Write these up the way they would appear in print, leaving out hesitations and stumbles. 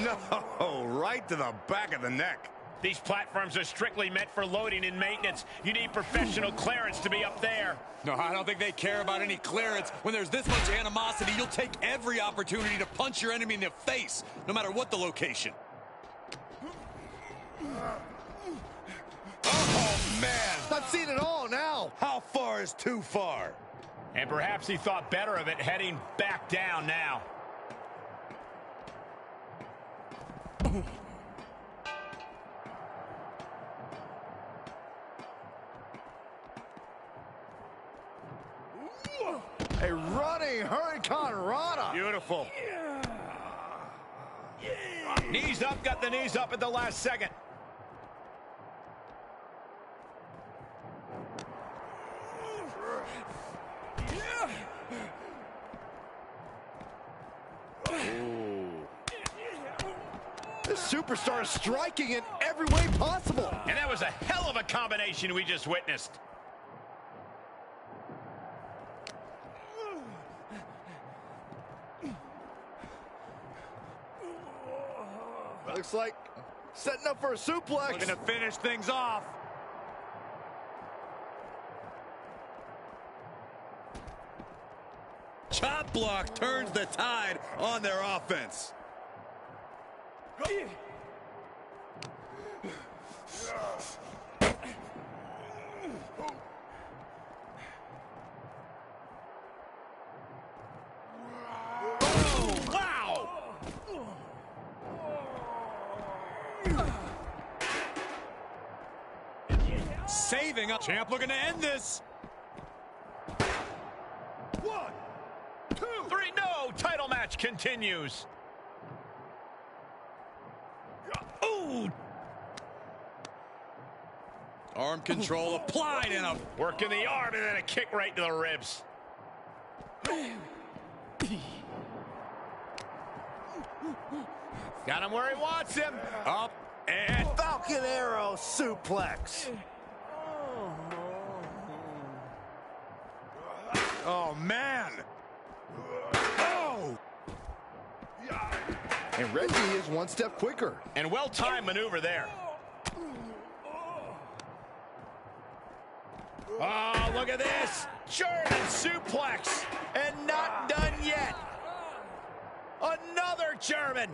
No, right to the back of the neck. These platforms are strictly meant for loading and maintenance. You need professional clearance to be up there. No, I don't think they care about any clearance. When there's this much animosity, you'll take every opportunity to punch your enemy in the face, no matter what the location. Oh, man. I've seen it all now. How far is too far? And perhaps he thought better of it heading back down now. A running Hurricane Rana. Beautiful. Knees up, got the knees up at the last second. This superstar is striking in every way possible. And that was a hell of a combination we just witnessed. Looks like setting up for a suplex. Looking to finish things off. Chop block turns the tide on their offense. Saving up. Champ looking to end this. 1, 2, 3, no! Title match continues. Ooh! Arm control applied and a working the arm and then a kick right to the ribs. Got him where he wants him. up and Falcon Arrow suplex. oh man. Oh! And Reggie is one step quicker. And well-timed maneuver there. Oh, look at this. German suplex. And not done yet. Another German.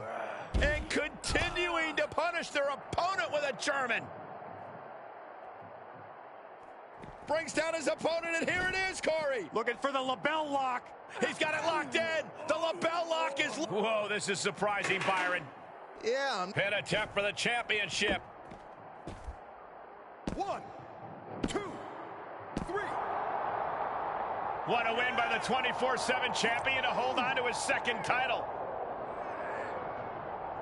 And continuing to punish their opponent with a German. Brings down his opponent, and here it is, Corey. Looking for the label lock. He's got it locked in. The lapel lock is... Whoa, this is surprising, Byron. Yeah. Pin attempt for the championship. 1, 2, 3. What a win by the 24/7 champion to hold on to his second title.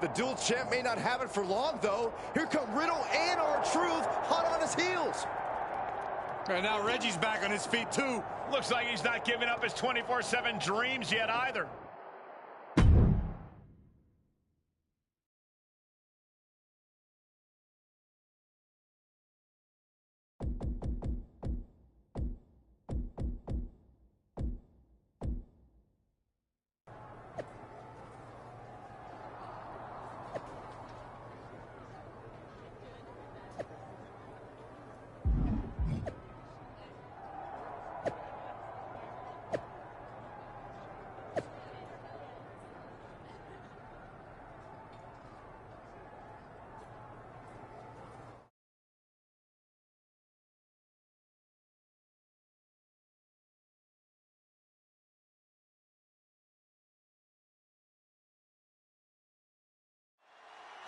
The dual champ may not have it for long, though. Here come Riddle and R-Truth hot on his heels. And now Reggie's back on his feet, too. Looks like he's not giving up his 24/7 dreams yet either.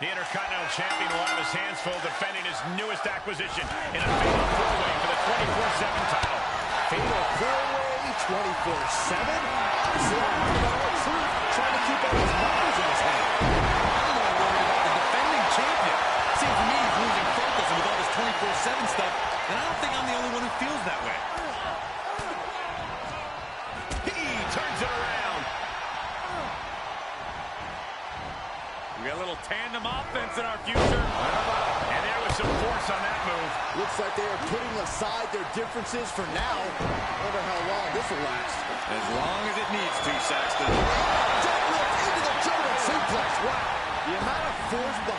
The Intercontinental Champion will have his hands full defending his newest acquisition in a fatal four-way for the 24/7 title. Fatal four-way, 24/7? Honestly, R-Truth trying to keep all his numbers in his head. I'm more worried about the defending champion. Seems to me he's losing focus with all this 24/7 stuff, and I don't think I'm the only one who feels that way. He turns it around. We got a little tandem offense in our future. And there was some force on that move. Looks like they are putting aside their differences for now. Wonder how long this will last. As long as it needs to, Saxton. Deadlift into the German suplex. Wow. The amount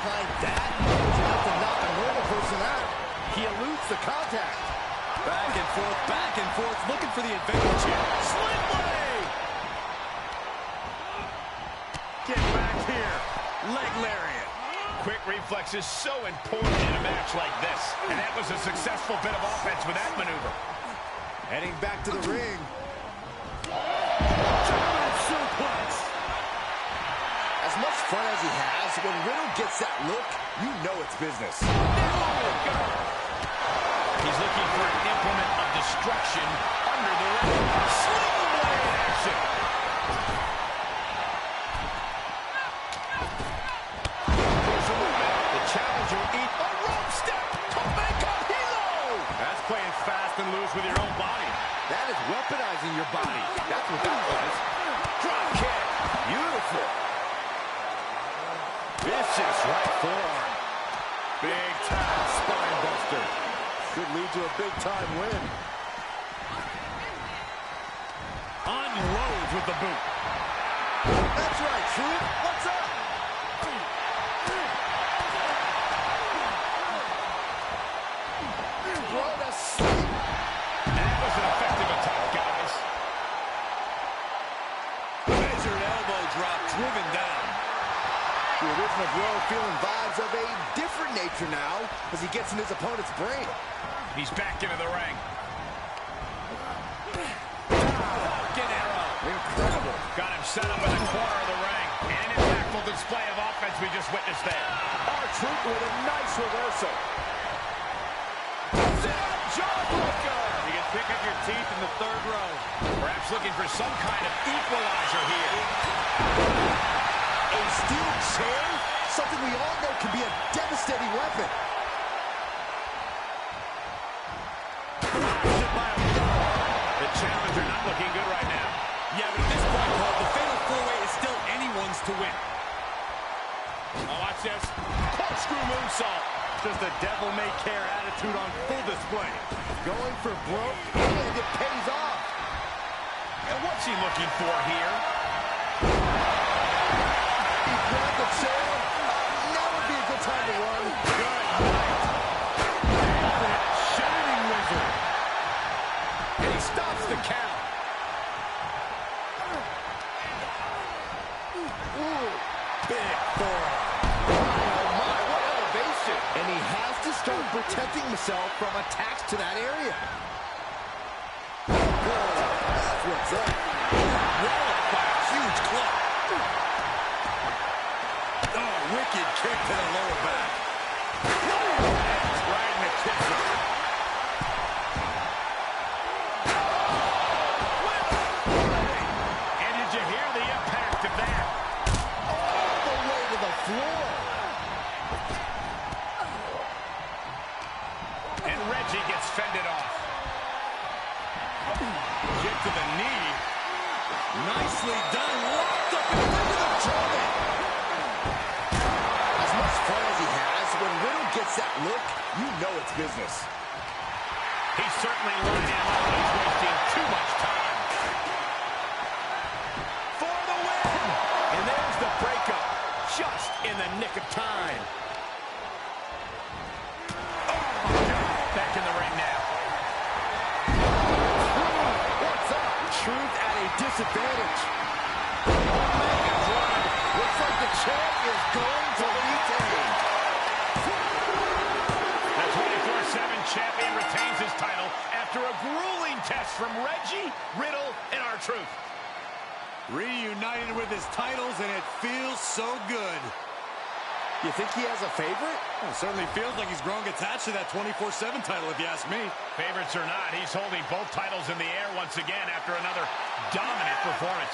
behind that is enough to knock a normal person out. He eludes the contact. Back and forth, looking for the advantage here. Sling blade! Get back here. Leg lariat. Quick reflex is so important in a match like this. And that was a successful bit of offense with that maneuver. Heading back to the ring. German suplex. As much fun as he has, when Riddle gets that look, you know it's business. He's looking for an implement of destruction under the ring. Sling blade action. The challenger eats a rope step. Tomasso hero. That's playing fast and loose with your own body. That is weaponizing your body. That's what that was. Drop kick. Beautiful. Vicious right forearm. Big time spine buster. Could lead to a big-time win. Unloads with the boot. That's right, Truth. What's up? Throw to sleep. That was an effective attack, guys. Measured elbow drop driven down. The original Bro feeling vibes of a different nature now as he gets in his opponent's brain. He's back into the ring. Fucking arrow. Incredible. Got him set up in the corner of the ring. An impactful display of offense we just witnessed there. R-Truth with a nice reversal. Jawbreaker. You can pick up your teeth in the third row. Perhaps looking for some kind of equalizer here. A steel chair? Something we all know can be a devastating weapon. The challenger not looking good right now. Yeah, but at this point, Paul, the fatal four-way is still anyone's to win. Oh, watch this. Corkscrew moonsault. Just a devil-may-care attitude on full display. Going for broke, and it pays off. And what's he looking for here? He grabbed the chair. Now would be a good time to run. Good night. That shining wizard. And he stops the count. Ooh. Big forearm. Oh my, what elevation. And he has to start protecting himself from attacks to that area. Whoa, that's what's up. Walloped by a huge club. Oh, wicked kick to the lower back. That's right in the kisser. And did you hear the impact of that? All the way to the floor. And Reggie gets fended off. Kick to the knee. Nicely done. Locked up and into the German. As much fun as he has, when Riddle gets that look, you know it's business. He's certainly running in low. He's wasting too much time. For the win. And there's the breakup. Just in the nick of time. Back in the ring now. What's up? Truth at a disadvantage. Mega drive. Looks like the champ is going to retain. The 24/7 champion retains his title after a grueling test from Reggie, Riddle, and R-Truth. Reunited with his titles, and it feels so good. You think he has a favorite? Well, it certainly feels like he's growing attached to that 24/7 title, if you ask me. Favorites or not, he's holding both titles in the air once again after another dominant performance.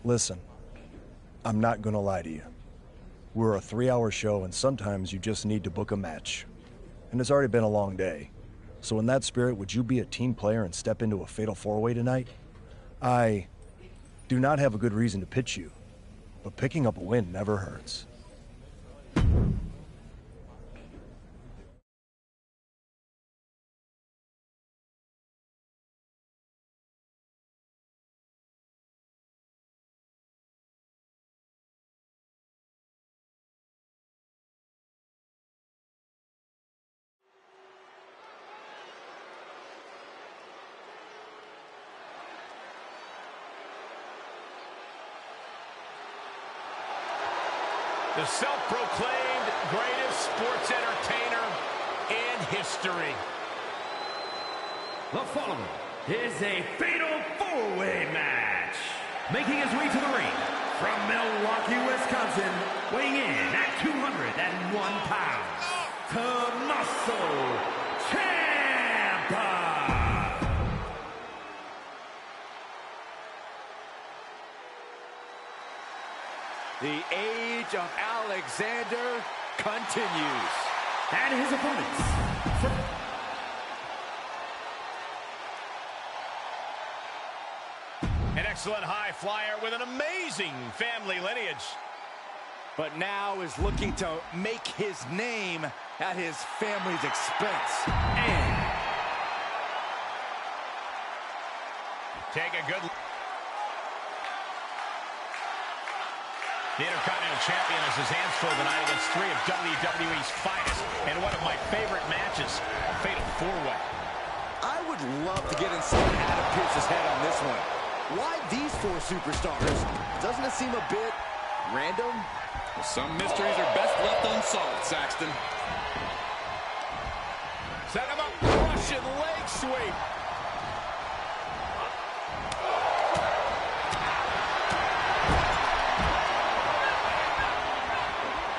Listen, I'm not gonna lie to you. We're a 3-hour show, and sometimes you just need to book a match. And it's already been a long day. So in that spirit, would you be a team player and step into a fatal 4-way tonight? I do not have a good reason to pitch you, but picking up a win never hurts. The self-proclaimed greatest sports entertainer in history. The following is a fatal 4-way match. Making his way to the ring from Milwaukee, Wisconsin, weighing in at 201 pounds, Tomasso Ciampa. The age of Alexander continues. And his opponents. An excellent high flyer with an amazing family lineage. But now is looking to make his name at his family's expense. And take a good look. The Intercontinental Champion has his hands full tonight against 3 of WWE's finest and one of my favorite matches, a fatal 4-way. I would love to get inside Adam Pearce's head on this one. Why these 4 superstars? Doesn't it seem a bit random? Some mysteries are best left unsolved, Saxton. Set him up, Russian leg sweep.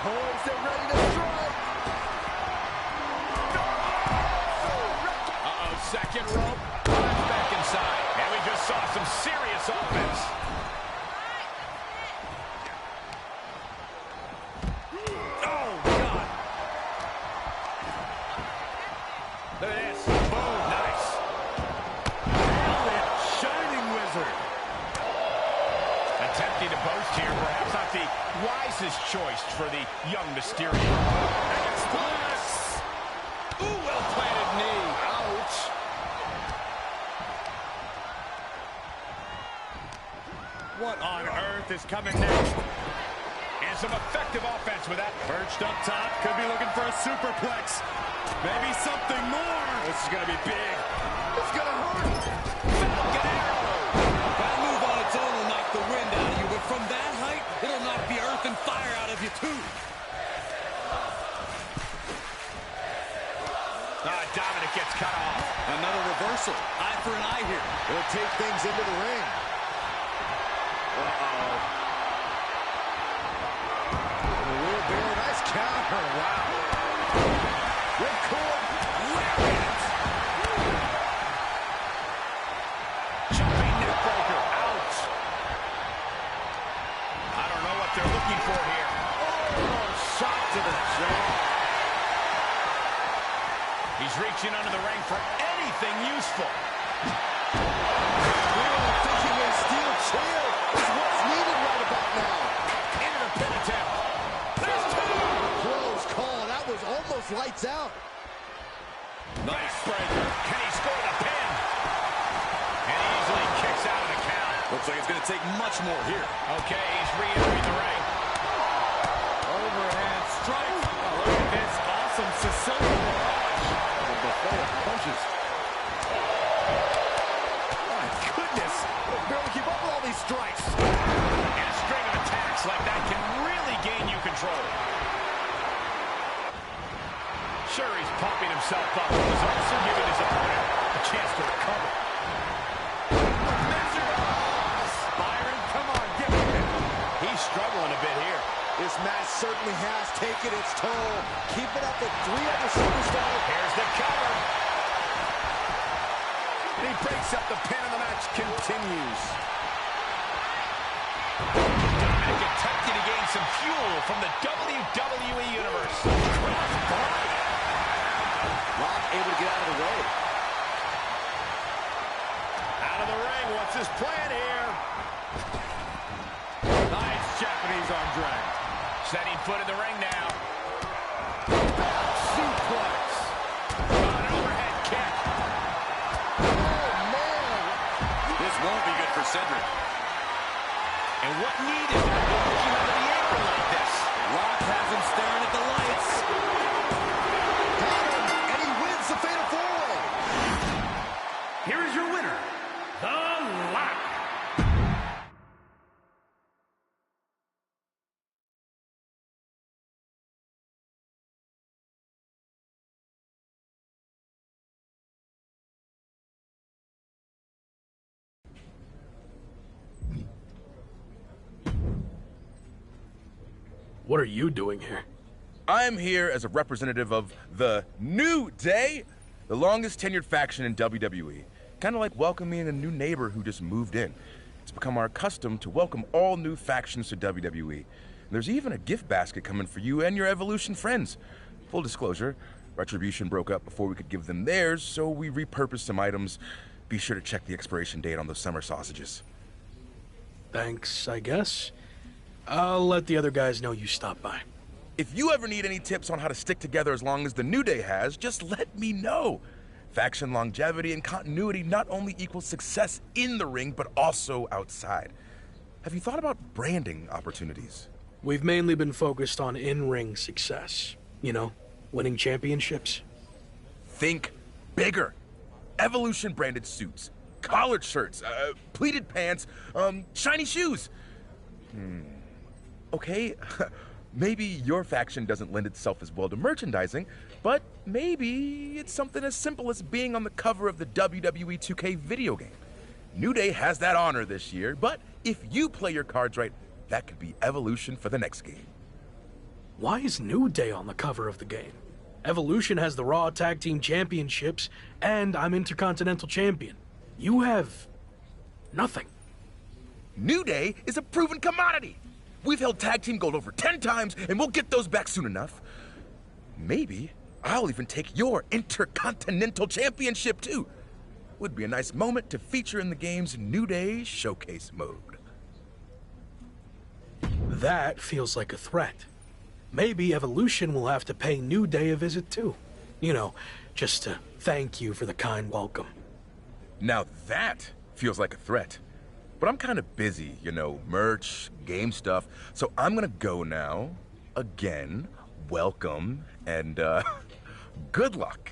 Poised and ready to strike. Uh-oh, second rope. Drives back inside. And we just saw some serious offense. Oh, God. Look at this. Boom, nice. Nailed it. Shining Wizard. Attempting to boast here, perhaps not the wisest choice for the young Mysterio. Express. Ooh, well-planted knee. Ouch. What on earth is coming next? And some effective offense with that. Perched up top, could be looking for a superplex. Maybe something more. This is going to be big. It's going to hurt. Falcon arrow. That move on its own will knock the wind out of you, but from that height, it'll knock the earth and fire out of you, too. Dominik gets cut off. Another reversal. Eye for an eye here. It'll take things into the ring. Uh-oh. Wheelbarrow, nice counter. Wow. Ripcord. Lariat. Jumping neck breaker. Ouch. I don't know what they're looking for here. Oh, shot to the jaw. He's reaching under the ring for anything useful. Clearly thinking a steel chair is what's needed right about now. Into the pin attempt. There's 2. Close call. That was almost lights out. Nice breaker. Can he score the pin? And he easily kicks out of the count. Looks like it's going to take much more here. Okay, he's re-entering the ring. Overhand strike. Oh, look at this awesome Sicilian barrage. The buffet of punches. My goodness. Barely keep up with all these strikes. And a string of attacks like that can really gain you control. Sure, he's pumping himself up, but he's also giving his opponent a chance to recover. Byron, come on, give it a hit. He's struggling a bit here. This match certainly has taken its toll. Keep it up with 3 other superstars. Here's the cover. And he breaks up the pin and the match continues. some fuel from the WWE Universe. Crossbody. Rock able to get out of the way. Out of the ring, what's his plan here? Nice Japanese arm drag. Setting foot in the ring now. Suplex. An overhead kick. Oh, man. This won't be good for Cedric. And what need is that to push him into the apron like this? Rock has him staring at the lights. Got him, and he wins the Fatal 4-Way. Here is your winner, The Lock. What are you doing here? I'm here as a representative of the New Day, the longest tenured faction in WWE. Kind of like welcoming a new neighbor who just moved in. It's become our custom to welcome all new factions to WWE. And there's even a gift basket coming for you and your Evolution friends. Full disclosure, Retribution broke up before we could give them theirs, so we repurposed some items. Be sure to check the expiration date on those summer sausages. Thanks, I guess. I'll let the other guys know you stopped by. If you ever need any tips on how to stick together as long as the New Day has, just let me know. Faction longevity and continuity not only equals success in the ring, but also outside. Have you thought about branding opportunities? We've mainly been focused on in-ring success. You know, winning championships. Think bigger. Evolution branded suits, collared shirts, pleated pants, shiny shoes. Okay, maybe your faction doesn't lend itself as well to merchandising, but maybe it's something as simple as being on the cover of the WWE 2K video game. New Day has that honor this year, but if you play your cards right, that could be Evolution for the next game. Why is New Day on the cover of the game? Evolution has the Raw Tag Team Championships, and I'm Intercontinental Champion. You have nothing. New Day is a proven commodity. We've held tag team gold over 10 times, and we'll get those back soon enough. Maybe I'll even take your Intercontinental Championship, too. Would be a nice moment to feature in the game's New Day Showcase mode. That feels like a threat. Maybe Evolution will have to pay New Day a visit, too. You know, just to thank you for the kind welcome. Now that feels like a threat. But I'm kind of busy, you know, merch, game stuff. So I'm gonna go now. Again, welcome, and good luck.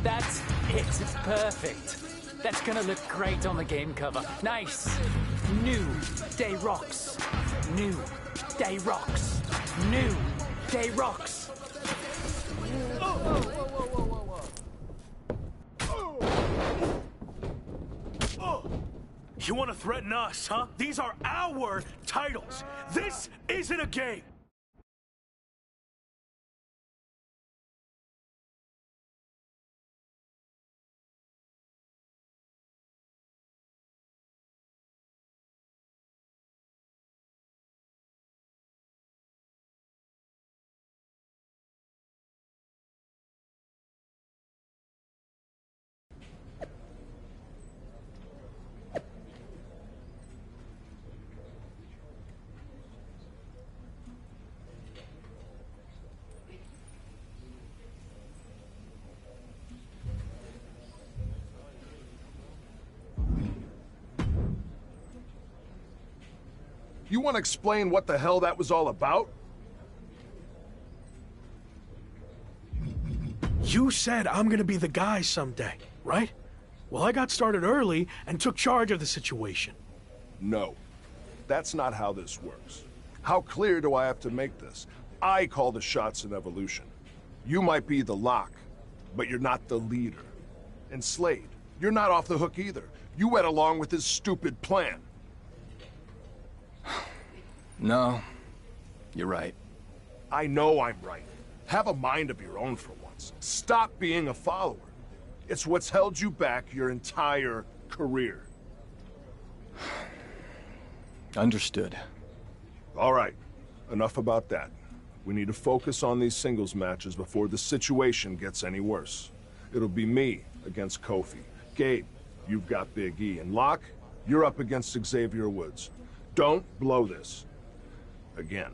That's it. It's perfect. That's gonna look great on the game cover. Nice. New Day rocks. New Day rocks. New Day rocks. You want to threaten us, huh? These are our titles. This isn't a game. You want to explain what the hell that was all about? You said I'm gonna be the guy someday, right? Well, I got started early and took charge of the situation. No. That's not how this works. How clear do I have to make this? I call the shots in Evolution. You might be the lock, but you're not the leader. And Slade, you're not off the hook either. You went along with his stupid plan. No, you're right. I know I'm right. Have a mind of your own for once. Stop being a follower. It's what's held you back your entire career. Understood. All right, enough about that. We need to focus on these singles matches before the situation gets any worse. It'll be me against Kofi. Gabe, you've got Big E. And Locke, you're up against Xavier Woods. Don't blow this. Again.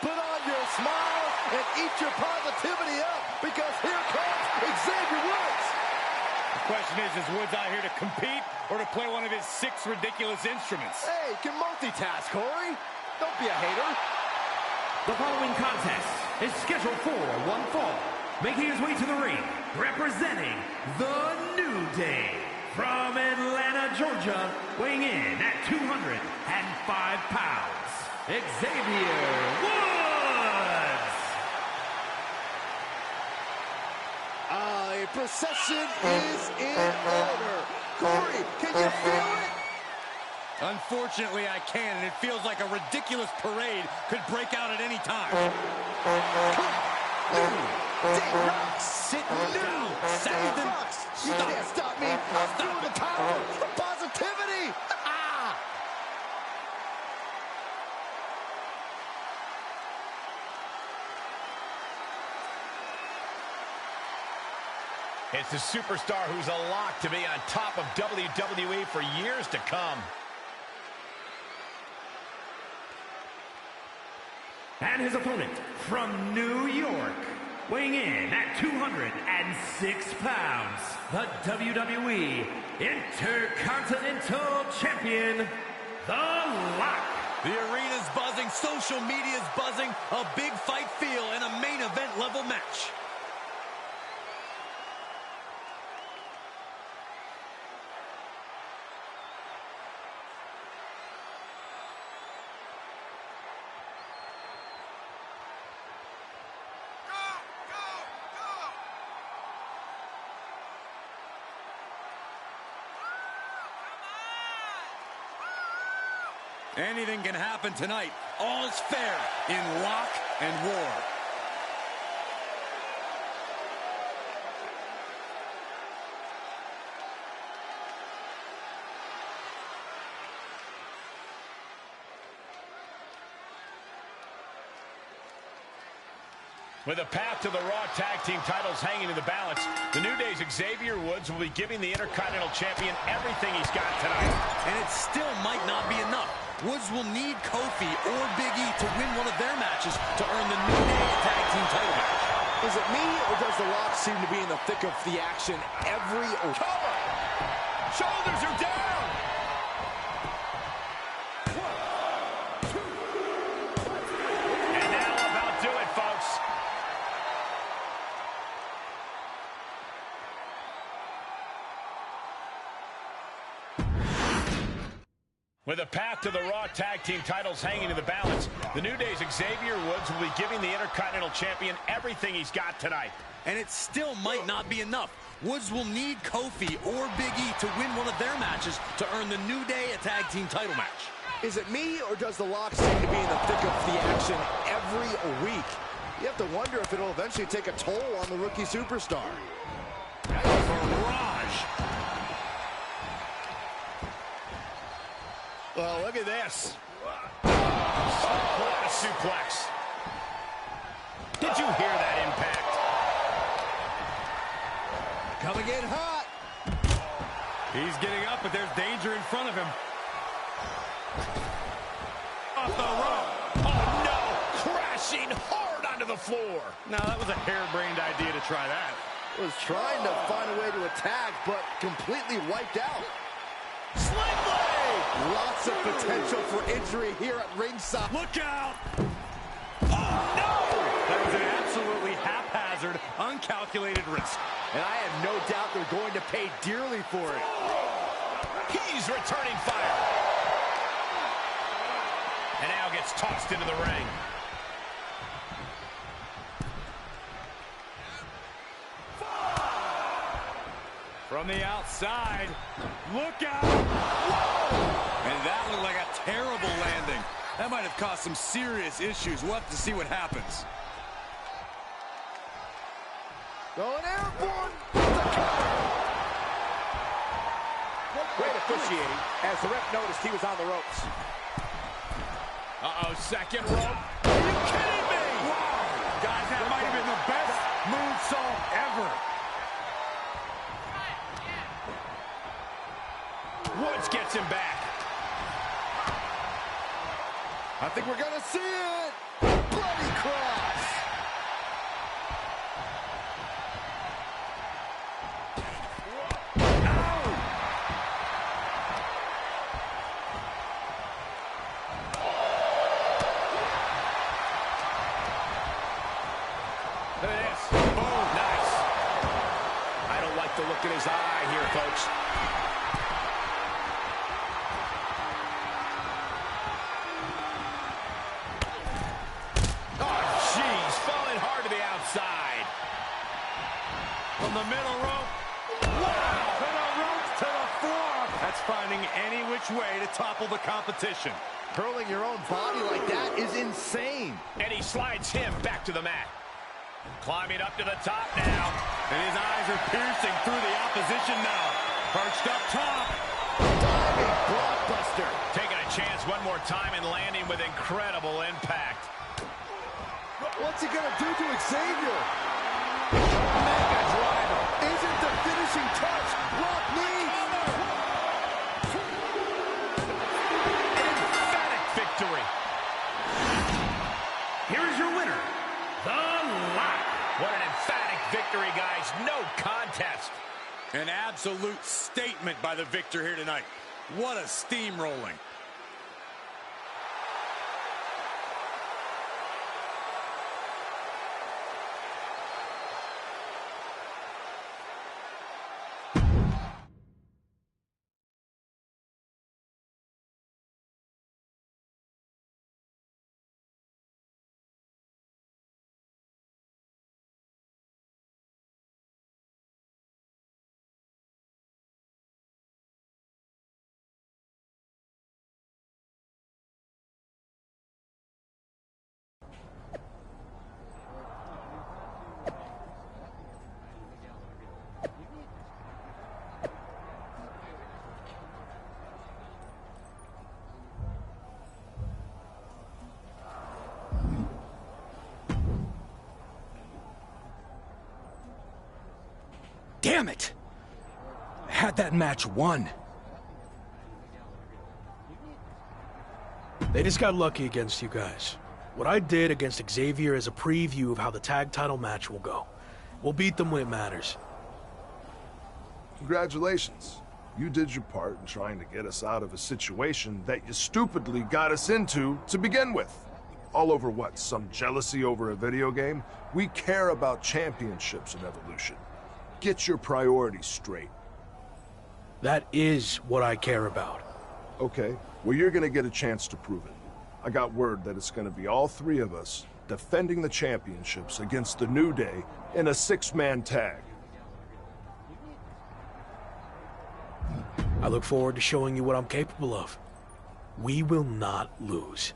Put on your smile and eat your positivity up, because here comes Xavier Woods. The question is Woods out here to compete or to play one of his 6 ridiculous instruments? Hey, can multitask, Corey. Don't be a hater. The following contest is scheduled for one fall. Making his way to the ring, representing the New Day, from Atlanta, Georgia, weighing in at 205 pounds, Xavier Woods. A procession is in order. Corey, can you feel it? Unfortunately, I can, and it feels like a ridiculous parade could break out at any time. Sitting down. Saxton, You can't stop me. I'm feeling the power, the positivity. It's the superstar who's a lock to be on top of WWE for years to come. And his opponent from New York, weighing in at 206 pounds, the WWE Intercontinental Champion, The Lock. The arena's buzzing, social media's buzzing, a big fight feel, and a main event level match. Anything can happen tonight. All's fair in Lock and War. With a path to the Raw Tag Team titles hanging in the balance, the New Day's Xavier Woods will be giving the Intercontinental Champion everything he's got tonight. And it still might not be enough. Woods will need Kofi or Big E to win one of their matches to earn the New Day Tag Team title match. Is it me, or does the Lock seem to be in the thick of the action every... Cover! Shoulders are down! And that'll about do it, folks. With a path to the Raw Tag Team titles hanging in the balance, the New Day's Xavier Woods will be giving the Intercontinental Champion everything he's got tonight. And it still might not be enough. Woods will need Kofi or Big E to win one of their matches to earn the New Day a Tag Team title match. Is it me, or does the Lock seem to be in the thick of the action every week? You have to wonder if it'll eventually take a toll on the rookie superstar. Barrage. Well, look at this. What a suplex. Did you hear that impact? Coming in hot. He's getting up, but there's danger in front of him. Off the rope. Oh, no! Crashing hard onto the floor. Now, that was a harebrained idea to try that. Was trying to find a way to attack, but completely wiped out. Sling blade! Lots of potential for injury here at ringside. Look out! Oh, no! That was an absolutely haphazard, uncalculated risk. And I have no doubt they're going to pay dearly for it. He's returning fire. And now gets tossed into the ring. From the outside, look out! Whoa! And that looked like a terrible landing. That might have caused some serious issues. We'll have to see what happens. Going airborne. Great officiating as the ref noticed he was on the ropes. Uh-oh, second rope. Are you kidding me? Wow! Guys, that might have been the best moonsault ever. Woods gets him back. I think we're gonna see it. Bloody cross. Look at this. Oh, nice. I don't like the look in his eye here, folks. From the middle rope. Wow! To the ropes, to the floor. That's finding any which way to topple the competition. Hurling your own body like that is insane. And he slides him back to the mat. Climbing up to the top now. And his eyes are piercing through the opposition now. Perched up top. Diving blockbuster. Taking a chance one more time and landing with incredible impact. What's he gonna do to Xavier? Mega driver. Isn't the finishing touch. Rock knee. An emphatic victory. Here is your winner, The Lock. What an emphatic victory, guys. No contest. An absolute statement by the victor here tonight. What a steamrolling. Damn it! I had that match won. They just got lucky against you guys. What I did against Xavier is a preview of how the tag title match will go. We'll beat them when it matters. Congratulations. You did your part in trying to get us out of a situation that you stupidly got us into to begin with. All over what? Some jealousy over a video game? We care about championships in Evolution. Get your priorities straight. That is what I care about. Okay, well, you're gonna get a chance to prove it. I got word that it's gonna be all three of us defending the championships against the New Day in a six-man tag. I look forward to showing you what I'm capable of. We will not lose.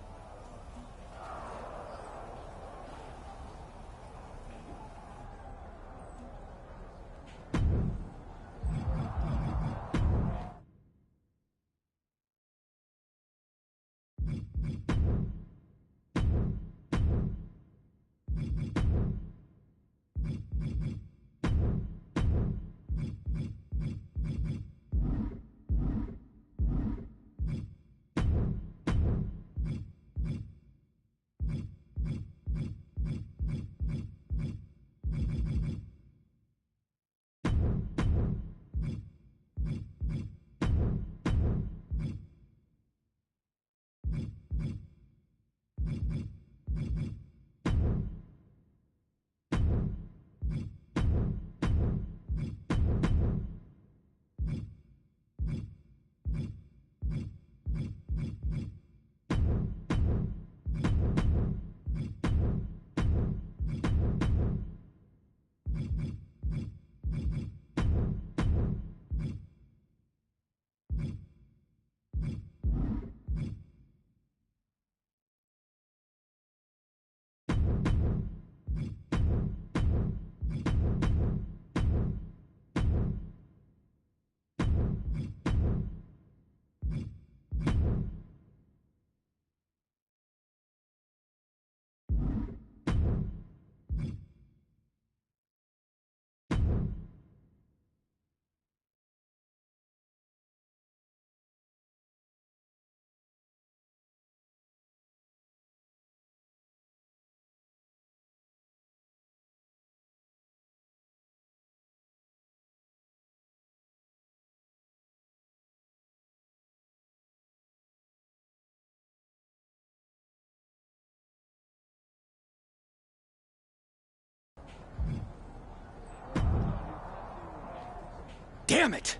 Damn it!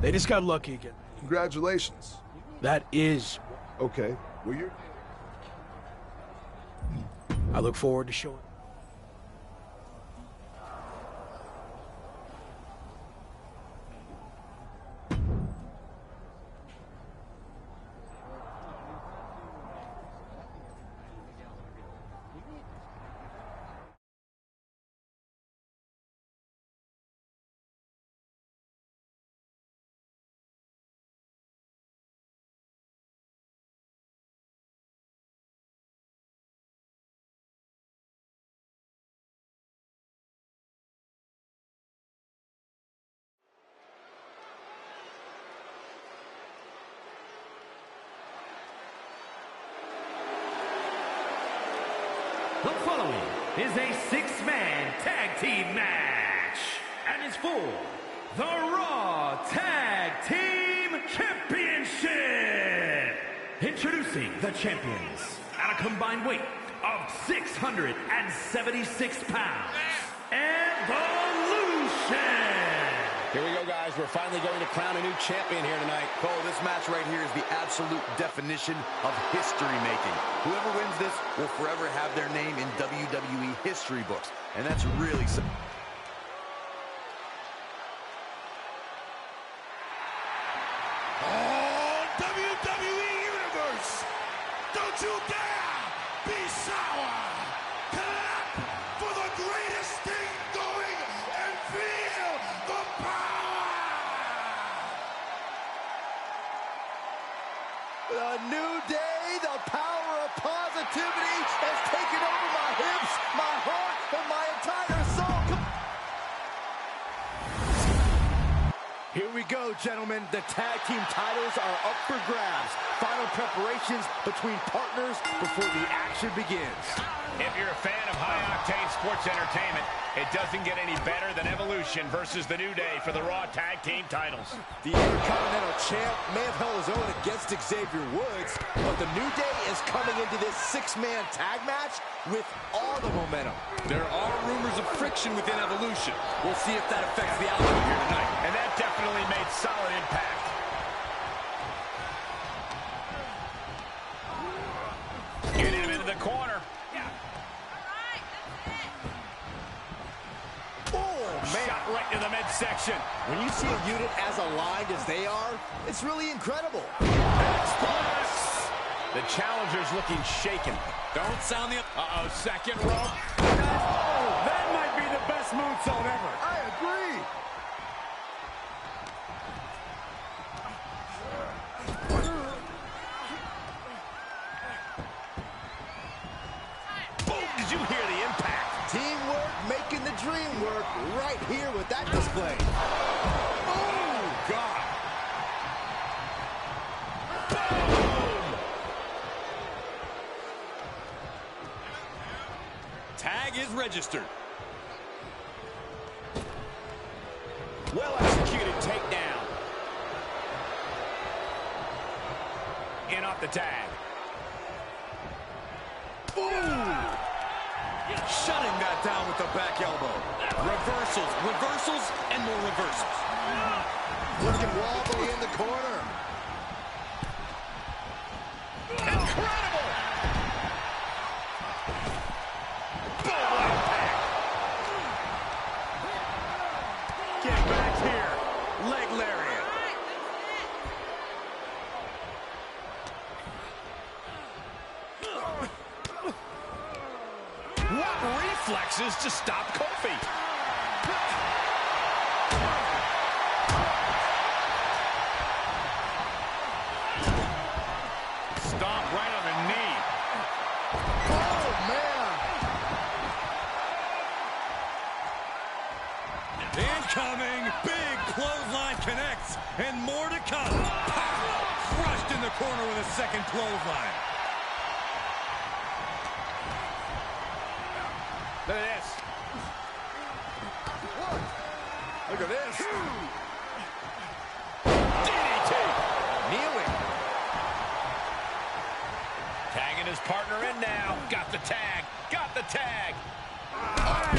They just got lucky again. Congratulations. That is. Okay, well, you're... I look forward to showing. The following is a six-man tag team match and is for the Raw Tag Team Championship. Introducing the champions at a combined weight of 676 pounds, Evolution. Here we go, guys. We're finally going to crown a new champion here tonight. Cole, this match right here is the absolute definition of history-making. Whoever wins this will forever have their name in WWE history books, and that's really something. Oh, WWE Universe! Don't you dare be sour! Clap for the greatest thing going and feel the power! A new day, the power of positivity has taken over my hips, my heart, and my entire soul. Here we go, gentlemen. The tag team titles are up for grabs. Final preparations between partners before the action begins. If you're a fan of high-octane sports entertainment, it doesn't get any better than Evolution versus the New Day for the Raw Tag Team titles. The Intercontinental Champ may have held his own against Xavier Woods, but the New Day is coming into this six-man tag match with all the momentum. There are rumors of friction within Evolution. We'll see if that affects the outcome here tonight. And that definitely made solid impact. Getting him into the corner. Shot right to the midsection. When you see a unit as aligned as they are, it's really incredible. X-Box. The challenger's looking shaken. Don't sound the... Uh-oh, second rope. Oh, that might be the best moonsault ever. I agree. Boom, did you hear the impact? Teamwork making the dream work right here with that display. Oh, God. Boom! Tag is registered. Well-executed takedown. In off the tag. Ooh! Shutting that down with the back elbow. Reversals, reversals, and more reversals. Looking wobbly in the corner. Incredible! Boom, impact. Get back here. Leg lariat. What reflexes to stop Kofi? Stomp right on the knee. Oh, man. Incoming. Big clothesline connects. And more to come. Pow! Crushed in the corner with a second clothesline. Look at this. Look at this. DDT. Kneeling. Tagging his partner in now. Got the tag. Got the tag. Body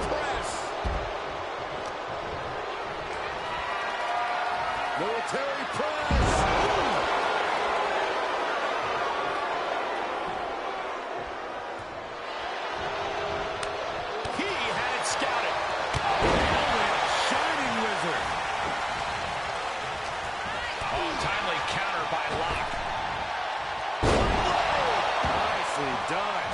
press. Military press. He had it scouted. Shining wizard. Oh, timely counter by Locke. Nicely done.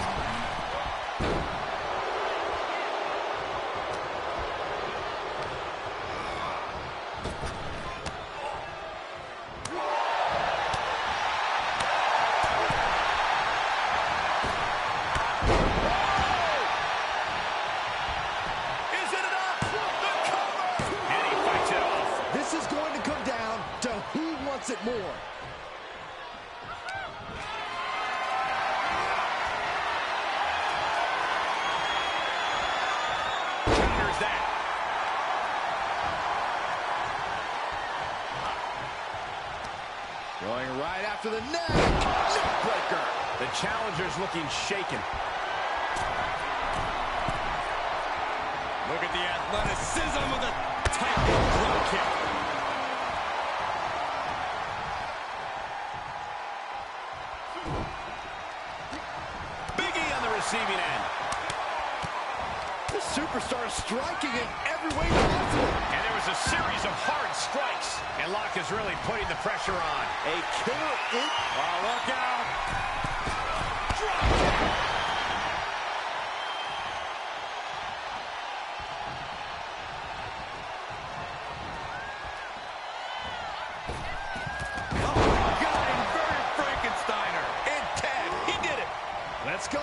It more. Counters that. Going right after the neck. Neck breaker. The challenger's looking shaken. Look at the athleticism of the tight drop kick. Receiving end. The superstar striking in every way possible. And there was a series of hard strikes. And Locke is really putting the pressure on. A killer in. Oh, look out. Drop kick. Oh, my God. Inverted Frankensteiner. And tag. He did it. Let's go.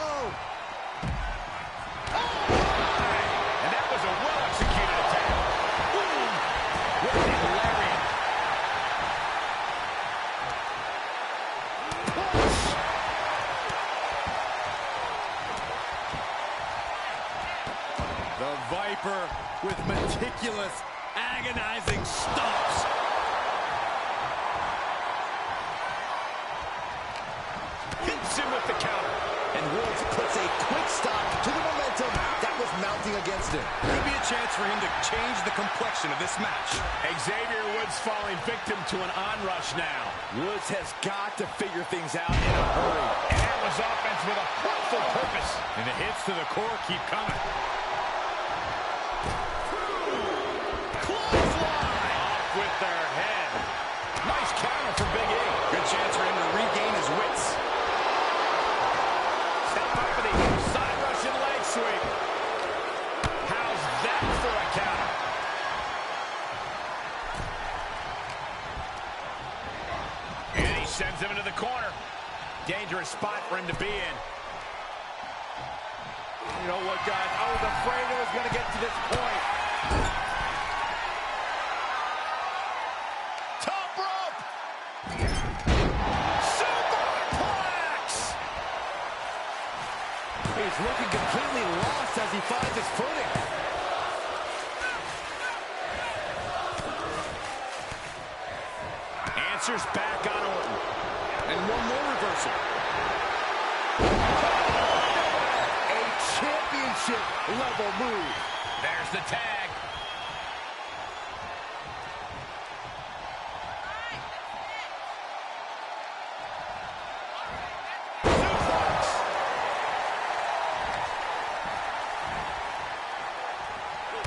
The Viper with meticulous, agonizing stomps. Hits him with the counter. And Woods puts a quick stop to the momentum that was mounting against him. Could be a chance for him to change the complexion of this match. Xavier Woods falling victim to an onrush now. Woods has got to figure things out in a hurry. And that was offense with a hurtful purpose. And the hits to the core keep coming. With their head. Nice counter for Big E. Good chance for him to regain his wits. Step up for the side Russian leg sweep. How's that for a counter? And he sends him into the corner. Dangerous spot for him to be in. You know what, guys? I was afraid it was going to get to this point. He's looking completely lost as he finds his footing. Answers back on Orton. And one more reversal. A championship level move. There's the tag.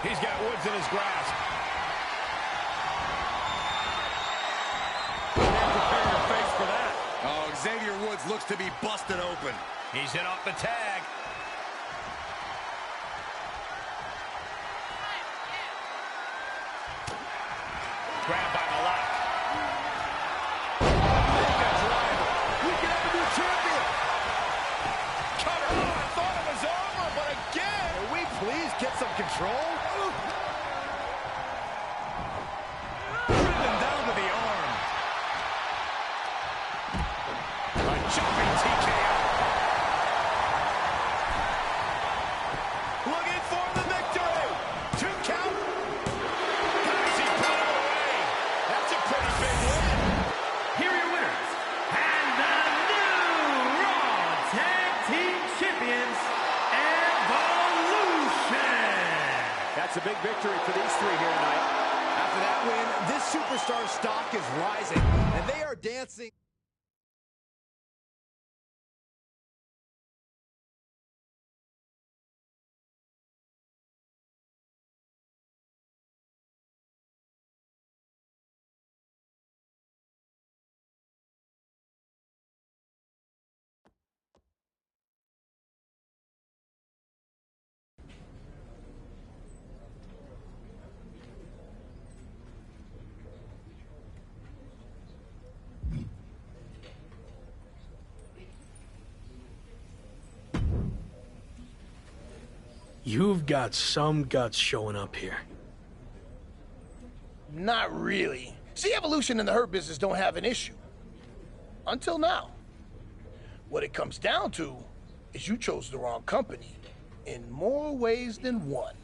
He's got Woods in his grasp. Prepare your face for that. Oh, Xavier Woods looks to be busted open. He's in off the tag. Grabbed by the lock. Mega driver. We can have a new champion. Cover. Oh, I thought it was over, but again. Can we please get some control? Driven down to the arm. A jumping TKO. Looking for the victory. 2 count. How does he put it away? That's a pretty big win. Here are your winners, and the new Raw Tag Team Champions, Evolution. That's a big victory for these three here tonight. After After that win, this superstar stock is rising, and they are dancing. You've got some guts showing up here. Not really. See, Evolution and the Hurt Business don't have an issue. Until now. What it comes down to is you chose the wrong company in more ways than one.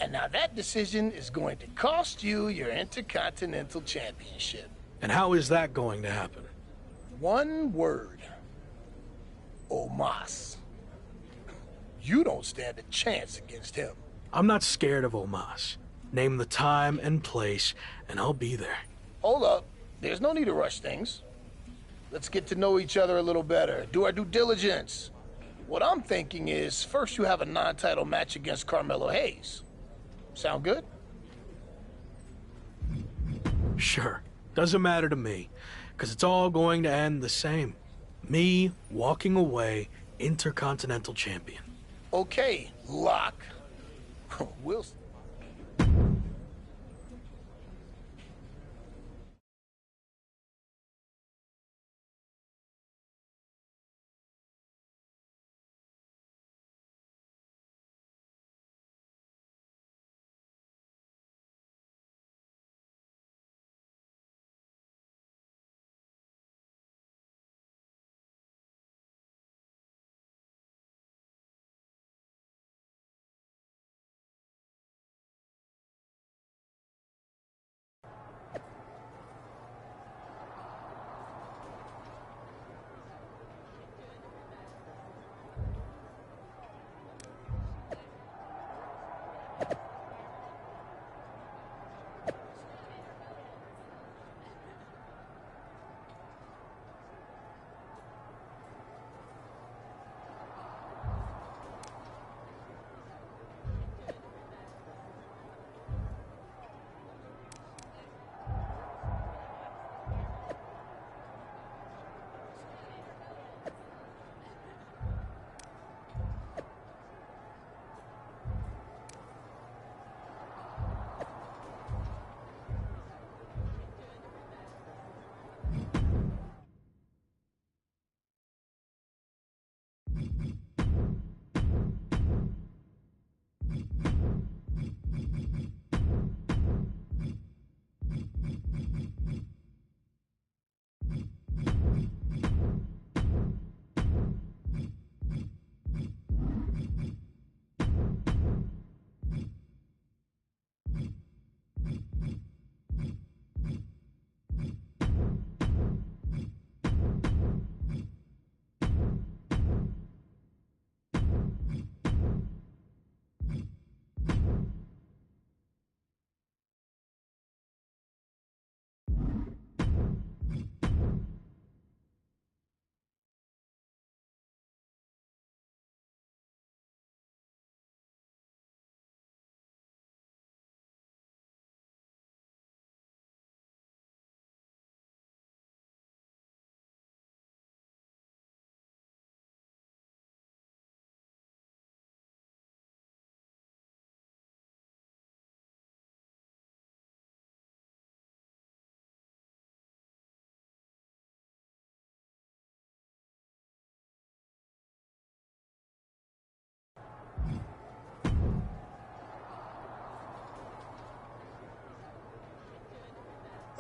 And now that decision is going to cost you your Intercontinental Championship. And how is that going to happen? One word. Omos. You don't stand a chance against him. I'm not scared of Omos. Name the time and place, and I'll be there. Hold up. There's no need to rush things. Let's get to know each other a little better. Do our due diligence. What I'm thinking is, first you have a non-title match against Carmelo Hayes. Sound good? Sure. Doesn't matter to me, because it's all going to end the same. Me walking away Intercontinental Champion. Okay, Lock. We'll...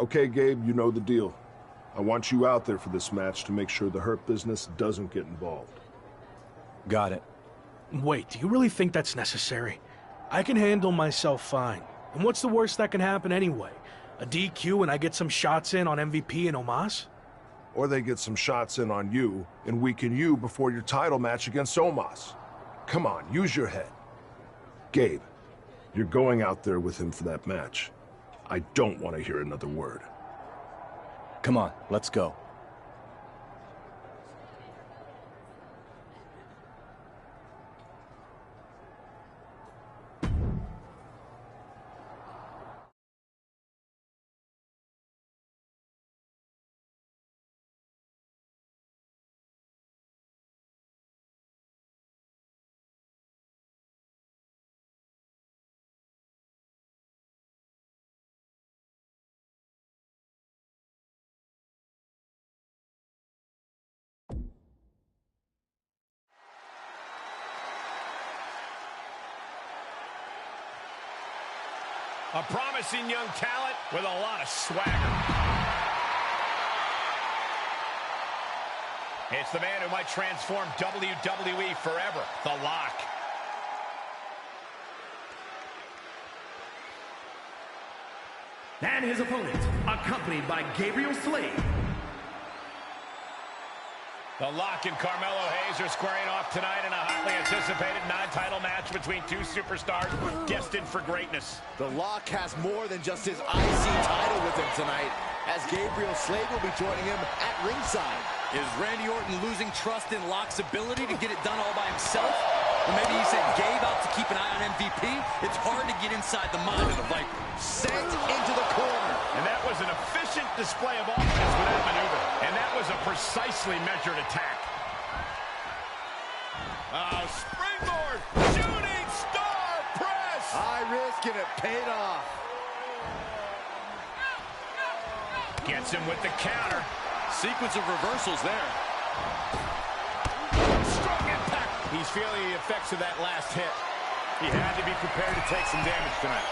Okay, Gabe, you know the deal. I want you out there for this match to make sure the Hurt Business doesn't get involved. Got it. Wait, do you really think that's necessary? I can handle myself fine. And what's the worst that can happen anyway? A DQ and I get some shots in on MVP and Omos? Or they get some shots in on you and weaken you before your title match against Omos. Come on, use your head. Gabe, you're going out there with him for that match. I don't want to hear another word. Come on, let's go. A promising young talent with a lot of swagger. It's the man who might transform WWE forever, The Lock. And his opponent, accompanied by Gabriel Slade. The Lock and Carmelo Hayes are squaring off tonight in a hotly anticipated non-title match between two superstars destined for greatness. The Lock has more than just his IC title with him tonight, as Gabriel Slade will be joining him at ringside. Is Randy Orton losing trust in Locke's ability to get it done all by himself? Or maybe he sent Gabe out to keep an eye on MVP? It's hard to get inside the mind of the Viper. Sent into the corner. And that was an efficient display of offense with that maneuver. And that was a precisely measured attack. Oh, springboard! Shooting star press! High risk and it paid off. Gets him with the counter. Sequence of reversals there. Strong impact. He's feeling the effects of that last hit. He had to be prepared to take some damage tonight.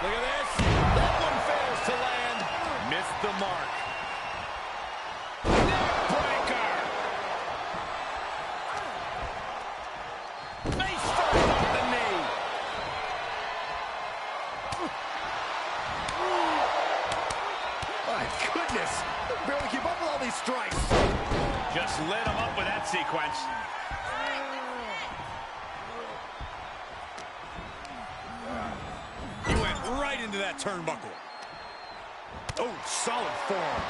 Look at this. That one fails to land. Missed the mark. Neckbreaker. Face first off the knee. My goodness. Barely keep up with all these strikes. Just lit him up with that sequence. He went right into that turnbuckle. Oh, solid form.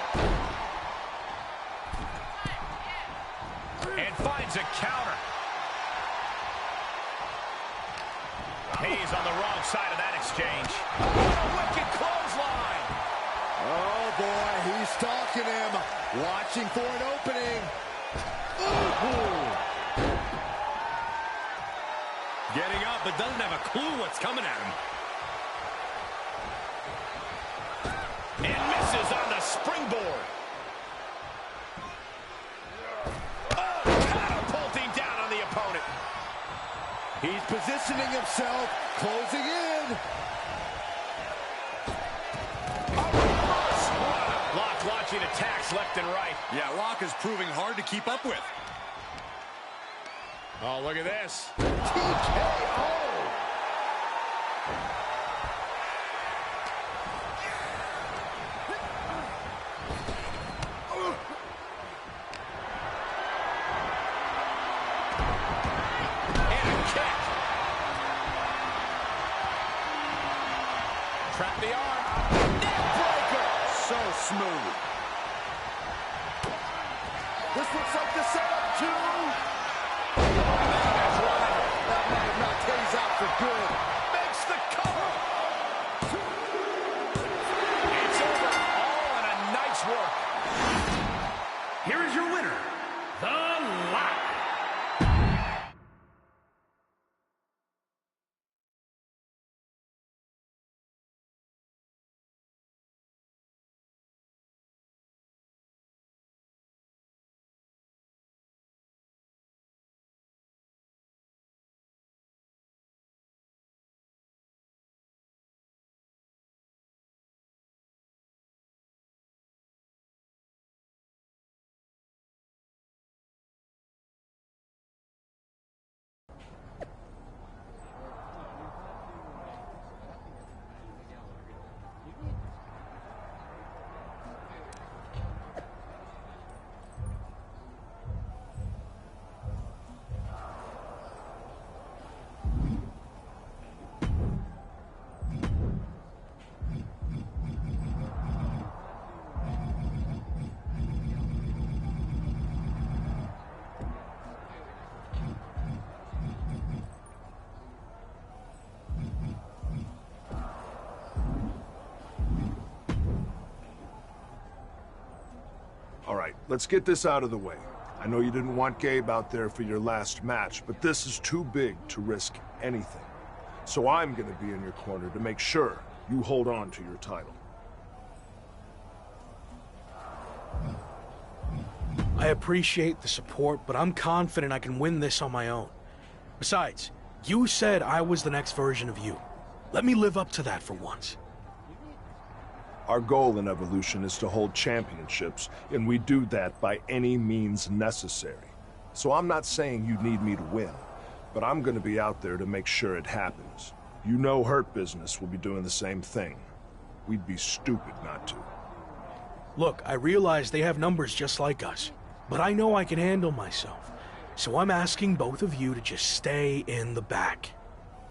And finds a counter. Hayes on the wrong side of that exchange. Oh, wicked clothesline. Oh, boy, he's stalking him. Watching for an opening. Ooh. Getting up, but doesn't have a clue what's coming at him. And misses on the springboard. Oh, catapulting down on the opponent. He's positioning himself, closing in. Lock launching attacks left and right. Yeah, Lock is proving hard to keep up with. Oh, look at this. TKO. Trap the arm. Neckbreaker. So smooth. This looks like the setup, too. That might have knocked Hayes out for good. Makes the cover. It's over. All in a nice work. Here is your winner, The Lock. let's get this out of the way. I know you didn't want Gabe out there for your last match, but this is too big to risk anything. So I'm gonna be in your corner to make sure you hold on to your title. I appreciate the support, but I'm confident I can win this on my own. Besides, you said I was the next version of you. Let me live up to that for once. Our goal in Evolution is to hold championships, and we do that by any means necessary. So I'm not saying you need me to win, but I'm gonna be out there to make sure it happens. You know Hurt Business will be doing the same thing. We'd be stupid not to. Look, I realize they have numbers just like us, but I know I can handle myself. So I'm asking both of you to just stay in the back.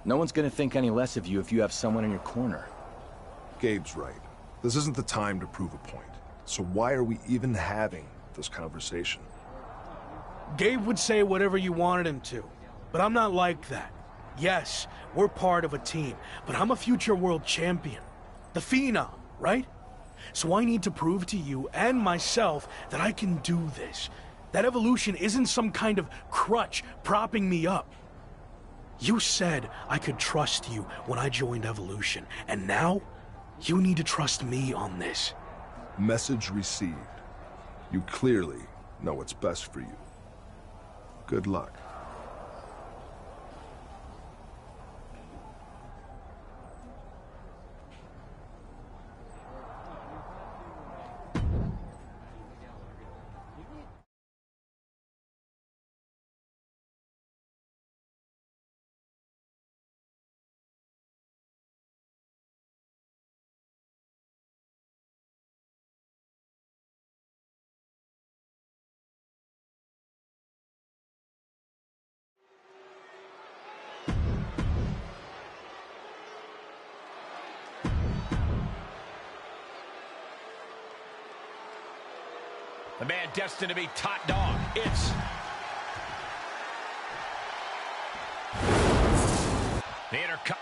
No one's gonna think any less of you if you have someone in your corner. Gabe's right. This isn't the time to prove a point. So why are we even having this conversation? Gabe would say whatever you wanted him to, but I'm not like that. Yes, we're part of a team, but I'm a future world champion. The Phenom, right? So I need to prove to you and myself that I can do this. That Evolution isn't some kind of crutch propping me up. You said I could trust you when I joined Evolution, and now you need to trust me on this. Message received. You clearly know what's best for you. Good luck. The man destined to be top dog. It's the Intercontinental.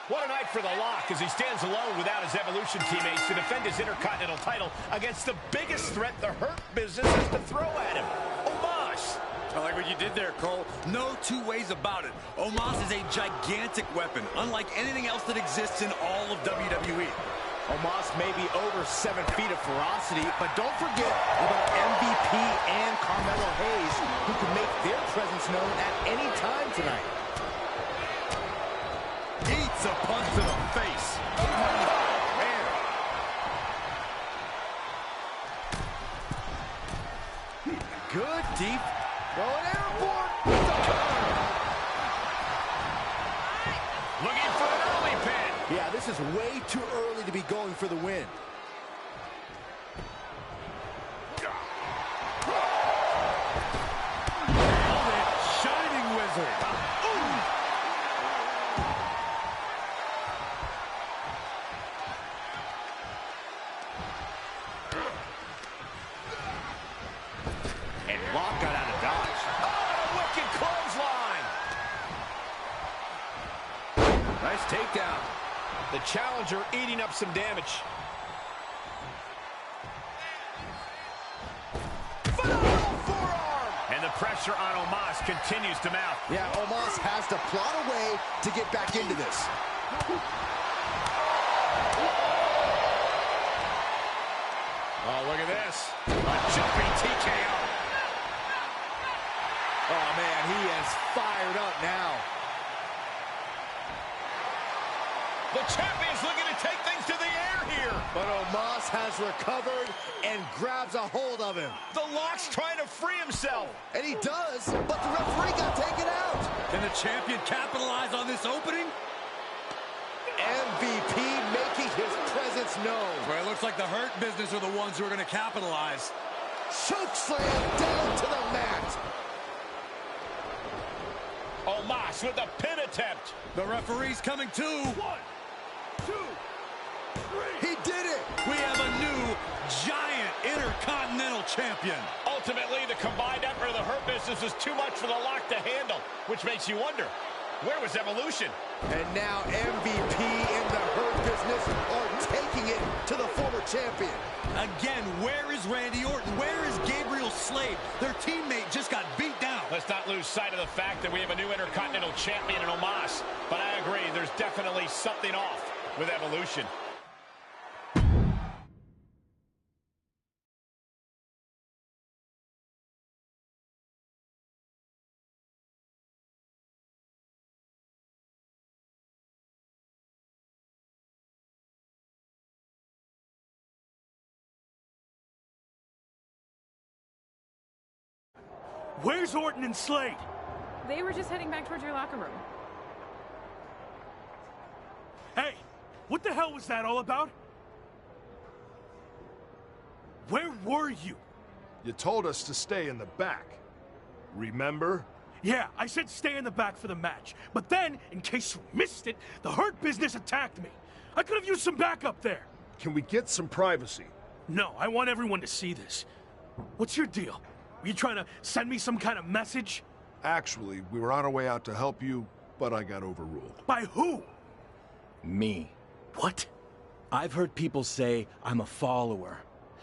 What a night for the Lock as he stands alone without his Evolution teammates to defend his Intercontinental title against the biggest threat the Hurt Business has to throw at him, Omos. I like what you did there, Cole. No two ways about it. Omos is a gigantic weapon, unlike anything else that exists in all of WWE. Omos may be over 7 feet of ferocity, but don't forget about MVP and Carmelo Hayes, who can make their presence known at any time tonight. Eats a punch to the face. Man. Good deep. Going airborne. Looking for an early pin. Yeah, this is way too early to be going for the win. Shining Wizard. And Lock got out of dodge. Oh, a wicked clothesline. Nice takedown. The challenger eating up some damage. Phenomenal forearm! And the pressure on Omos continues to mount. Yeah, Omos has to plot a way to get back into this. Oh, look at this. A jumping TKO. Oh, man, he is fired up now. The champion's looking to take things to the air here. But Omos has recovered and grabs a hold of him. The Lock's trying to free himself. And he does, but the referee got taken out. Can the champion capitalize on this opening? MVP making his presence known. Well, it looks like the Hurt Business are the ones who are going to capitalize. Chokeslam down to the mat. Omos with a pin attempt. The referee's coming too. 1, 2, 3. He did it. We have a new giant Intercontinental Champion. Ultimately, the combined effort of the Hurt Business is too much for the Lock to handle, which makes you wonder, Where was Evolution? And now MVP and the Hurt Business are taking it to the former champion. Again, where is Randy Orton? Where is Gabriel Slade? Their teammate just got beat down. Let's not lose sight of the fact that we have a new Intercontinental Champion in Omos. But I agree, there's definitely something off with Evolution. Where's Orton and Slade? They were just heading back towards your locker room. Hey, what the hell was that all about? Where were you? You told us to stay in the back. Remember? Yeah, I said stay in the back for the match. But then, in case you missed it, the Hurt Business attacked me. I could have used some backup there. Can we get some privacy? No, I want everyone to see this. What's your deal? Were you trying to send me some kind of message? Actually, we were on our way out to help you, but I got overruled. By who? Me. What? I've heard people say I'm a follower,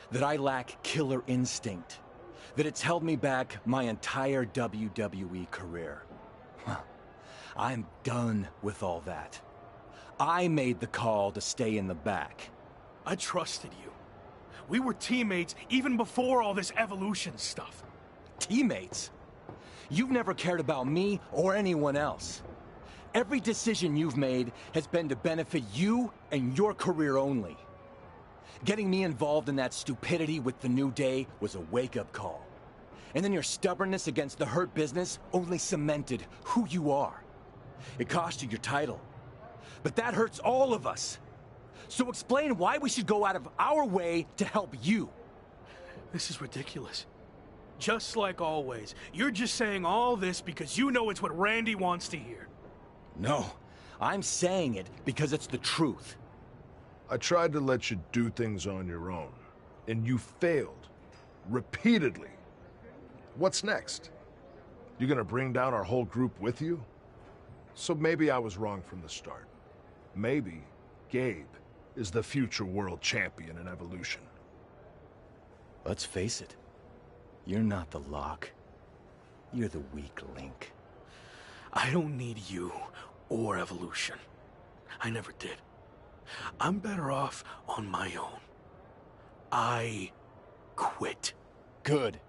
that I lack killer instinct, that it's held me back my entire WWE career. I'm done with all that. I made the call to stay in the back. I trusted you. We were teammates even before all this Evolution stuff. Teammates? You've never cared about me or anyone else. Every decision you've made has been to benefit you and your career only. Getting me involved in that stupidity with the New Day was a wake-up call. And then your stubbornness against the Hurt Business only cemented who you are. It cost you your title. But that hurts all of us. So explain why we should go out of our way to help you. This is ridiculous. Just like always, you're just saying all this because you know it's what Randy wants to hear. No, I'm saying it because it's the truth. I tried to let you do things on your own, and you failed. Repeatedly. What's next? You gonna bring down our whole group with you? So maybe I was wrong from the start. Maybe Gabe is the future world champion in Evolution. Let's face it. You're not the lock. You're the weak link. I don't need you or Evolution. I never did. I'm better off on my own. I quit. Good.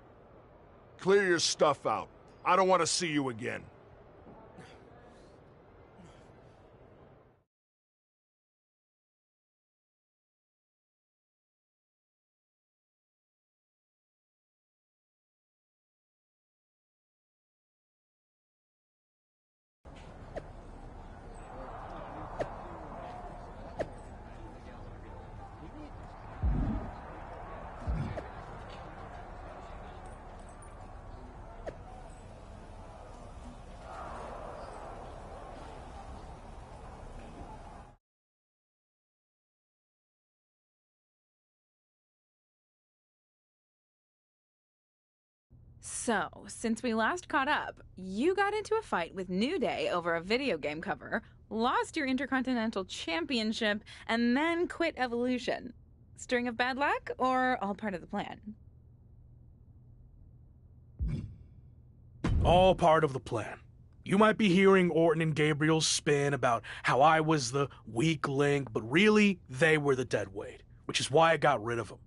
Clear your stuff out. I don't want to see you again. So, since we last caught up, you got into a fight with New Day over a video game cover, lost your Intercontinental Championship, and then quit Evolution. String of bad luck, or all part of the plan? All part of the plan. You might be hearing Orton and Gabriel's spin about how I was the weak link, but really, they were the dead weight, which is why I got rid of them.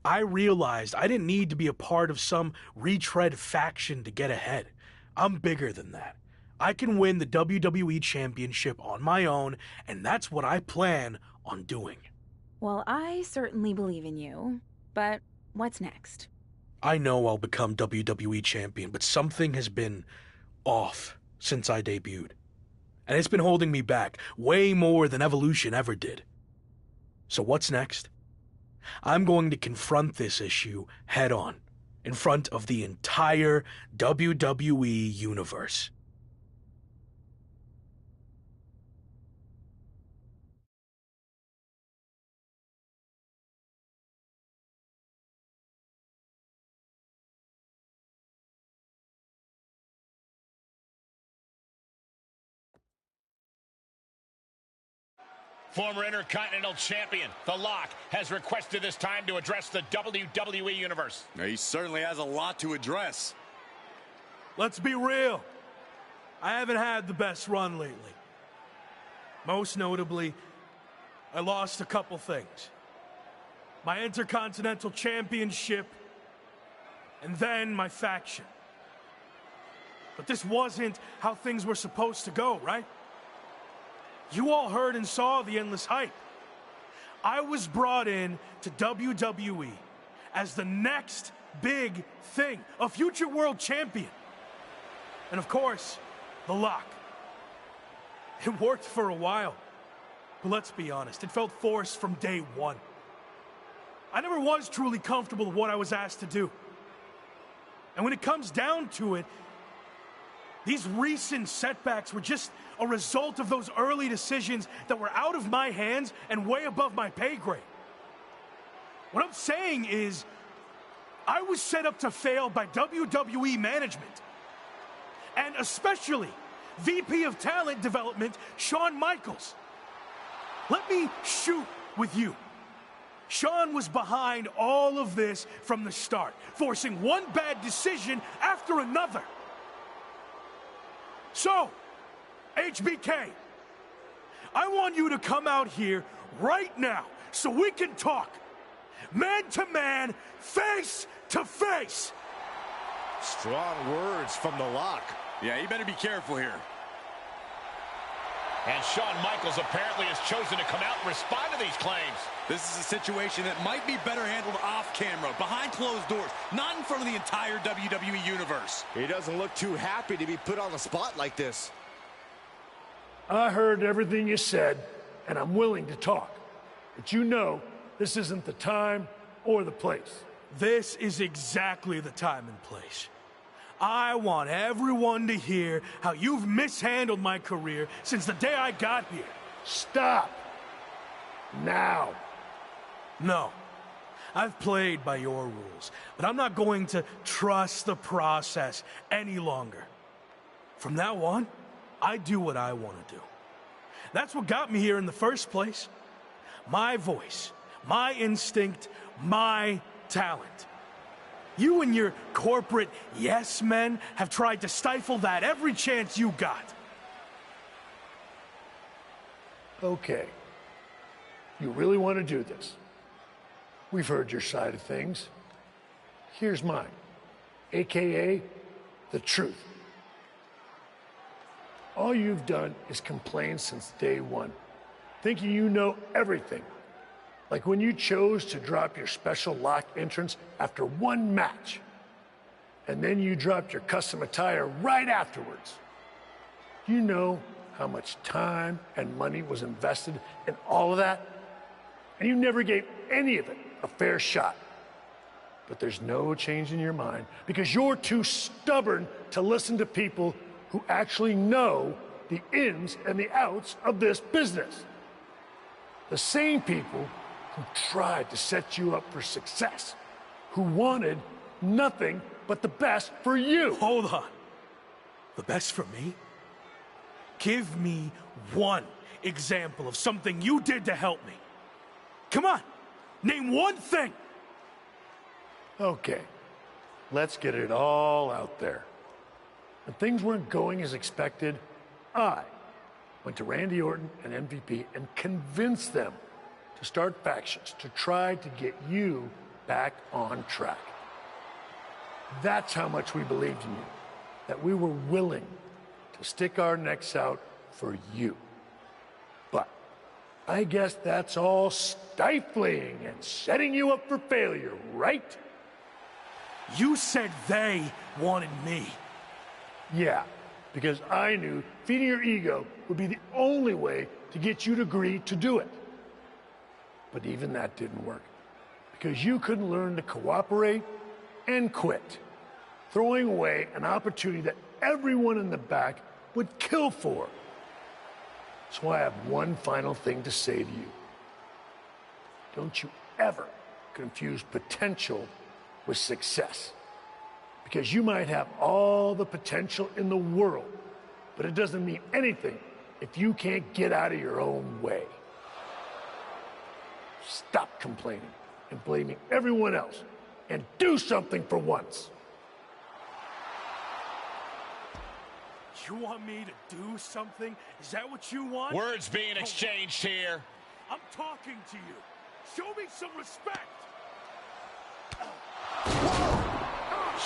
I realized I didn't need to be a part of some retread faction to get ahead. I'm bigger than that. I can win the WWE Championship on my own, and that's what I plan on doing. Well, I certainly believe in you, but what's next? I know I'll become WWE Champion, but something has been off since I debuted. And it's been holding me back way more than Evolution ever did. So what's next? I'm going to confront this issue head on, in front of the entire WWE universe. Former Intercontinental Champion, The Lock, has requested this time to address the WWE Universe. He certainly has a lot to address. Let's be real. I haven't had the best run lately. Most notably, I lost a couple things. My Intercontinental Championship, and then my faction. But this wasn't how things were supposed to go, right? You all heard and saw the endless hype. I was brought in to WWE as the next big thing, a future world champion. And of course, The Lock. It worked for a while, but let's be honest, it felt forced from day one. I never was truly comfortable with what I was asked to do. And when it comes down to it, these recent setbacks were just a result of those early decisions that were out of my hands and way above my pay grade. What I'm saying is, I was set up to fail by WWE management. And especially VP of Talent Development, Shawn Michaels. Let me shoot with you. Shawn was behind all of this from the start, forcing one bad decision after another. So, HBK, I want you to come out here right now so we can talk. Man to man, face to face. Strong words from The Lock. Yeah, you better be careful here. And Shawn Michaels apparently has chosen to come out and respond to these claims. This is a situation that might be better handled off camera, behind closed doors, not in front of the entire WWE Universe. He doesn't look too happy to be put on the spot like this. I heard everything you said, and I'm willing to talk. But you know, this isn't the time or the place. This is exactly the time and place. I want everyone to hear how you've mishandled my career since the day I got here. Stop. Now. No. I've played by your rules, but I'm not going to trust the process any longer. From now on, I do what I want to do. That's what got me here in the first place. My voice, my instinct, my talent. You and your corporate yes men have tried to stifle that every chance you got. Okay. You really want to do this? We've heard your side of things. Here's mine, AKA the truth. All you've done is complain since day one, thinking you know everything. Like when you chose to drop your special lock entrance after one match, and then you dropped your custom attire right afterwards. You know how much time and money was invested in all of that, and you never gave any of it a fair shot. But there's no change in your mind because you're too stubborn to listen to people who actually know the ins and the outs of this business. The same people who tried to set you up for success, who wanted nothing but the best for you. Hold on. The best for me? Give me one example of something you did to help me. Come on, name one thing. Okay, let's get it all out there. When things weren't going as expected, I went to Randy Orton and MVP and convinced them to start factions to try to get you back on track. That's how much we believed in you, that we were willing to stick our necks out for you. But I guess that's all stifling and setting you up for failure, right? You said they wanted me. Yeah, because I knew feeding your ego would be the only way to get you to agree to do it. But even that didn't work, because you couldn't learn to cooperate and quit, throwing away an opportunity that everyone in the back would kill for. So I have one final thing to say to you. Don't you ever confuse potential with success. Because you might have all the potential in the world, but it doesn't mean anything if you can't get out of your own way. Stop complaining and blaming everyone else and do something for once. You want me to do something? Is that what you want? Words being exchanged here. I'm talking to you. Show me some respect.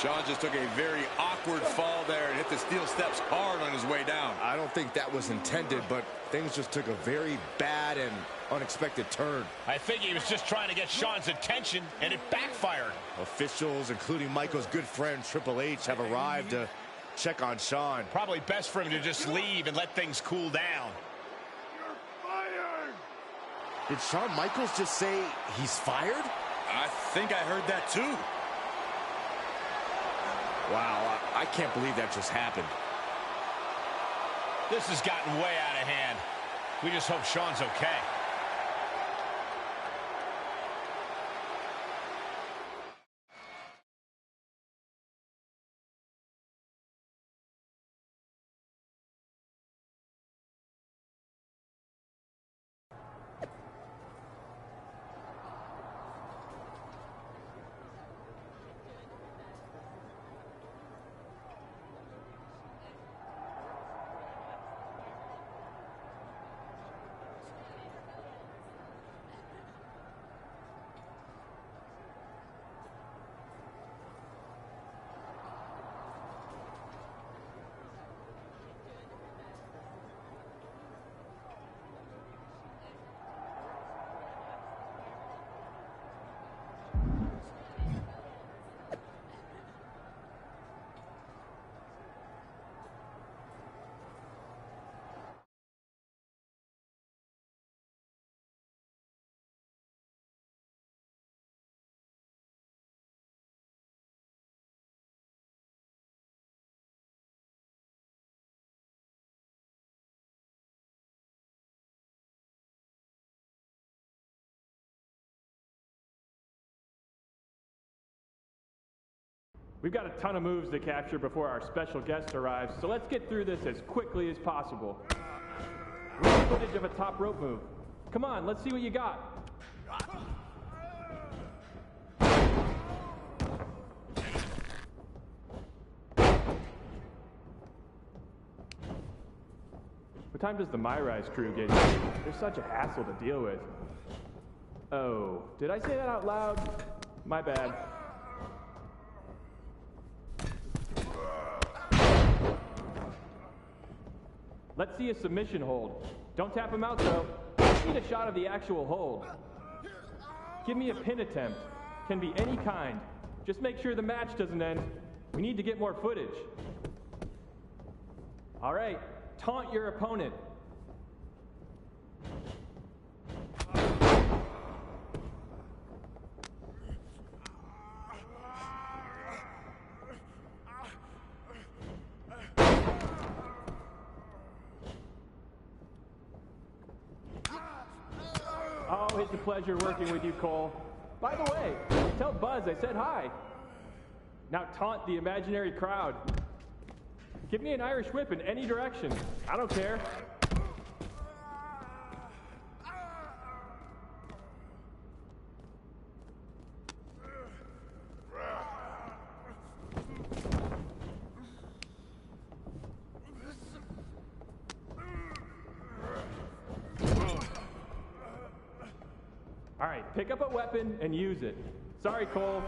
Shawn just took a very awkward fall there and hit the steel steps hard on his way down. I don't think that was intended, but things just took a very bad and unexpected turn. I think he was just trying to get Shawn's attention, and it backfired. Officials, including Michael's good friend Triple H, have arrived to check on Shawn. Probably best for him to just leave and let things cool down. You're fired! Did Shawn Michaels just say he's fired? I think I heard that too. Wow, I can't believe that just happened. This has gotten way out of hand. We just hope Shawn's okay. We've got a ton of moves to capture before our special guest arrives, so let's get through this as quickly as possible. We have footage of a top rope move. Come on, let's see what you got. What time does the MyRise crew get here? They're such a hassle to deal with. Oh, did I say that out loud? My bad. Let's see a submission hold. Don't tap him out, though. I need a shot of the actual hold. Give me a pin attempt. Can be any kind. Just make sure the match doesn't end. We need to get more footage. All right, taunt your opponent. Oh, it's a pleasure working with you, Cole. By the way, tell Buzz I said hi. Now taunt the imaginary crowd. Give me an Irish whip in any direction. I don't care. All right, pick up a weapon and use it. Sorry, Cole.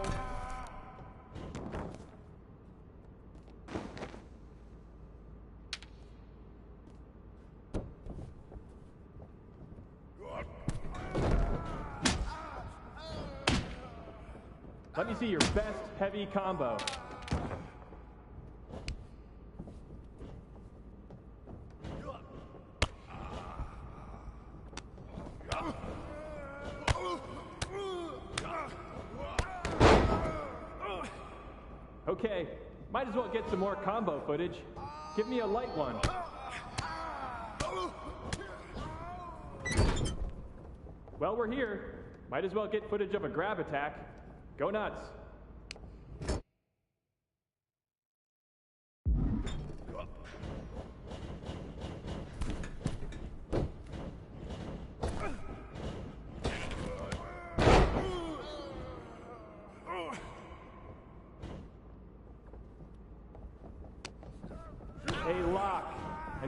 Let me see your best heavy combo. Okay, might as well get some more combo footage. Give me a light one. Well, we're here. Might as well get footage of a grab attack. Go nuts.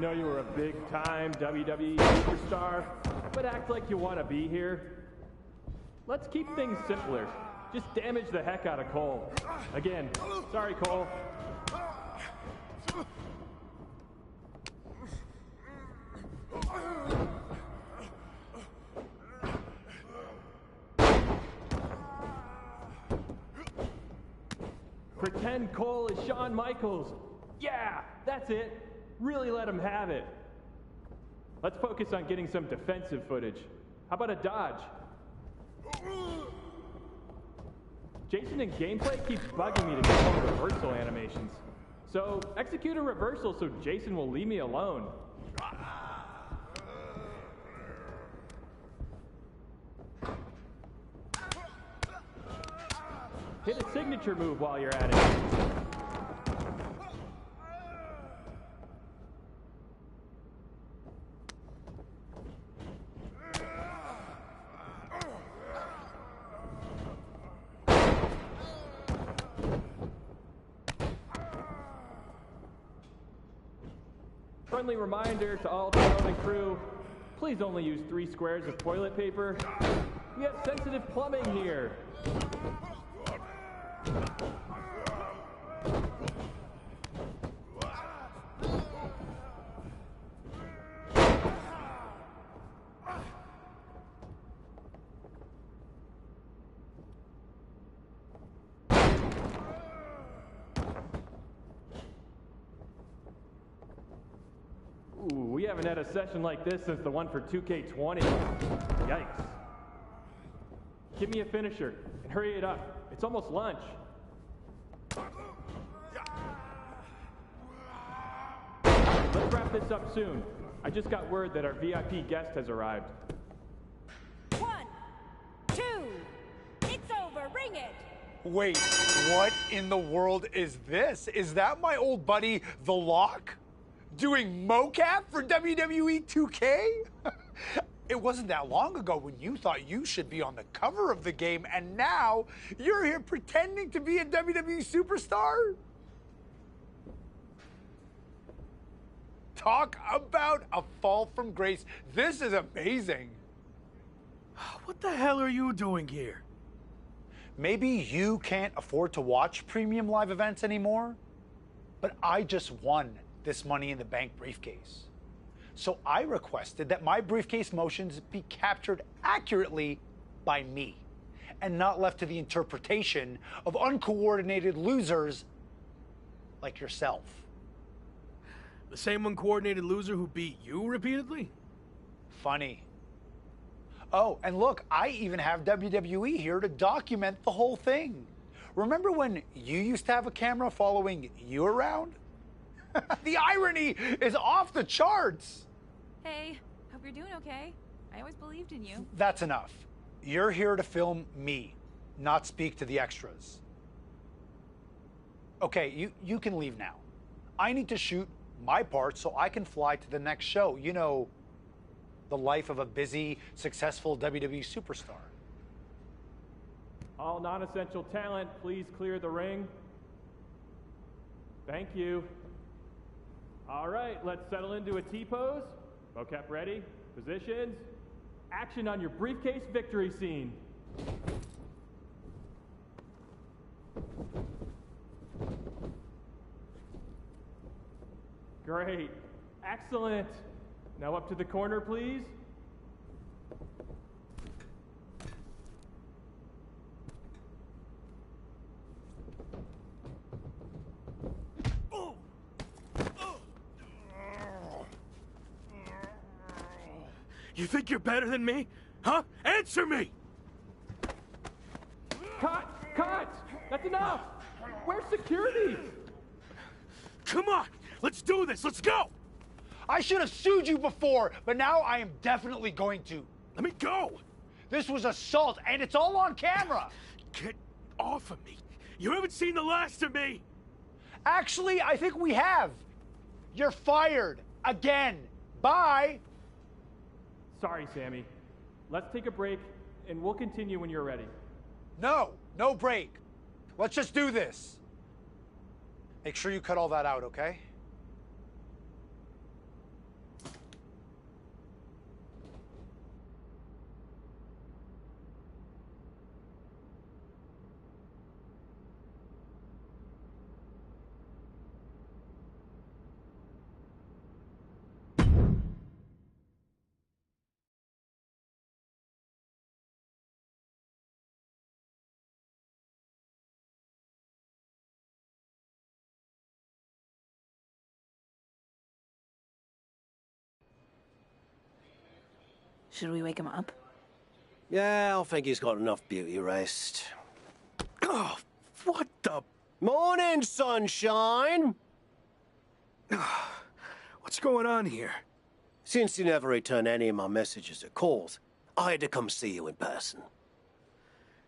know you were a big-time WWE superstar, but act like you want to be here. Let's keep things simpler. Just damage the heck out of Cole. Again, sorry, Cole. Pretend Cole is Shawn Michaels. Yeah, that's it. Really let him have it. Let's focus on getting some defensive footage. How about a dodge? Jason in gameplay keeps bugging me to get more reversal animations. So execute a reversal so Jason will leave me alone. Hit a signature move while you're at it. Friendly reminder to all Shawn and crew, please only use 3 squares of toilet paper. We have sensitive plumbing here. Ooh, we haven't had a session like this since the one for 2K20. Yikes. Give me a finisher, and hurry it up. It's almost lunch. Let's wrap this up soon. I just got word that our VIP guest has arrived. 1, 2, it's over, ring it. Wait, what in the world is this? Is that my old buddy, The Lock? Doing mocap for WWE 2K? It wasn't that long ago when you thought you should be on the cover of the game, and now you're here pretending to be a WWE superstar? Talk about a fall from grace. This is amazing. What the hell are you doing here? Maybe you can't afford to watch premium live events anymore, but I just won this Money in the Bank briefcase. So I requested that my briefcase motions be captured accurately by me and not left to the interpretation of uncoordinated losers like yourself. The same uncoordinated loser who beat you repeatedly? Funny. Oh, and look, I even have WWE here to document the whole thing. Remember when you used to have a camera following you around? The irony is off the charts. Hey, hope you're doing okay. I always believed in you. That's enough. You're here to film me, not speak to the extras. Okay, you can leave now. I need to shoot my part so I can fly to the next show. You know, the life of a busy, successful WWE superstar. All non-essential talent, please clear the ring. Thank you. All right, let's settle into a T-pose. Mocap ready, positions, action on your briefcase victory scene. Great, excellent. Now up to the corner, please. You think you're better than me? Huh? Answer me! Cut! Cut! That's enough! Where's security? Come on! Let's do this! Let's go! I should have sued you before, but now I am definitely going to. Let me go! This was assault, and it's all on camera! Get off of me! You haven't seen the last of me! Actually, I think we have. You're fired. Again. Bye! Sorry, Sammy. Let's take a break, and we'll continue when you're ready. No break. Let's just do this. Make sure you cut all that out, okay? Should we wake him up? Yeah, I think he's got enough beauty rest. Oh, what the... Morning, sunshine! What's going on here? Since you never returned any of my messages or calls, I had to come see you in person.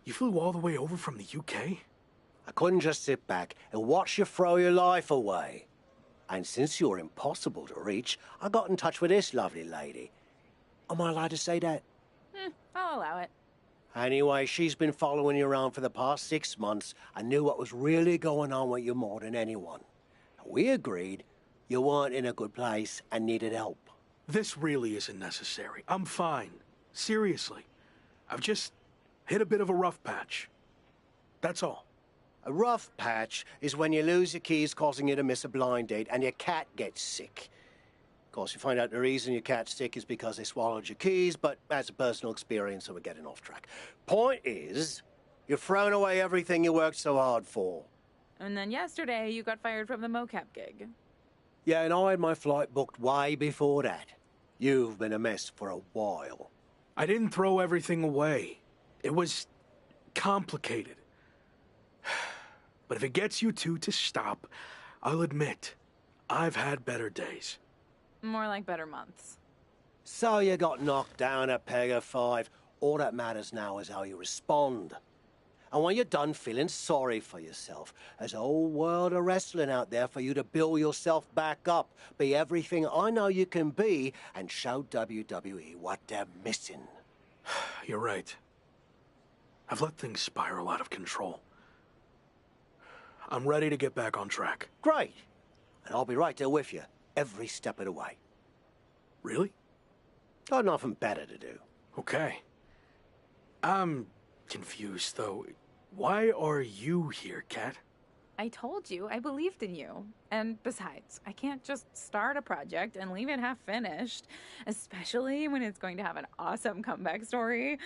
You flew all the way over from the UK? I couldn't just sit back and watch you throw your life away. And since you're impossible to reach, I got in touch with this lovely lady. Am I allowed to say that? I'll allow it. Anyway, she's been following you around for the past 6 months and knew what was really going on with you more than anyone. We agreed you weren't in a good place and needed help. This really isn't necessary. I'm fine. Seriously. I've just hit a bit of a rough patch. That's all. A rough patch is when you lose your keys, causing you to miss a blind date, and your cat gets sick. Of course, you find out the reason your cat's sick is because they swallowed your keys, but that's a personal experience, so we're getting off track. Point is, you've thrown away everything you worked so hard for. And then yesterday, you got fired from the mocap gig. Yeah, and I had my flight booked way before that. You've been a mess for a while. I didn't throw everything away. It was complicated. But if it gets you two to stop, I'll admit, I've had better days. More like better months. So you got knocked down a peg of 5. All that matters now is how you respond. And when you're done feeling sorry for yourself, there's a whole world of wrestling out there for you to build yourself back up, be everything I know you can be, and show WWE what they're missing. You're right. I've let things spiral out of control. I'm ready to get back on track. Great. And I'll be right there with you, every step of the way. Really? Got nothing better to do. Okay. I'm confused, though. Why are you here, Kat? I told you, I believed in you. And besides, I can't just start a project and leave it half finished, especially when it's going to have an awesome comeback story.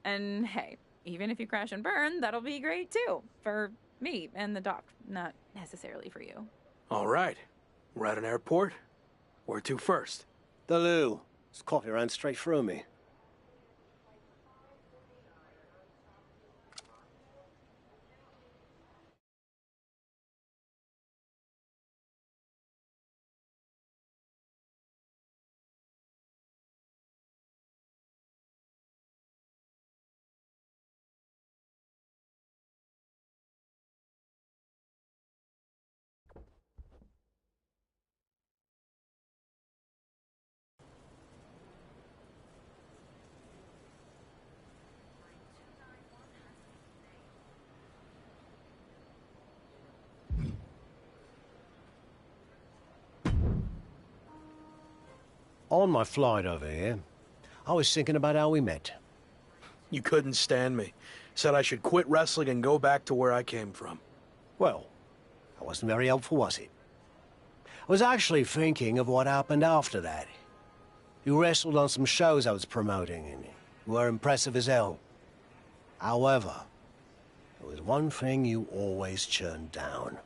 And hey, even if you crash and burn, that'll be great too. For me and the doc, not necessarily for you. All right. We're at an airport. Where to first? The loo. This coffee ran straight through me. On my flight over here, I was thinking about how we met. You couldn't stand me. Said I should quit wrestling and go back to where I came from. Well, that wasn't very helpful, was it? I was actually thinking of what happened after that. You wrestled on some shows I was promoting, and you were impressive as hell. However, there was one thing you always turned down.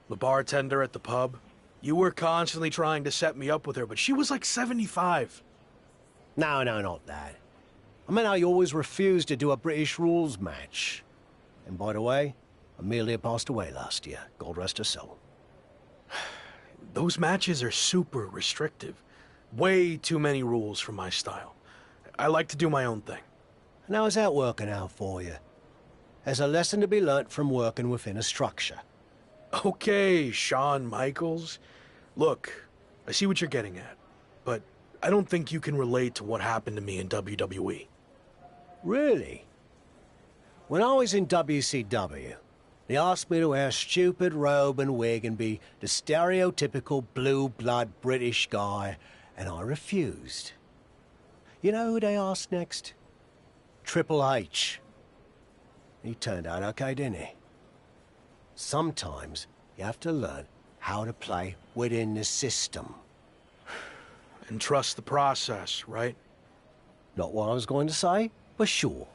The bartender at the pub? You were constantly trying to set me up with her, but she was like 75. No, not that. I meant how you always refused to do a British rules match. And by the way, Amelia passed away last year. God rest her soul. Those matches are super restrictive. Way too many rules for my style. I like to do my own thing. And how's that working out for you? There's a lesson to be learnt from working within a structure. Okay, Shawn Michaels. Look, I see what you're getting at, but I don't think you can relate to what happened to me in WWE. Really? When I was in WCW, they asked me to wear a stupid robe and wig and be the stereotypical blue-blood British guy, and I refused. You know who they asked next? Triple H. He turned out okay, didn't he? Sometimes you have to learn how to play within the system. And trust the process, right? Not what I was going to say, but sure.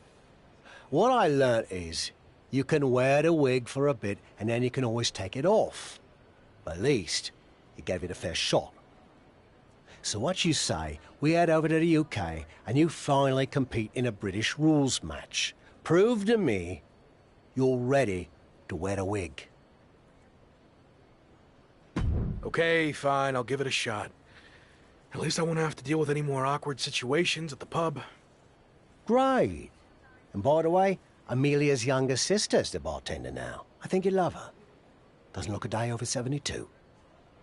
What I learnt is you can wear the wig for a bit and then you can always take it off. But at least you gave it a fair shot. So what you say, we head over to the UK and you finally compete in a British rules match. Prove to me you're ready to wear the wig. Okay, fine, I'll give it a shot. At least I won't have to deal with any more awkward situations at the pub. Great. And by the way, Amelia's younger sister's the bartender now. I think you love her. Doesn't look a day over 72.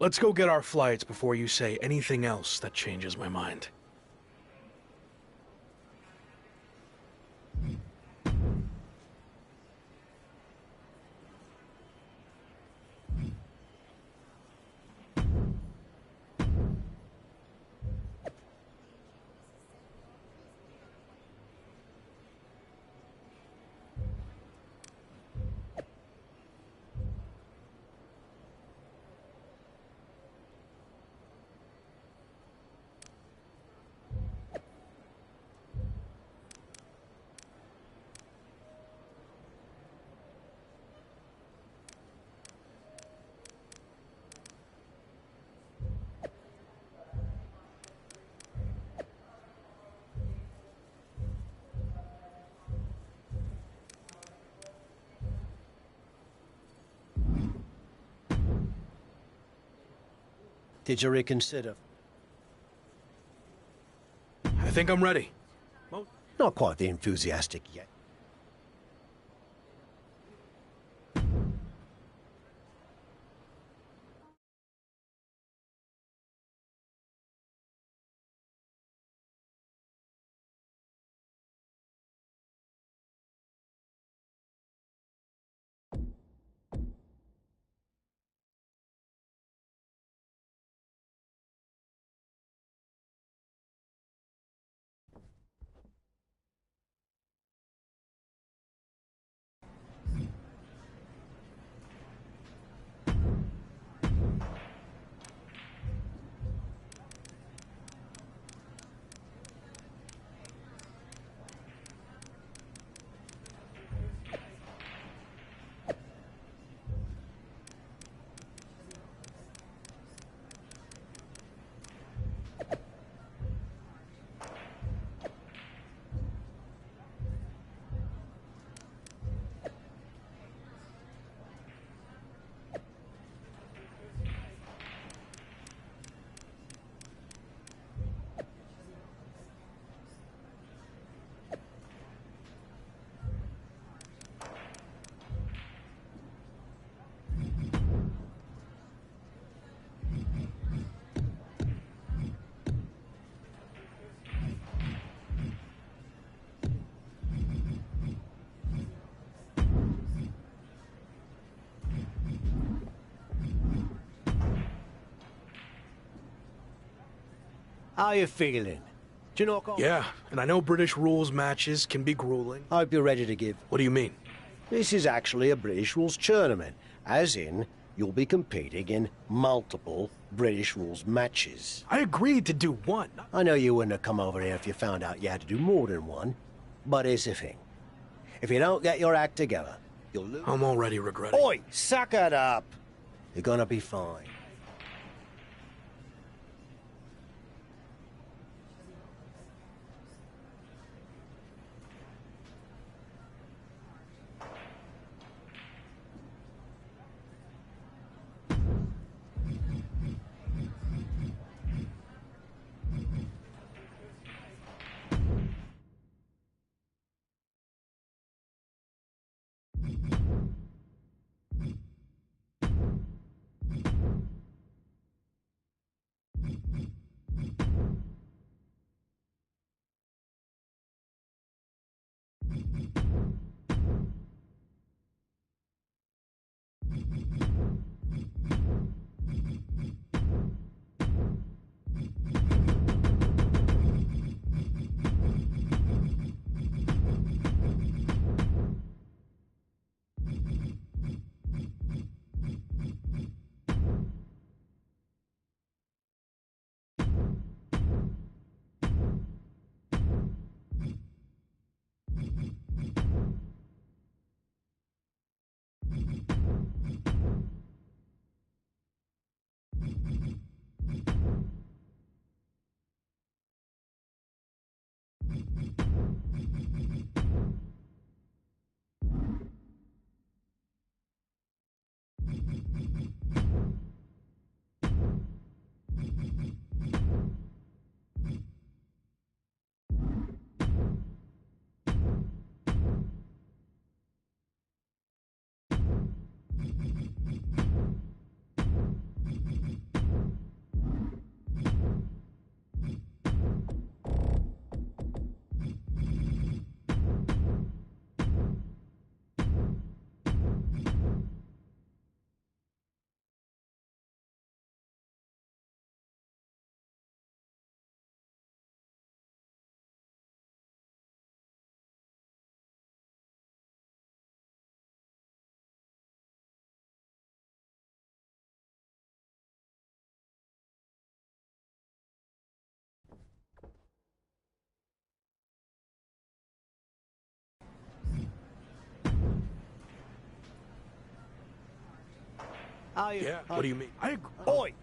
Let's go get our flights before you say anything else that changes my mind. Did you reconsider? I think I'm ready. Not quite the enthusiastic yet. How you feeling? Do you knock off? Yeah, and I know British rules matches can be grueling. I hope you're ready to give. What do you mean? This is actually a British rules tournament, as in you'll be competing in multiple British rules matches. I agreed to do one. I know you wouldn't have come over here if you found out you had to do more than one, but here's the thing. If you don't get your act together, you'll lose. I'm already regretting. Oi, suck it up. You're gonna be fine. Yeah, what do you mean? I agree. Oi!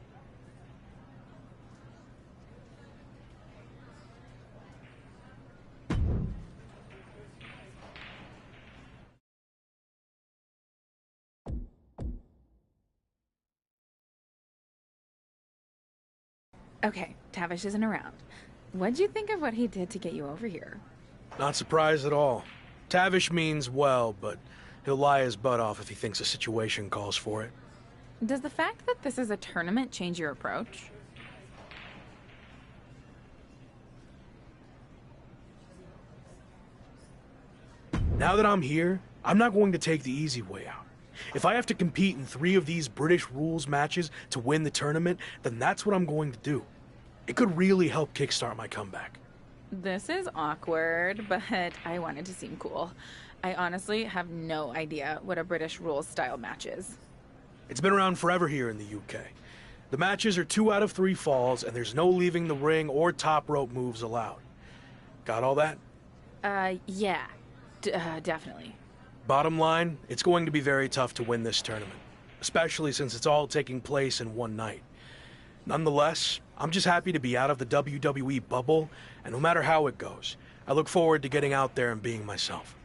Okay, Tavish isn't around. What'd you think of what he did to get you over here? Not surprised at all. Tavish means well, but he'll lie his butt off if he thinks a situation calls for it. Does the fact that this is a tournament change your approach? Now that I'm here, I'm not going to take the easy way out. If I have to compete in 3 of these British rules matches to win the tournament, then that's what I'm going to do. It could really help kickstart my comeback. This is awkward, but I wanted to seem cool. I honestly have no idea what a British rules style match is. It's been around forever here in the UK. The matches are 2 out of 3 falls, and there's no leaving the ring or top rope moves allowed. Got all that? Yeah. Definitely. Bottom line, it's going to be very tough to win this tournament, especially since it's all taking place in one night. Nonetheless, I'm just happy to be out of the WWE bubble, and no matter how it goes, I look forward to getting out there and being myself.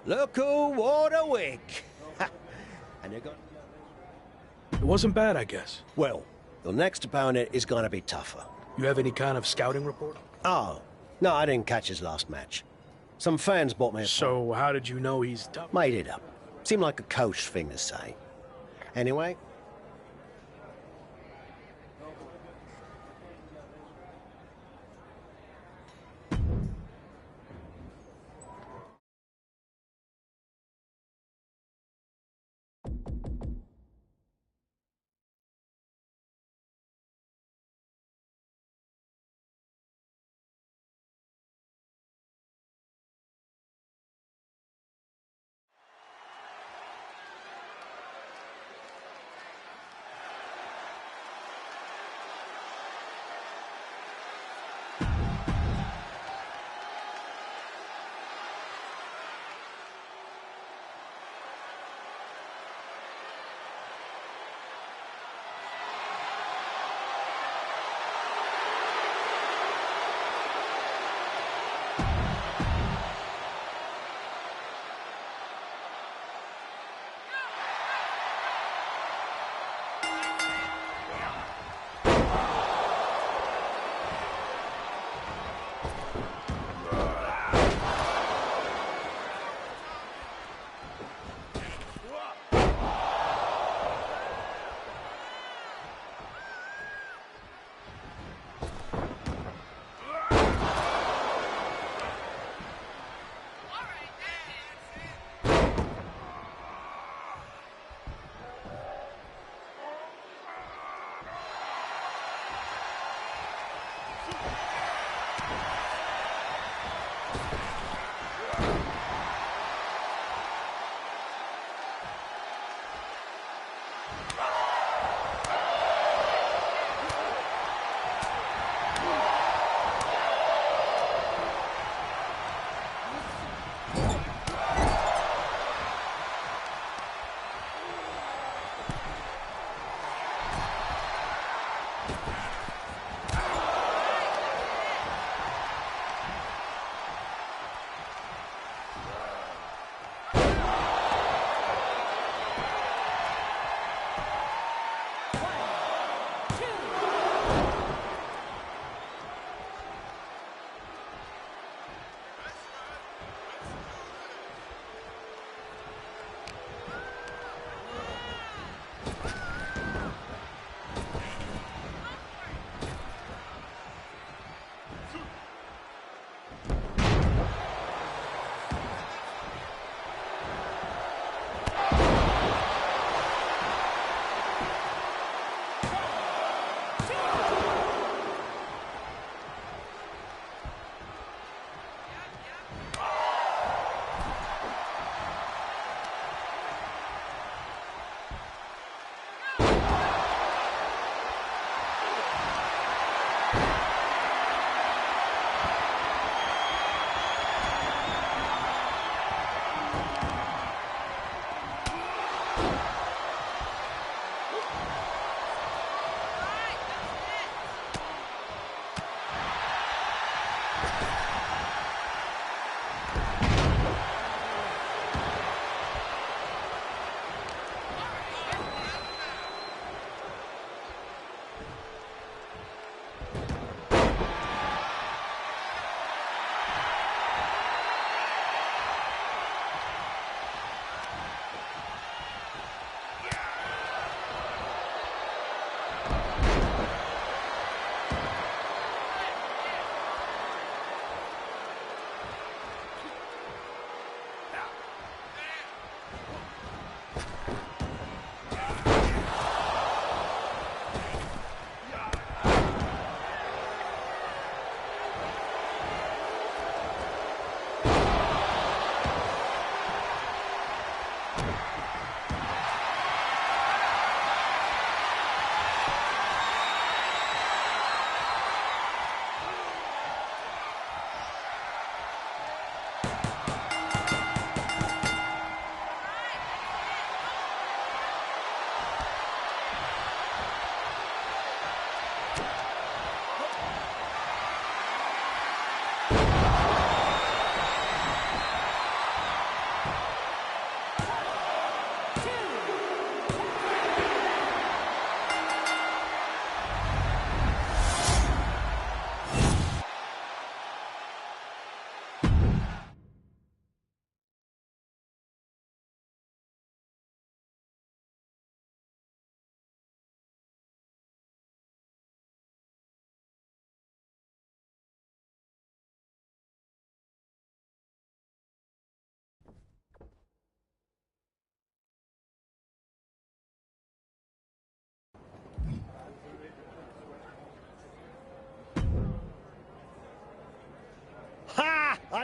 Look who wore the wig. And you got... It wasn't bad, I guess. Well, your next opponent is gonna be tougher. You have any kind of scouting report? Oh, no, I didn't catch his last match. Some fans bought me a... So how did you know he's tough? Made it up. Seemed like a coach thing to say. Anyway...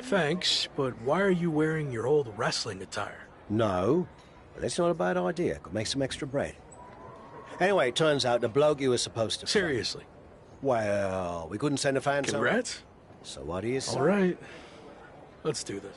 Thanks, but why are you wearing your old wrestling attire? No, but it's not a bad idea. Could make some extra bread. Anyway, it turns out the bloke you were supposed to... Seriously? Well, we couldn't send a fan... Congrats? So what do you say? All right. Let's do this.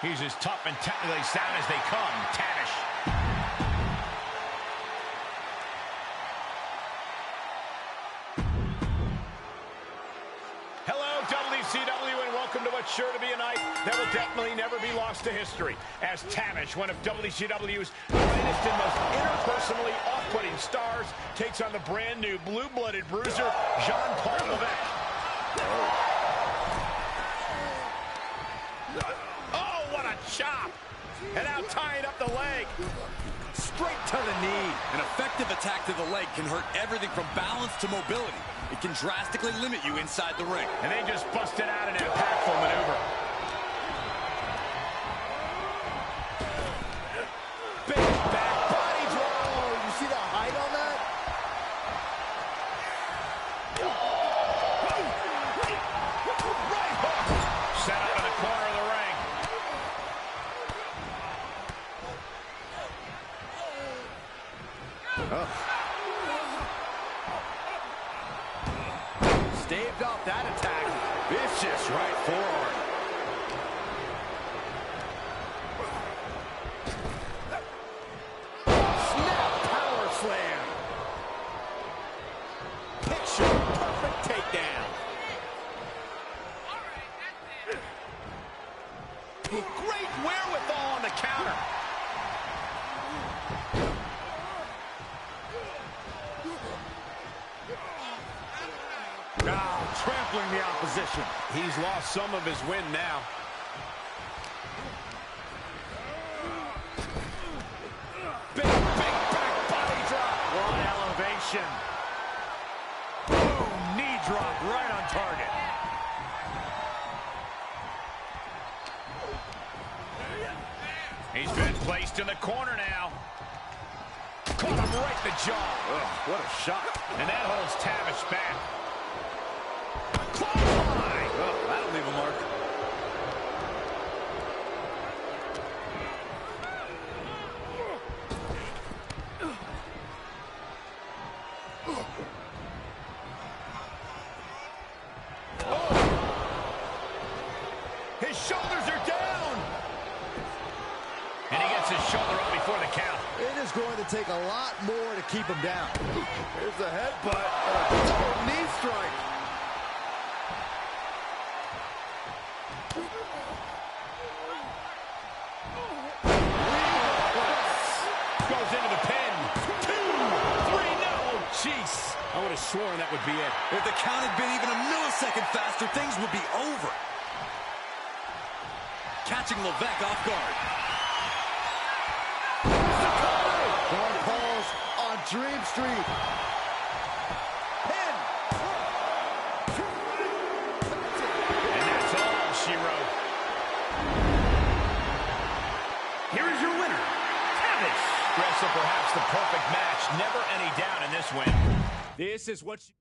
He's as tough and technically sound as they come, Tavish. Hello, WCW, and welcome to what's sure to be a night that will definitely never be lost to history. As Tavish, one of WCW's greatest and most interpersonally off-putting stars, takes on the brand new blue-blooded bruiser, Jean-Paul Levesque. Oh, what a chop! And now tying up the leg. Straight to the knee. An effective attack to the leg can hurt everything from balance to mobility. It can drastically limit you inside the ring. And they just busted out an impactful maneuver. Big back body drop. Oh, you see the height on that? Right hook. Set up in the corner of the ring. Staved off that attack. Vicious right forearm. Snap power slam. Picture perfect takedown. Great wherewithal on the counter. Trampling the opposition. He's lost some of his wind now. Big back body drop. One elevation. Boom, knee drop right on target. He's been placed in the corner now. Caught him right in the jaw. Ugh, what a shot. And that holds Tavish back. Oh, that'll leave a mark. His shoulders are down. And he gets his shoulder up before the count. It is going to take a lot more to keep him down. Here's a headbutt and a double knee strike. Goes into the pin. 2, 3, no. Jeez. I would have sworn that would be it. If the count had been even a millisecond faster, things would be over. Catching Levesque off guard. John Paul's on Dream Street. Pin. And that's all she wrote. Here is your winner, Tavish. Wrestle perhaps the perfect match. Never any doubt in this win. This is what you...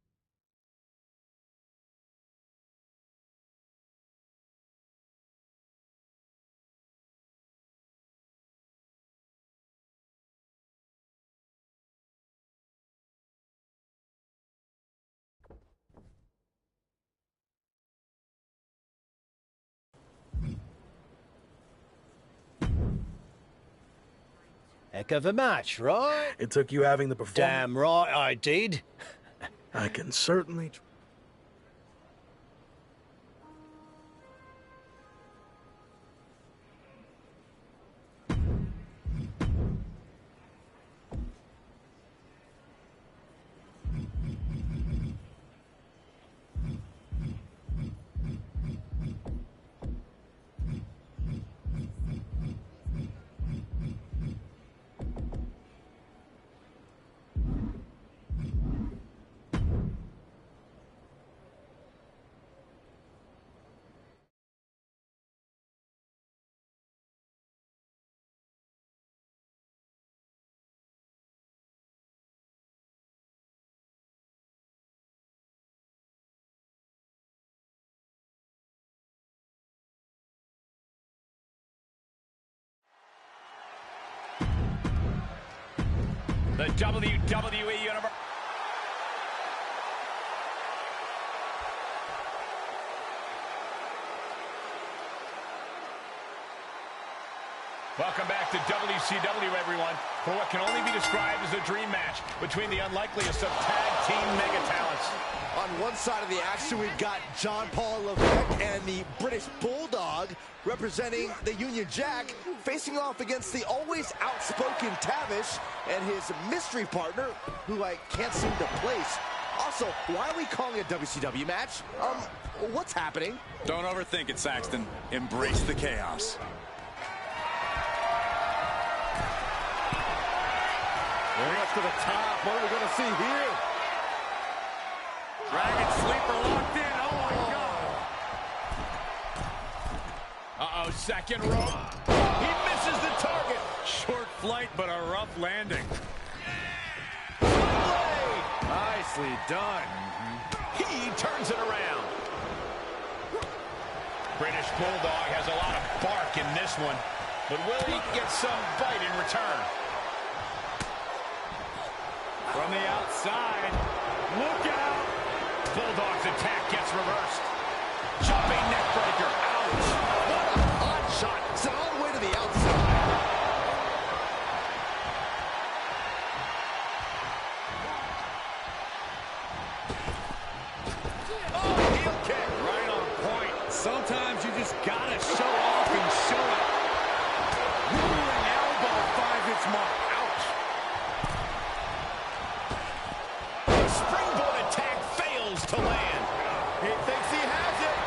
Heck of a match, right? It took you having the performance. Damn right I did. I can certainly... The WWE Universe. WCW, everyone, for what can only be described as a dream match between the unlikeliest of tag team mega talents. On one side of the action, we've got John Paul Levesque and the British Bulldog representing the Union Jack, facing off against the always outspoken Tavish and his mystery partner, who I can't seem to place. Also, why are we calling it a WCW match? What's happening? Don't overthink it, Saxton. Embrace the chaos. There he goes to the top. What are we going to see here? Dragon Sleeper locked in. Oh, my God. Uh-oh, second rope. He misses the target. Short flight, but a rough landing. Nicely done. He turns it around. British Bulldog has a lot of bark in this one, but will he get some bite in return? From the outside, look out! Bulldog's attack gets reversed. Jumping neck breaker. Ouch! What a hot shot. Sent all the way to the outside. Oh, heel kick. Right on point. Sometimes you just gotta show off and show it. Ruling elbow finds its mark. Ouch! Springboard attack fails to land. He thinks he has it.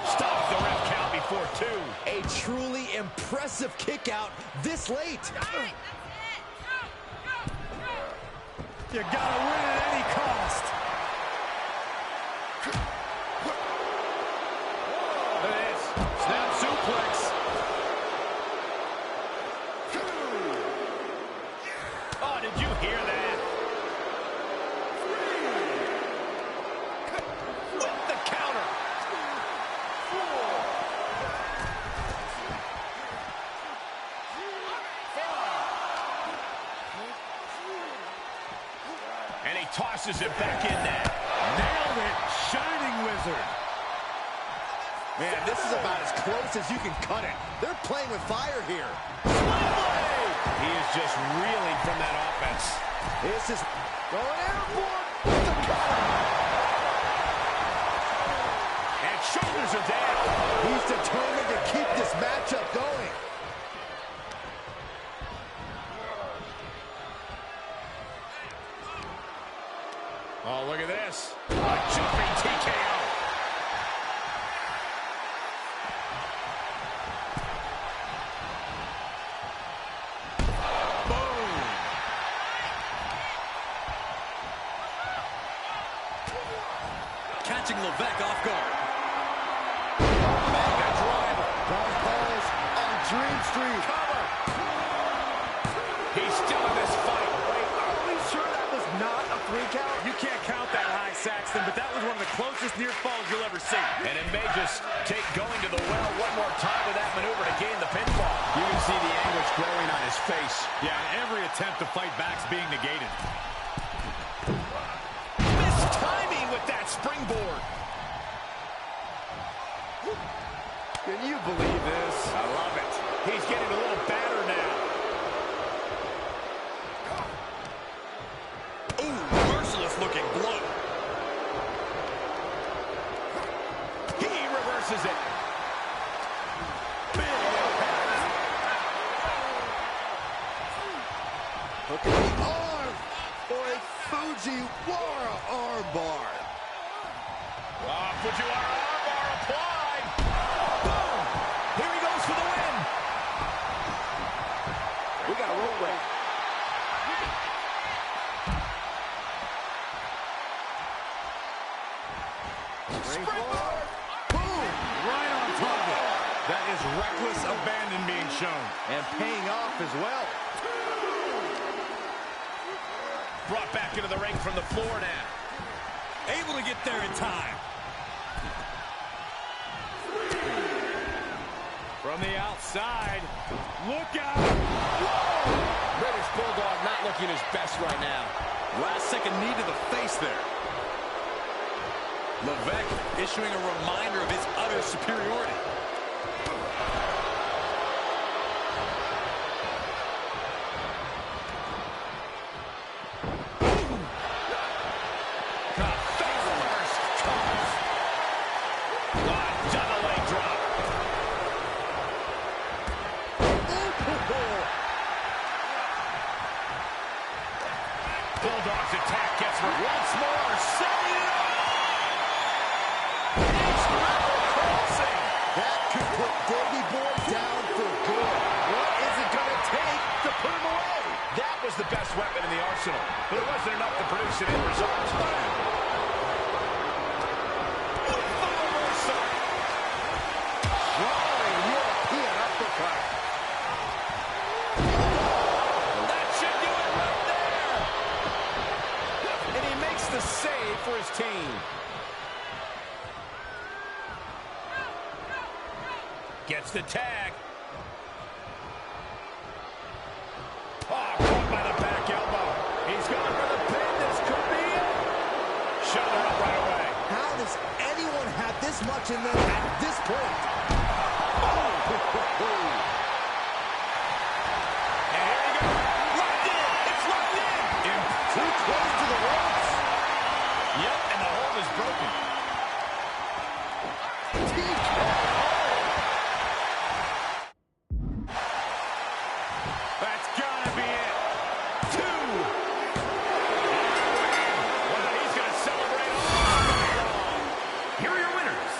Stops the ref count before two. A truly impressive kick out this late. You gotta win at any cost. Look at this. Snap suplex. Oh, did you hear that? With the counter. And he tosses it back in there. Nailed it. Shining Wizard. Man, this is about as close as you can cut it. They're playing with fire here. He is just reeling from that offense. This is going airborne with the cover. And shoulders are down. He's determined to keep this matchup going. Oh, look at this. A jumping TKO. Catching Levesque off guard. Mega driver. John Paul's on Dream Street. Cover. He's still in this fight. Wait, are we sure that was not a 3 count? You can't count that high, Saxton, but that was one of the closest near falls you'll ever see. And it may just take going to the well one more time with that maneuver to gain the pinfall. You can see the anguish growing on his face. Yeah, every attempt to fight back's being negated. Missed timing with that springboard. Can you believe this? I love it. He's getting a little battered now. Ooh, merciless looking blow. He reverses it. Big impact. Look at the arm for a Fujiwara armbar. Fujiwara armbar applied. Boom! Here he goes for the win. We got a roll break. Springboard. Boom! Right on target. That is reckless abandon being shown. And paying off as well. Brought back into the ring from the floor now. Able to get there in time. From the outside. Look out. Whoa! British Bulldog not looking his best right now. Last second knee to the face there. Levesque issuing a reminder of his utter superiority. Once more, setting it up. He's triple crossing. That could put Davey Boy down for good. What is it going to take to put him away? That was the best weapon in the arsenal, but it wasn't enough to produce an end result. Drawing European uppercut. That should do it right there. And he makes the save for his team. Gets the tag. Oh, caught by the back elbow. He's going for the pin. This could be it. Shoulder up right away. How does anyone have this much in them at this point? Oh! And here we go. Locked in. It's locked in. Too close to the ropes. Yep, and the hold is broken. That's gotta be it. 2. Well, he's gonna celebrate all night long. Here are your winners,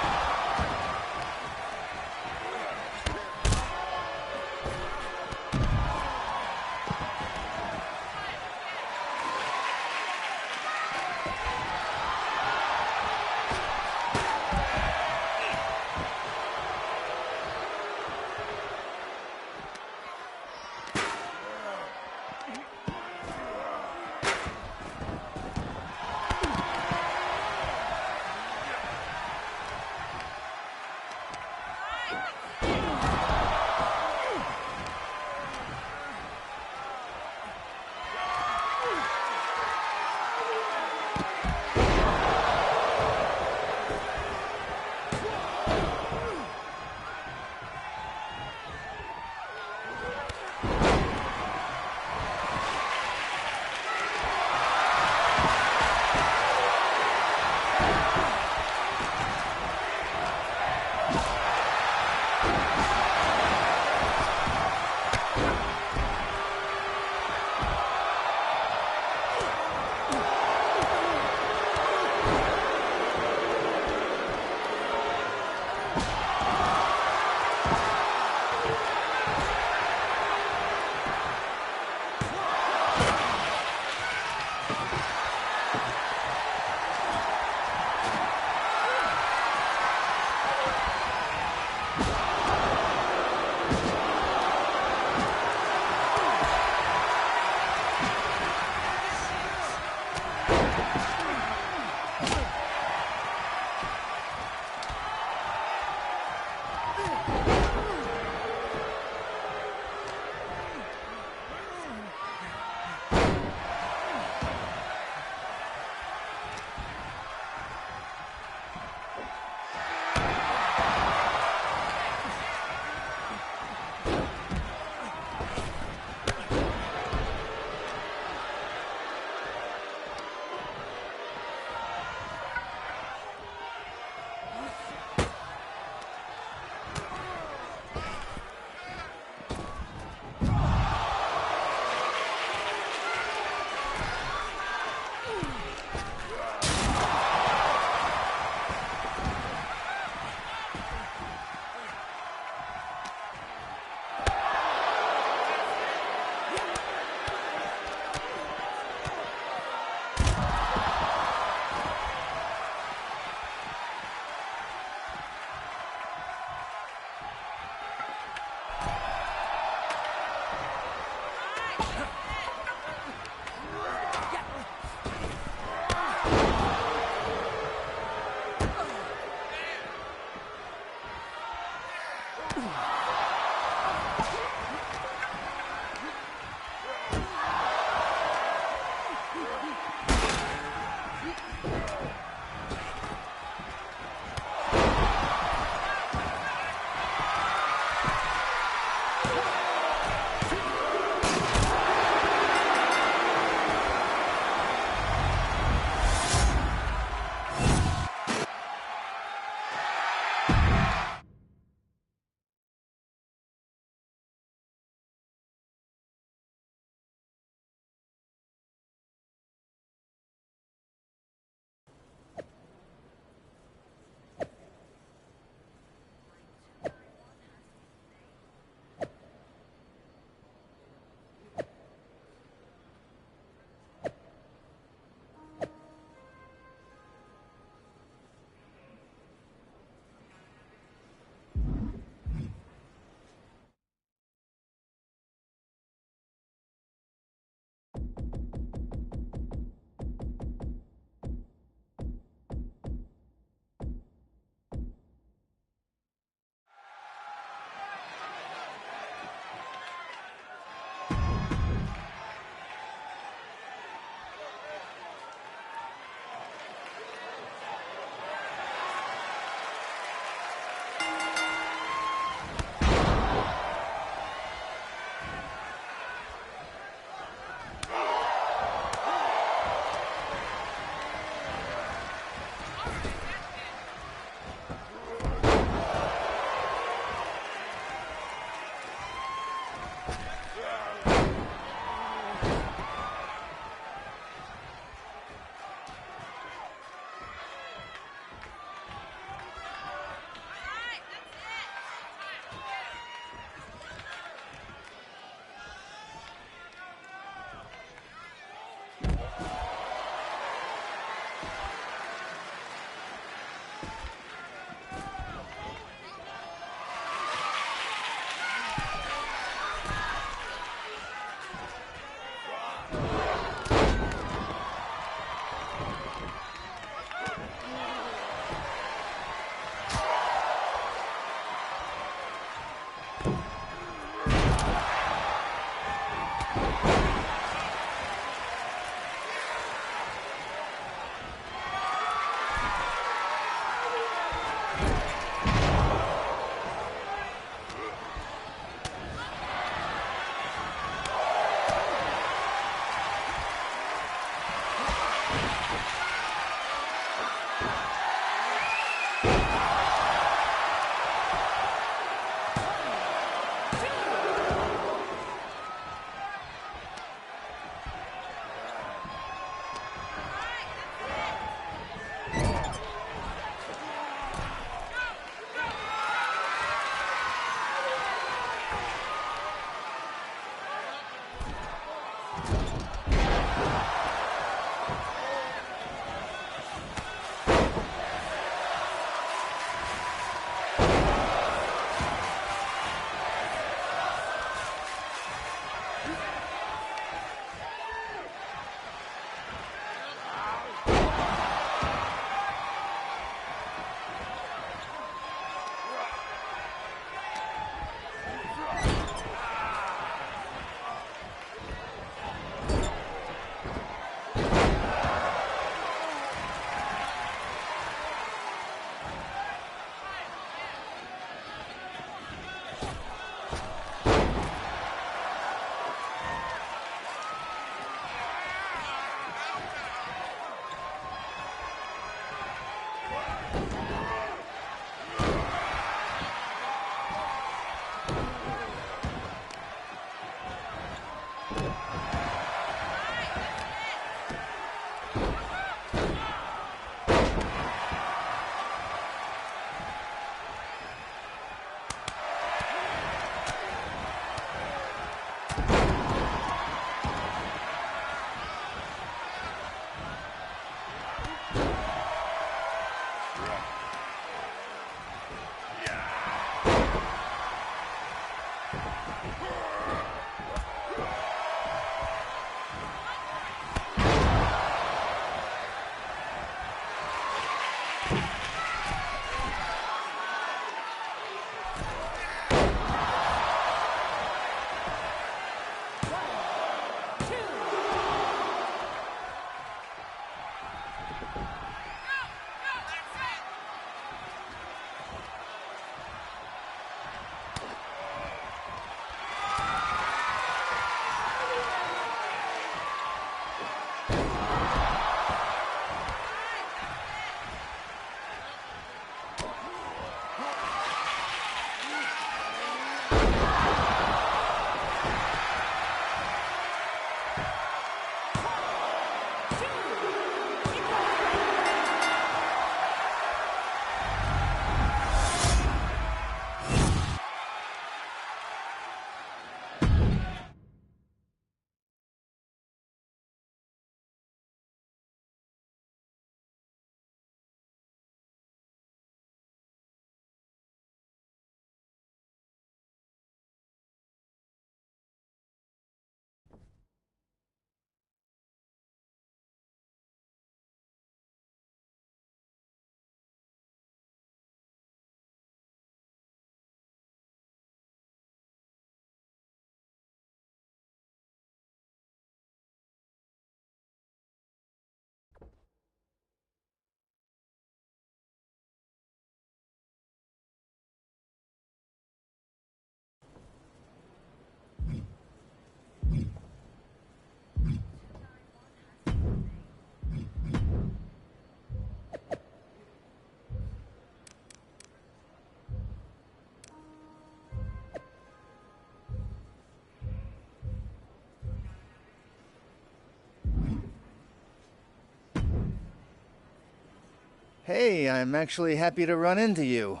Hey, I'm actually happy to run into you.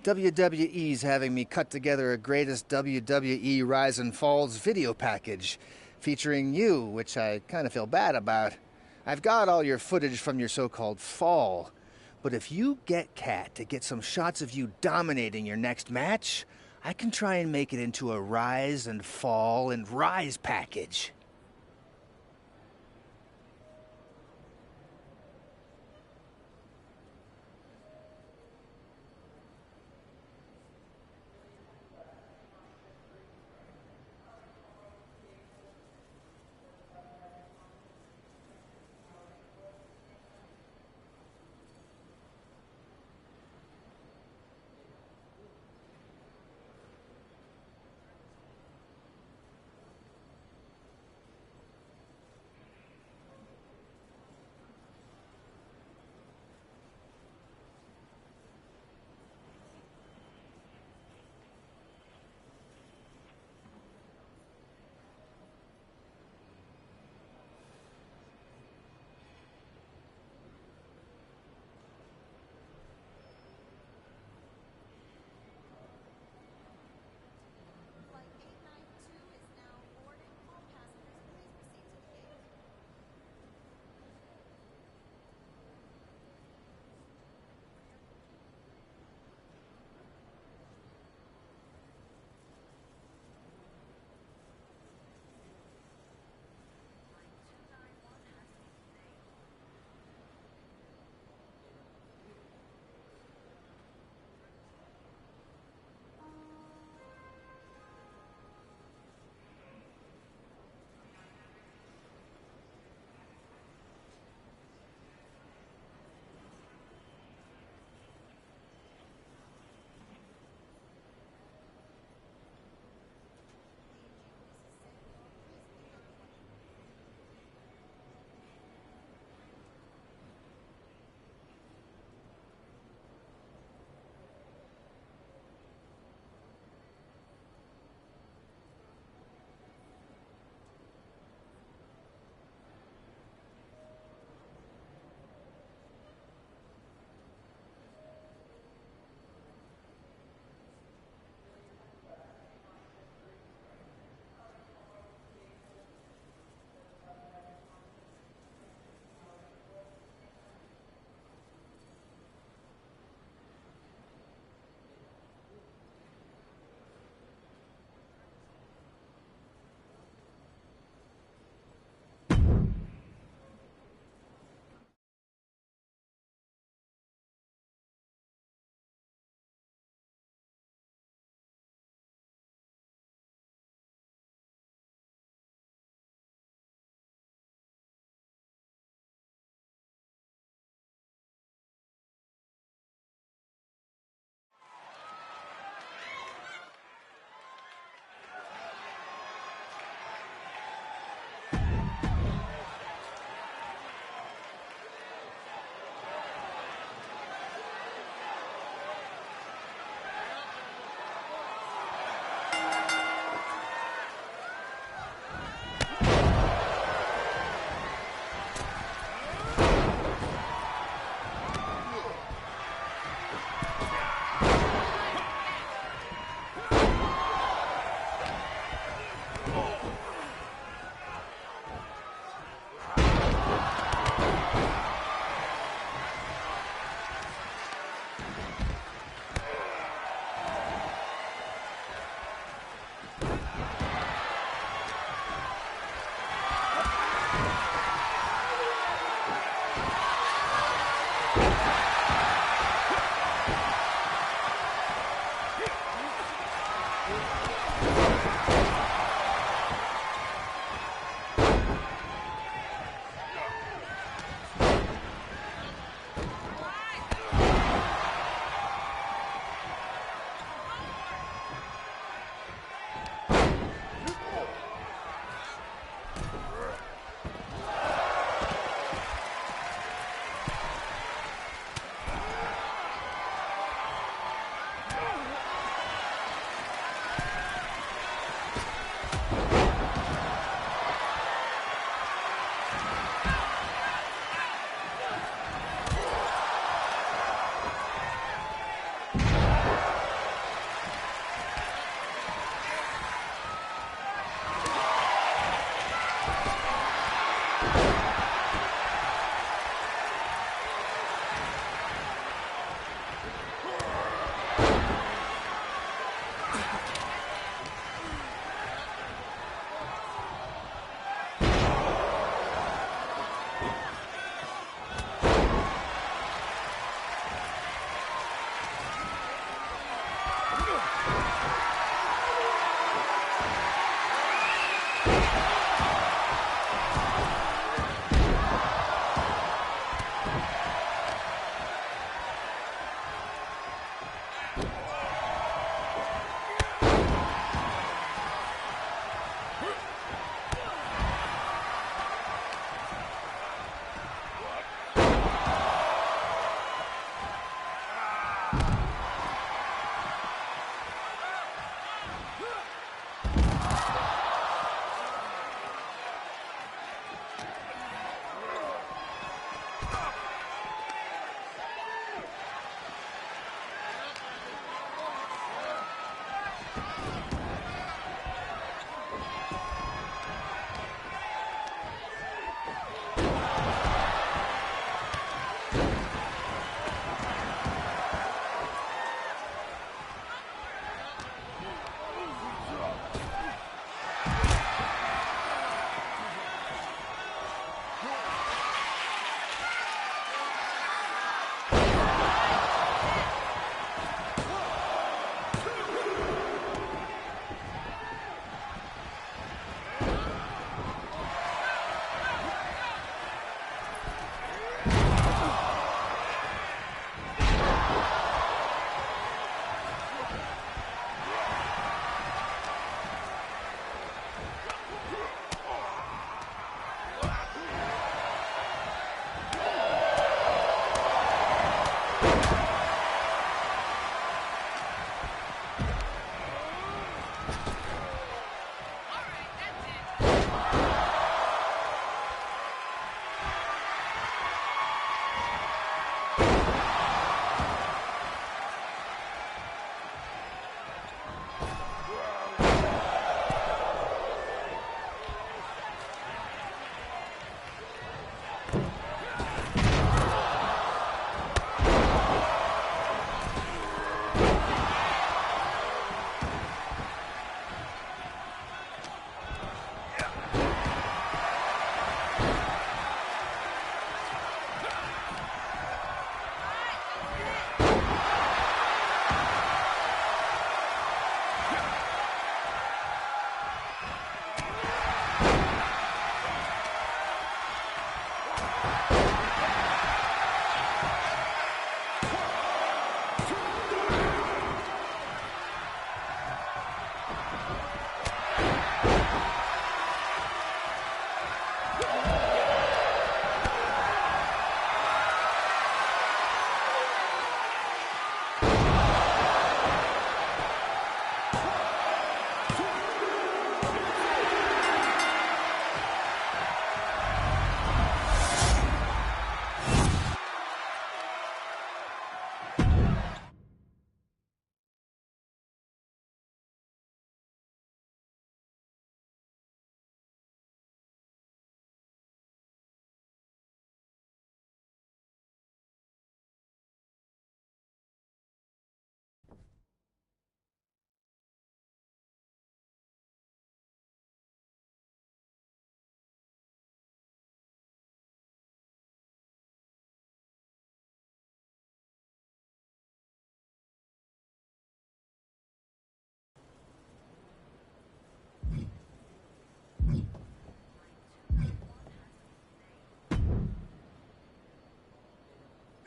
WWE's having me cut together a greatest WWE Rise and Falls video package featuring you, which I kind of feel bad about. I've got all your footage from your so-called fall, but if you get Kat to get some shots of you dominating your next match, I can try and make it into a Rise and Fall and Rise package.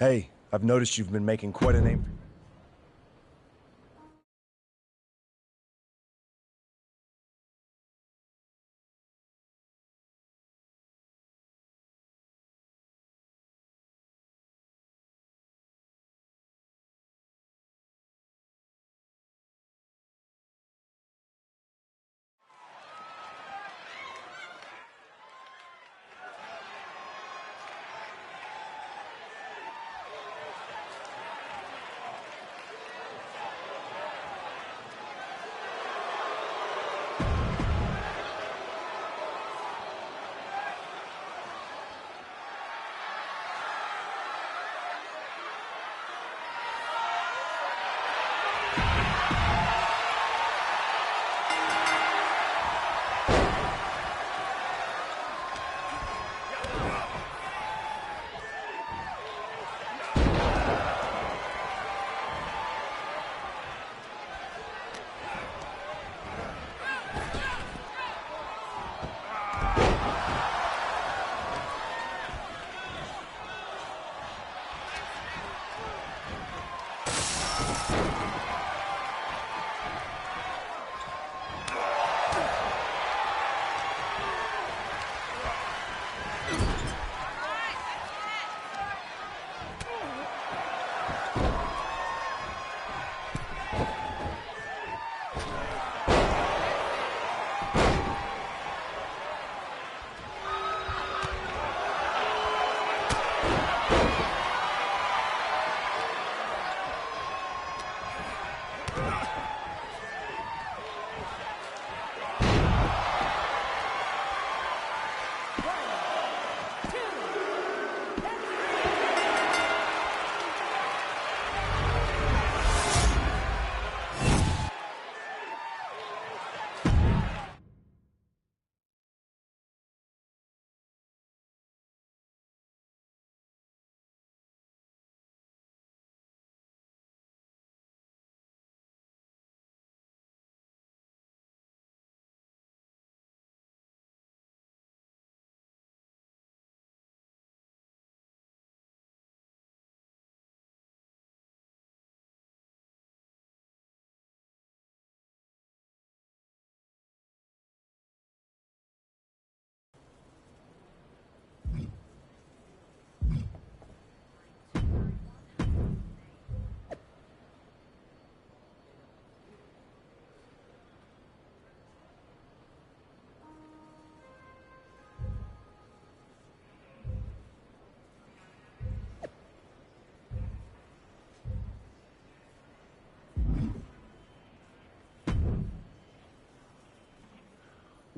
Hey, I've noticed you've been making quite a name.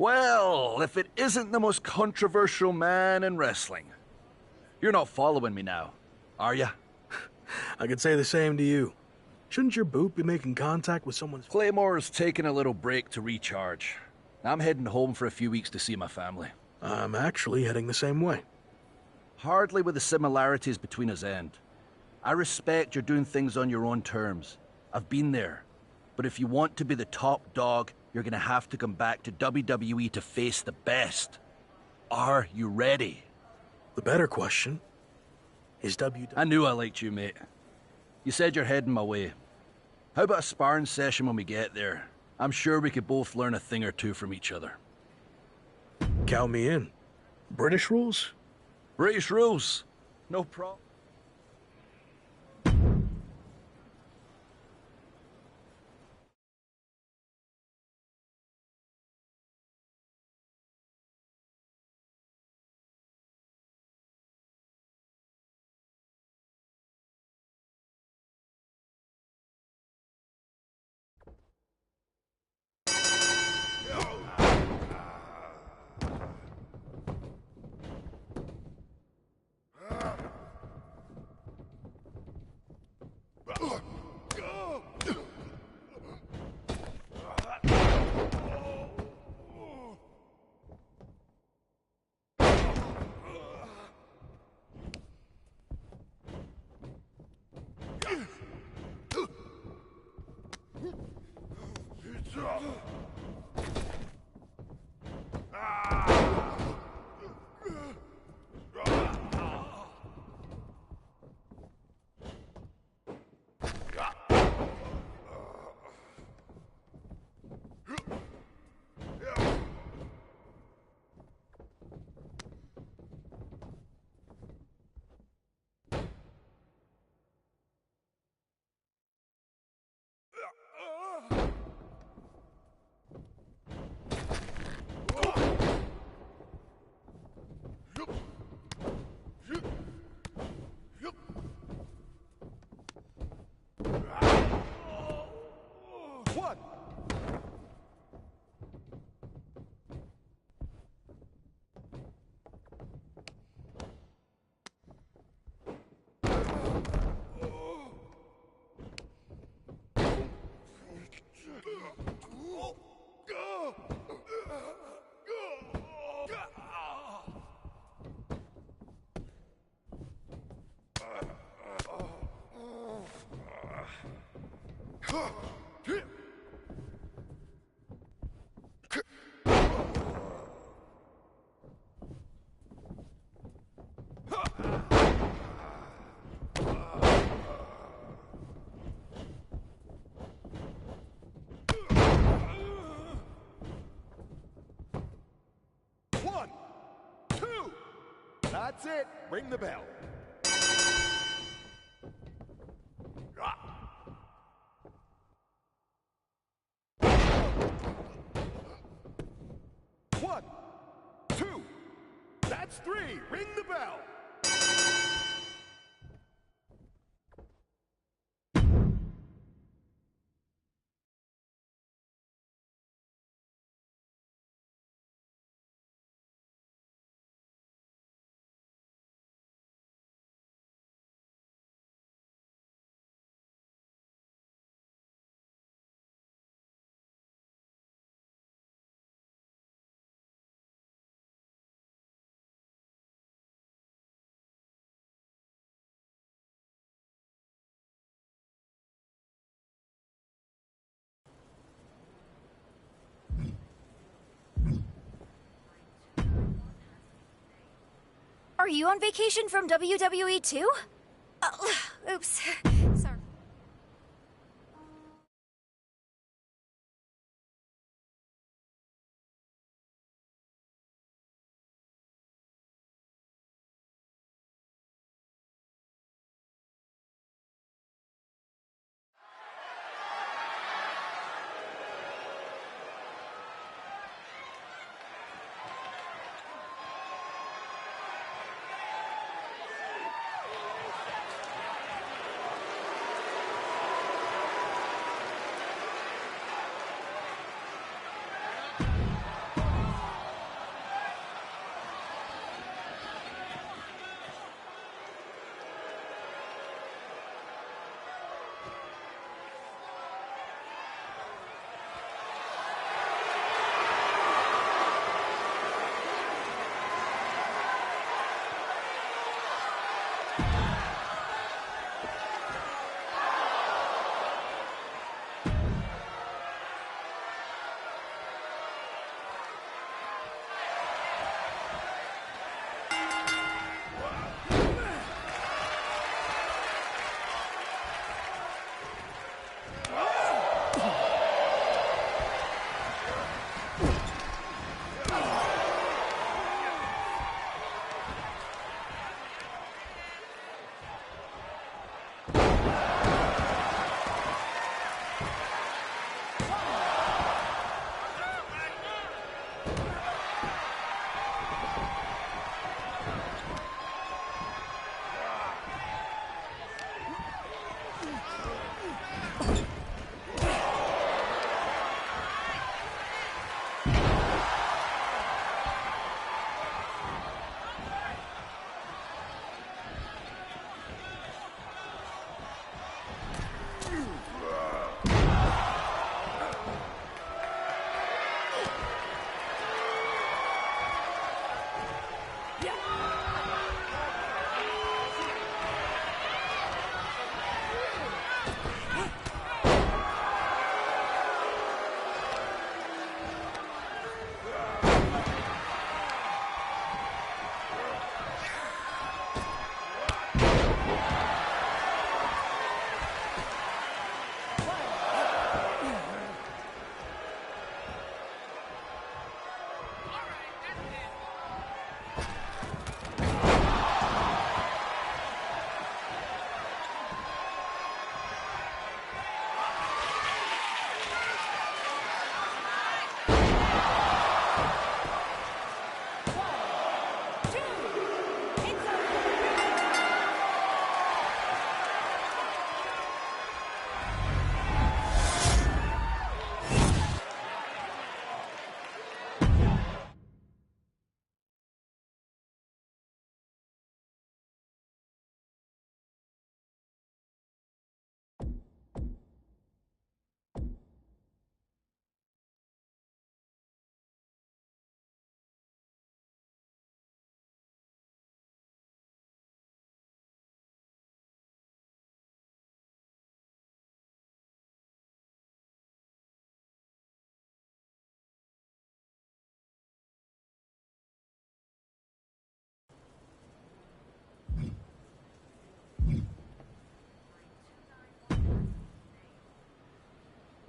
Well, if it isn't the most controversial man in wrestling. You're not following me now, are you? I could say the same to you. Shouldn't your boot be making contact with someone's... Claymore's taking a little break to recharge. I'm heading home for a few weeks to see my family. I'm actually heading the same way. Hardly with the similarities between us end. I respect you're doing things on your own terms. I've been there. But if you want to be the top dog, you're gonna have to come back to WWE to face the best. Are you ready? The better question is I knew I liked you, mate. You said you're heading my way. How about a sparring session when we get there? I'm sure we could both learn a thing or two from each other. Count me in. British rules? British rules. No problem. That's it. Ring the bell. One, two. That's three. Ring the bell. Are you on vacation from WWE too? Oops. Sorry.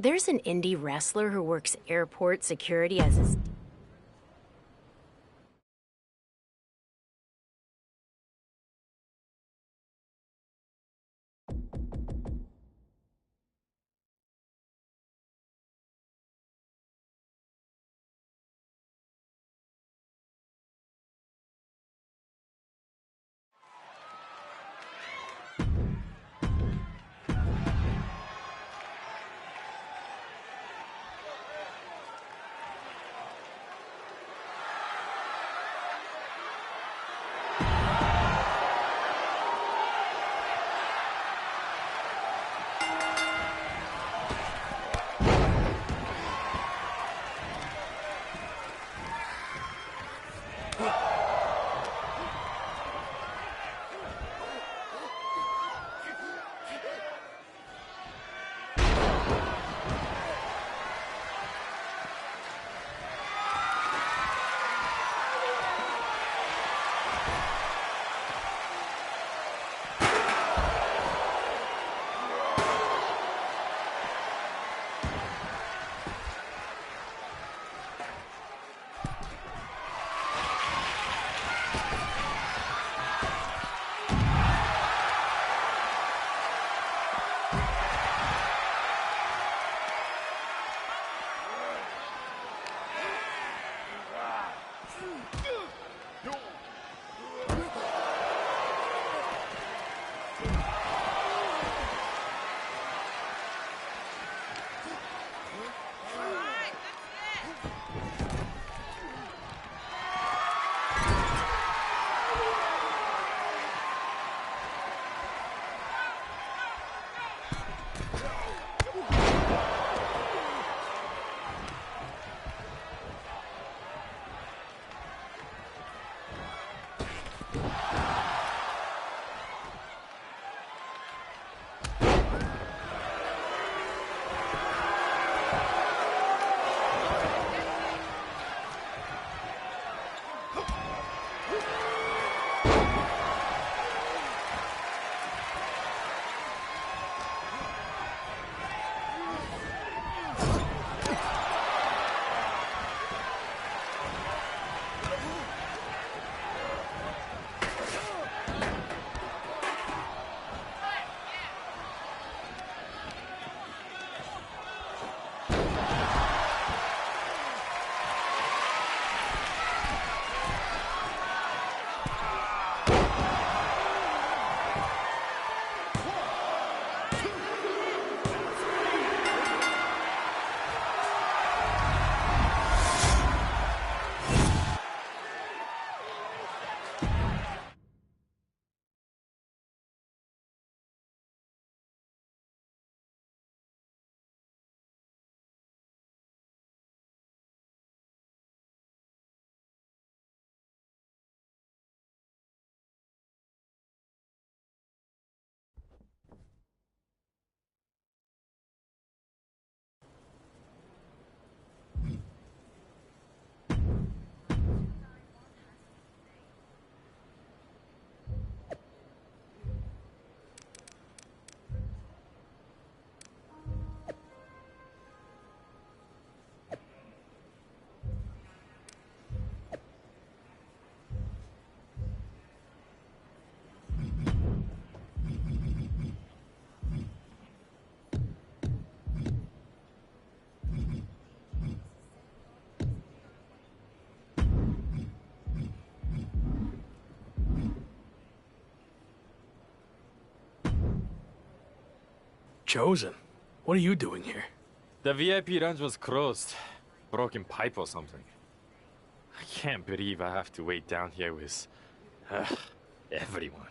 There's an indie wrestler who works airport security as his... Chosen, what are you doing here? The VIP lounge was closed. Broken pipe or something. I can't believe I have to wait down here with... everyone.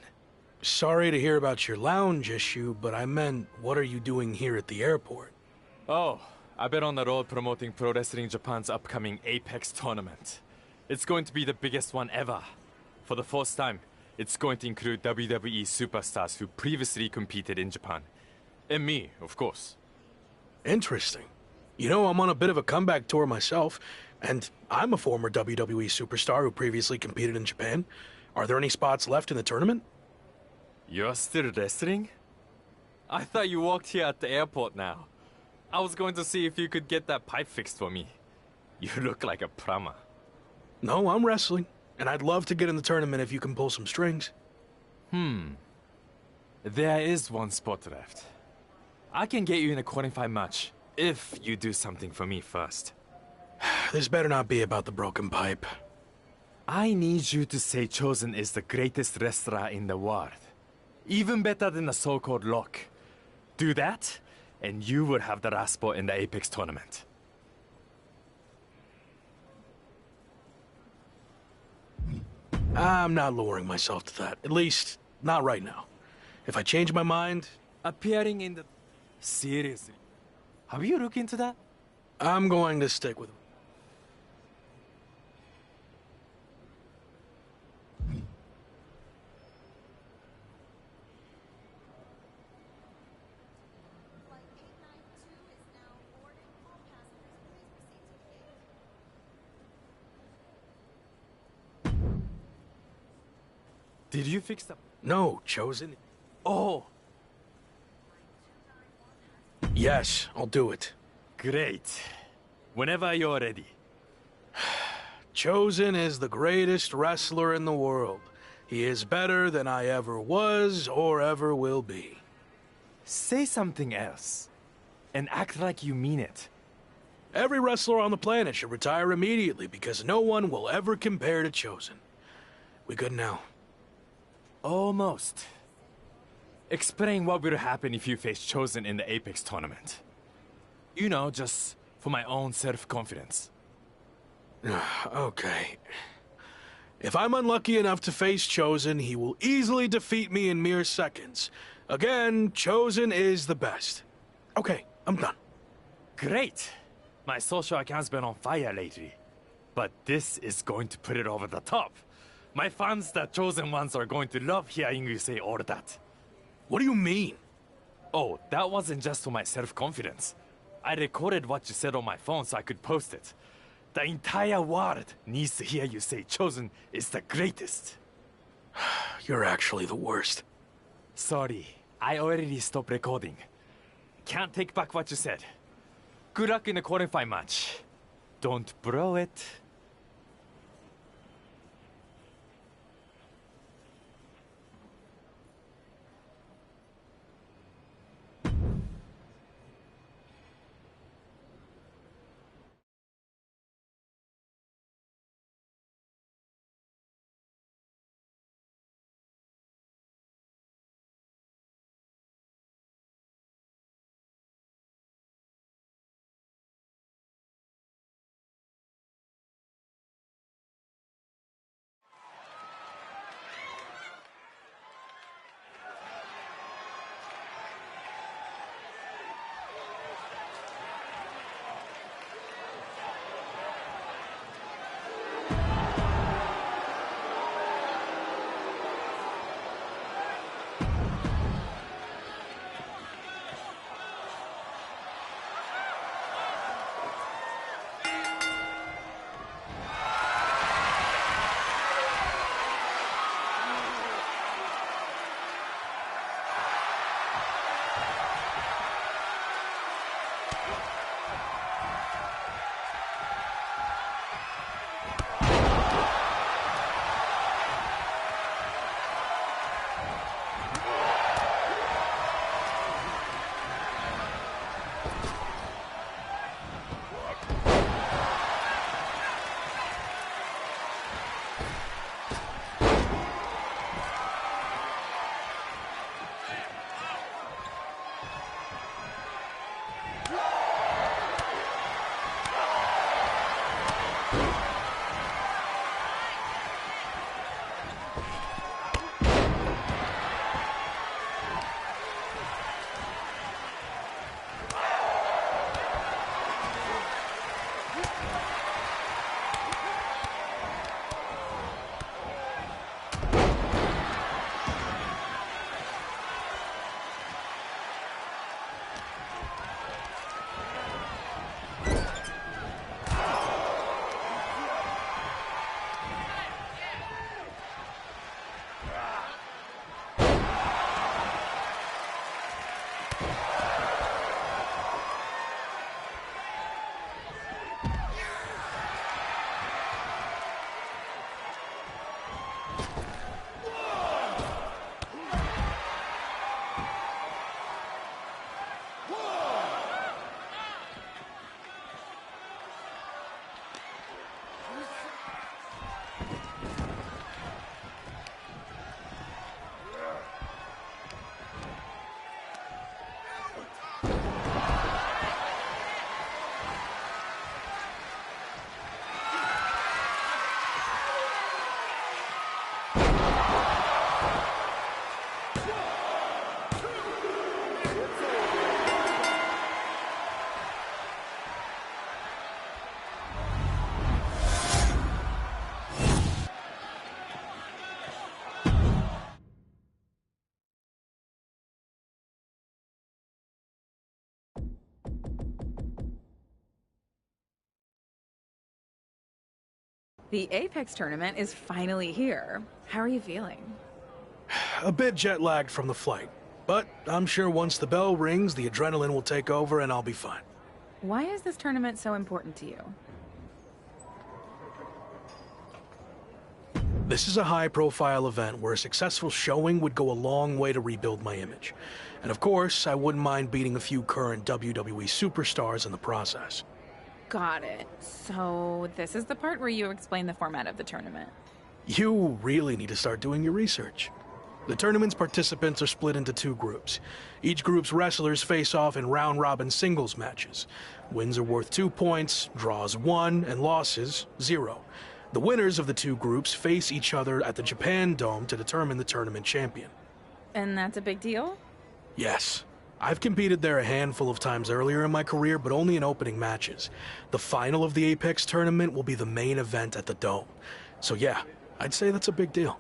Sorry to hear about your lounge issue, but I meant, what are you doing here at the airport? Oh, I've been on the road promoting Pro Wrestling Japan's upcoming Apex tournament. It's going to be the biggest one ever. For the first time, it's going to include WWE superstars who previously competed in Japan. And me, of course. Interesting. You know, I'm on a bit of a comeback tour myself, and I'm a former WWE superstar who previously competed in Japan. Are there any spots left in the tournament? You're still wrestling? I thought you walked here at the airport now. I was going to see if you could get that pipe fixed for me. You look like a plumber. No, I'm wrestling, and I'd love to get in the tournament if you can pull some strings. There is one spot left. I can get you in a qualifying match if you do something for me first. This better not be about the broken pipe. I need you to say Chosen is the greatest wrestler in the world. Even better than the so-called Lock. Do that, and you will have the last spot in the Apex tournament. I'm not lowering myself to that. At least, not right now. If I change my mind... Appearing in the... Seriously? Have you looked into that? I'm going to stick with... Did you fix them? No, Chosen. Oh! Yes, I'll do it. Great. Whenever you're ready. Chosen is the greatest wrestler in the world. He is better than I ever was or ever will be. Say something else. And act like you mean it. Every wrestler on the planet should retire immediately because no one will ever compare to Chosen. We good now? Almost. Explain what will happen if you face Chosen in the Apex tournament. You know, just for my own self-confidence. Okay. If I'm unlucky enough to face Chosen, he will easily defeat me in mere seconds. Again, Chosen is the best. Okay, I'm done. Great. My social account's been on fire lately. But this is going to put it over the top. My fans, the Chosen ones, are going to love hearing you say all that. What do you mean? Oh, that wasn't just for my self-confidence. I recorded what you said on my phone so I could post it. The entire world needs to hear you say Chosen is the greatest. You're actually the worst. Sorry, I already stopped recording. Can't take back what you said. Good luck in the qualifying match. Don't blow it. The Apex tournament is finally here. How are you feeling? A bit jet-lagged from the flight. But I'm sure once the bell rings, the adrenaline will take over and I'll be fine. Why is this tournament so important to you? This is a high-profile event where a successful showing would go a long way to rebuild my image. And of course, I wouldn't mind beating a few current WWE superstars in the process. Got it. So this is the part where you explain the format of the tournament. You really need to start doing your research. The tournament's participants are split into 2 groups. Each group's wrestlers face off in round-robin singles matches. Wins are worth 2 points, draws 1, and losses 0. The winners of the 2 groups face each other at the Japan Dome to determine the tournament champion. And that's a big deal? Yes. I've competed there a handful of times earlier in my career, but only in opening matches. The final of the Apex tournament will be the main event at the Dome. So yeah, I'd say that's a big deal.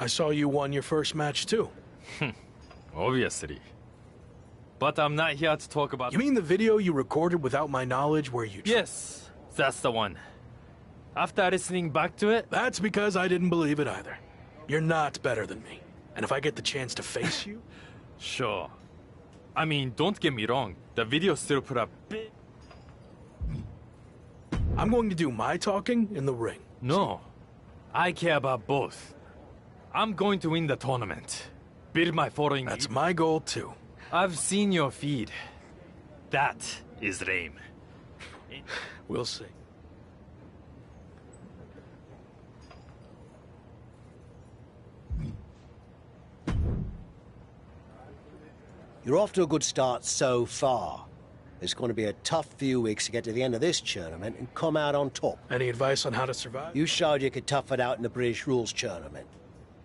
I saw you won your first match, too. Obviously. But I'm not here to talk about... You mean the video you recorded without my knowledge where you... Yes, that's the one. After listening back to it... That's because I didn't believe it either. You're not better than me. And if I get the chance to face you... Sure. I mean, don't get me wrong. The video still put up big... I'm going to do my talking in the ring. No. I care about both. I'm going to win the tournament. Build my following... That's my goal, too. I've seen your feed. That is lame. We'll see. You're off to a good start so far. It's going to be a tough few weeks to get to the end of this tournament and come out on top. Any advice on how to survive? You showed you could tough it out in the British Rules tournament.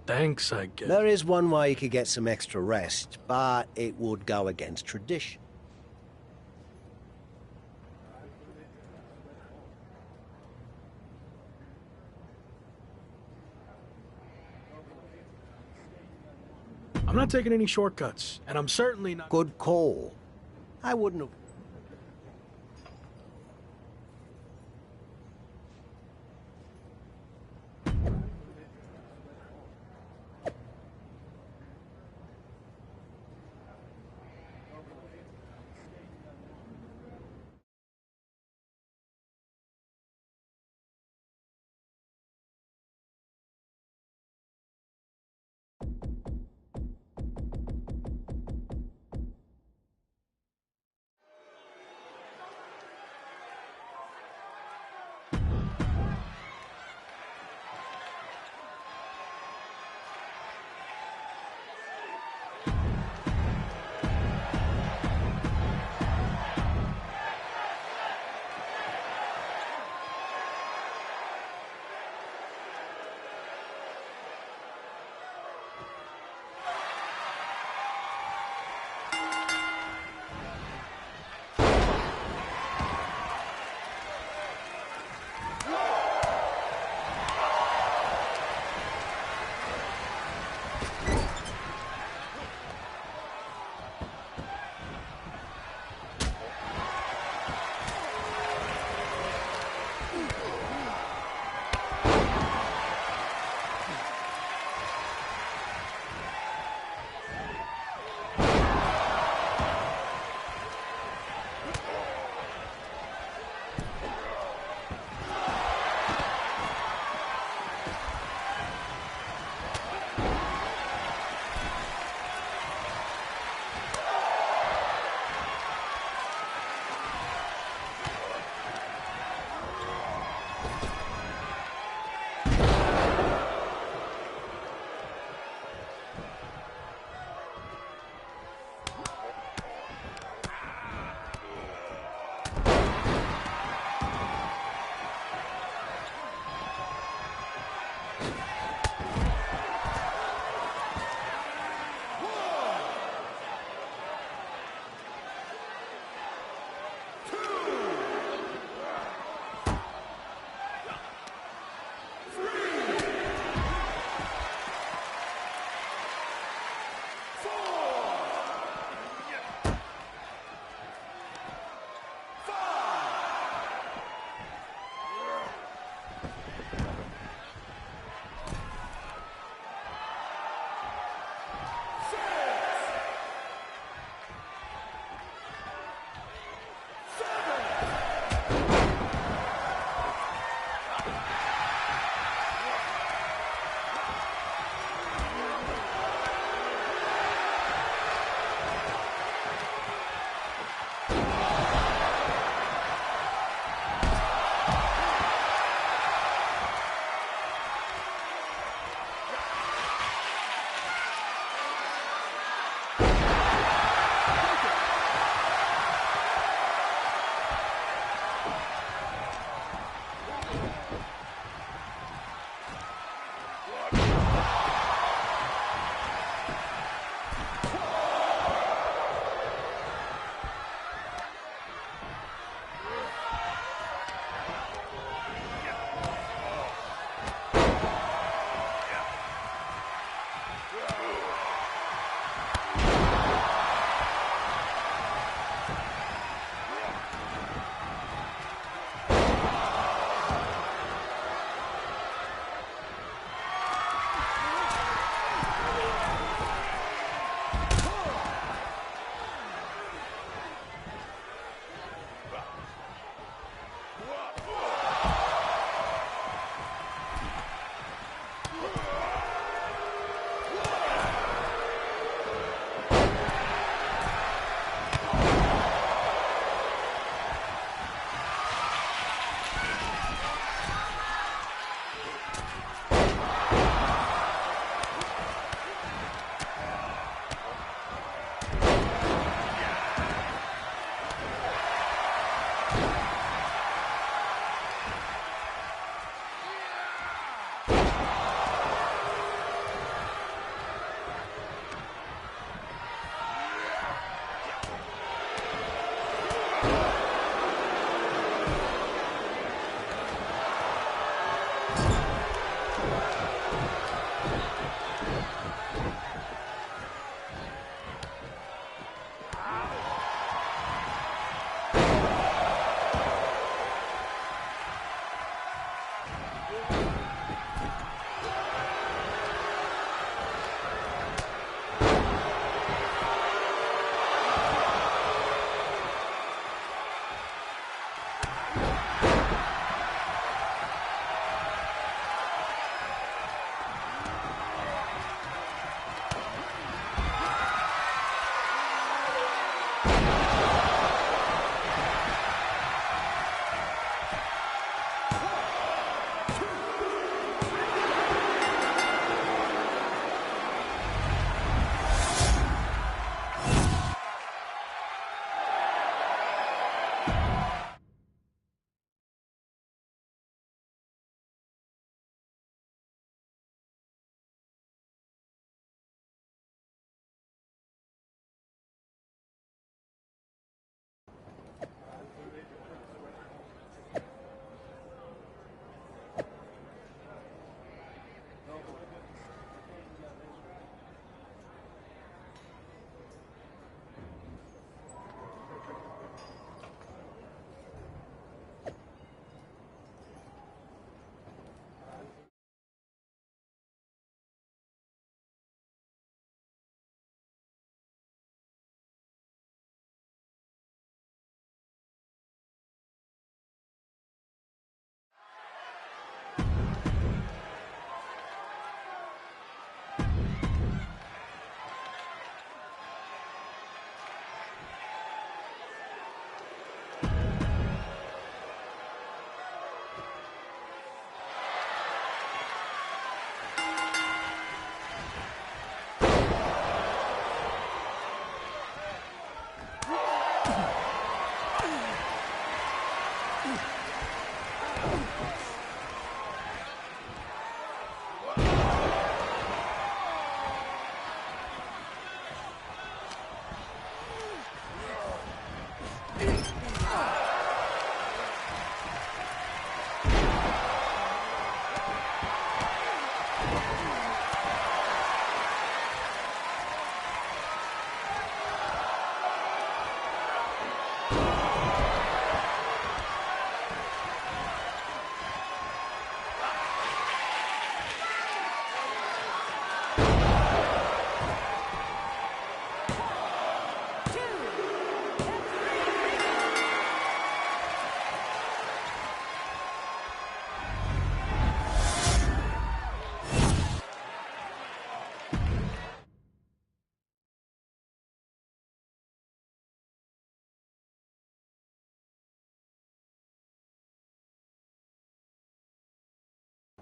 Thanks, I guess. There is one way you could get some extra rest, but it would go against tradition. I'm not taking any shortcuts, and I'm certainly not... Good call. I wouldn't have...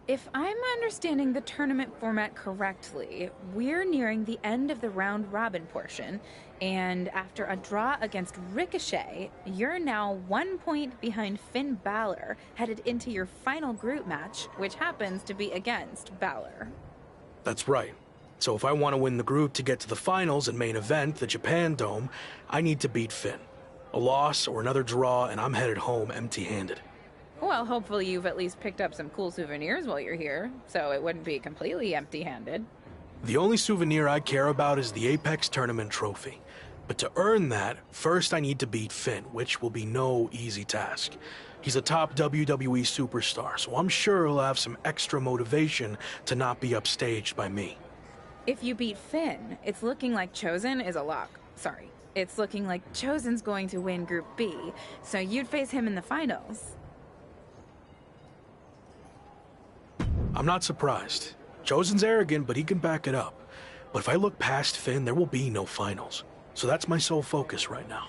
If I'm understanding the tournament format correctly, we're nearing the end of the round-robin portion, and after a draw against Ricochet, you're now 1 point behind Finn Balor, headed into your final group match, which happens to be against Balor. That's right. So if I want to win the group to get to the finals and main event, the Japan Dome, I need to beat Finn. A loss or another draw, and I'm headed home empty-handed. Well, hopefully you've at least picked up some cool souvenirs while you're here, so it wouldn't be completely empty-handed. The only souvenir I care about is the Apex Tournament trophy. But to earn that, first I need to beat Finn, which will be no easy task. He's a top WWE superstar, so I'm sure he'll have some extra motivation to not be upstaged by me. If you beat Finn, it's looking like Chosen is a lock. Sorry. It's looking like Chosen's going to win Group B, so you'd face him in the finals. I'm not surprised. Chosen's arrogant, but he can back it up. But if I look past Finn, there will be no finals. So that's my sole focus right now.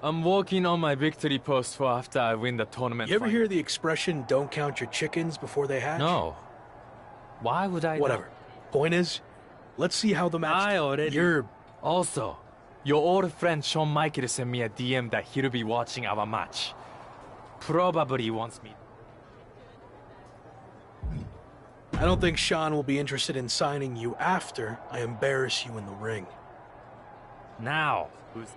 I'm working on my victory post for after I win the tournament. You ever hear the expression, don't count your chickens before they hatch? No. Why would I? Whatever. Point is, let's see how the match... I already... Also, your old friend Shawn Michaels sent me a DM that he'll be watching our match. Probably wants me... I don't think Shawn will be interested in signing you after I embarrass you in the ring. Now, who's...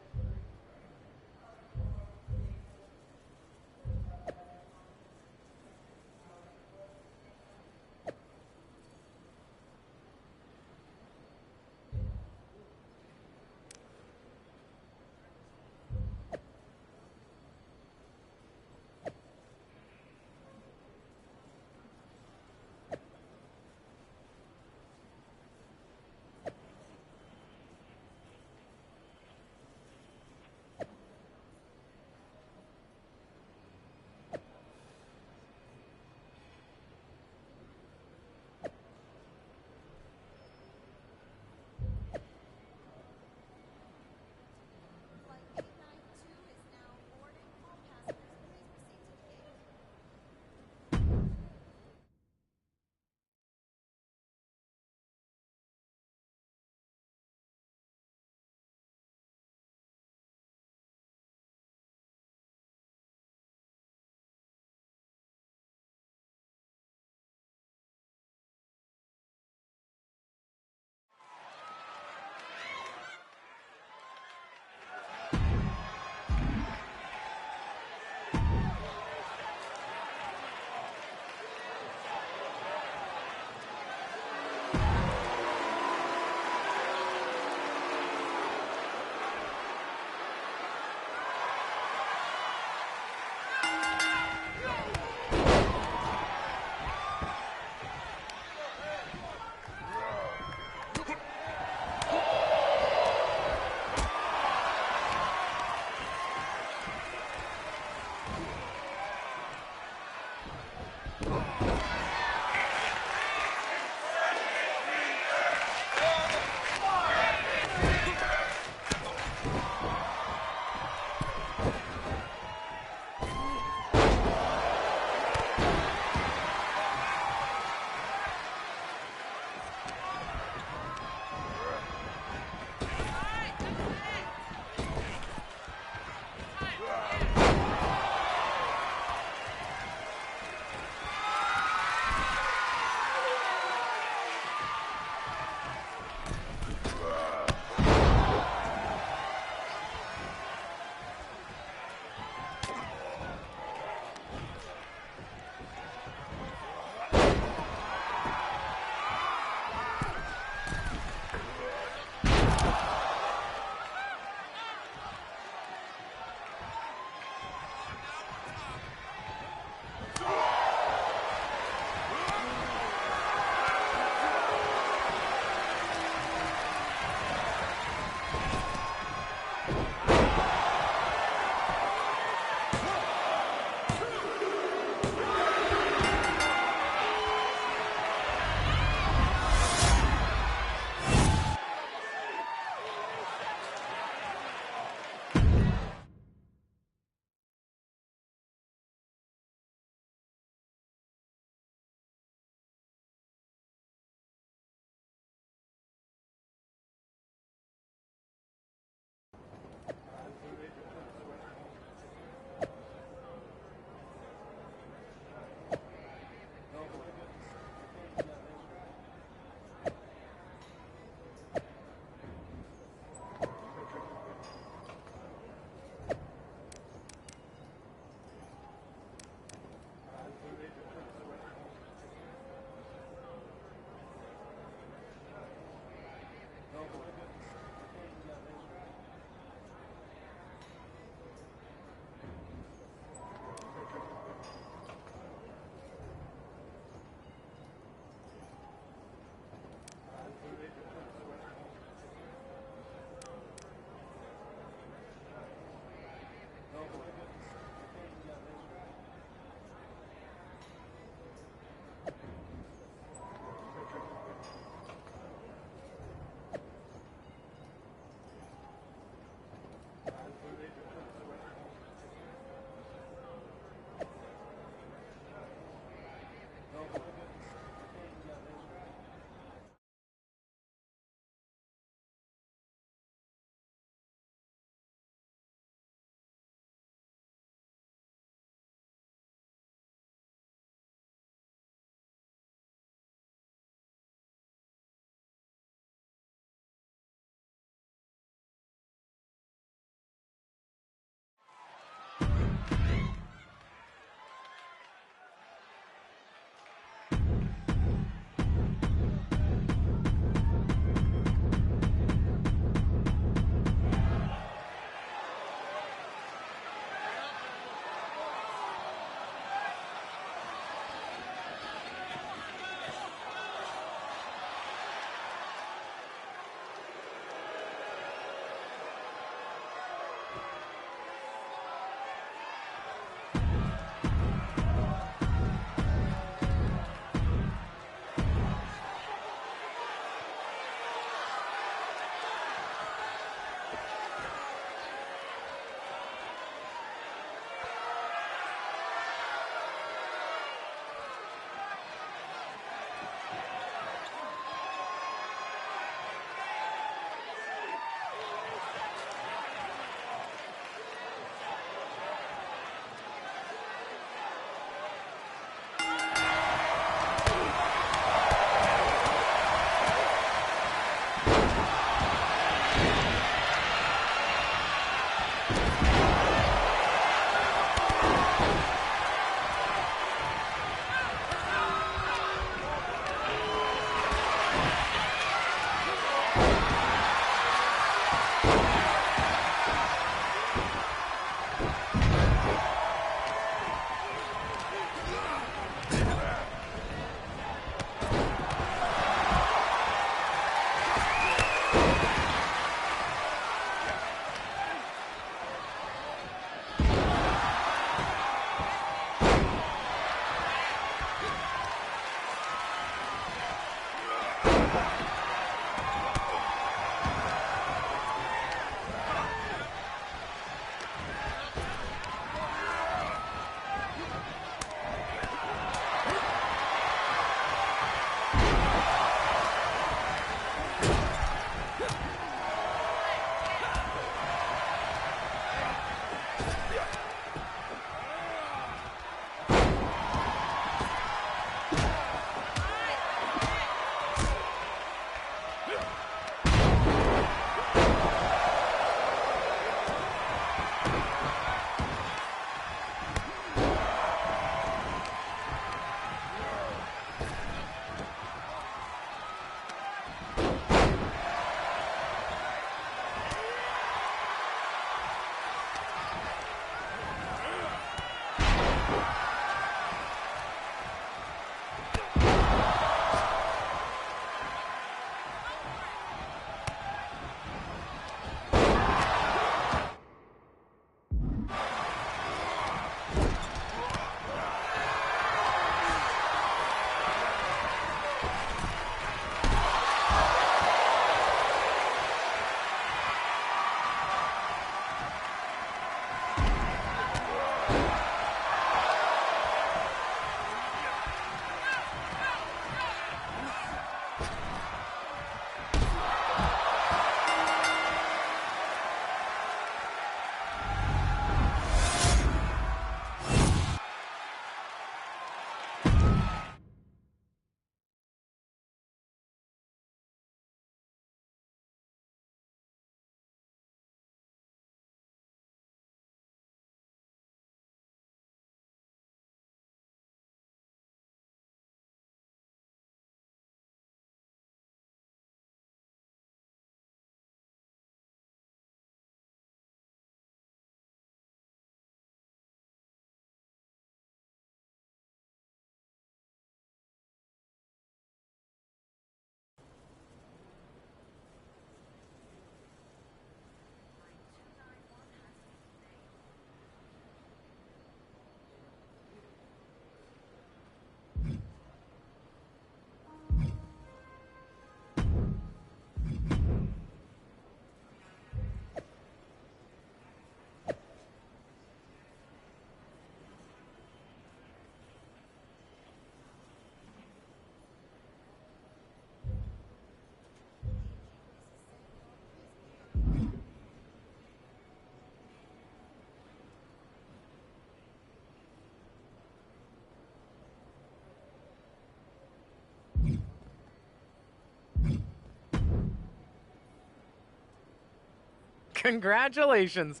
Congratulations.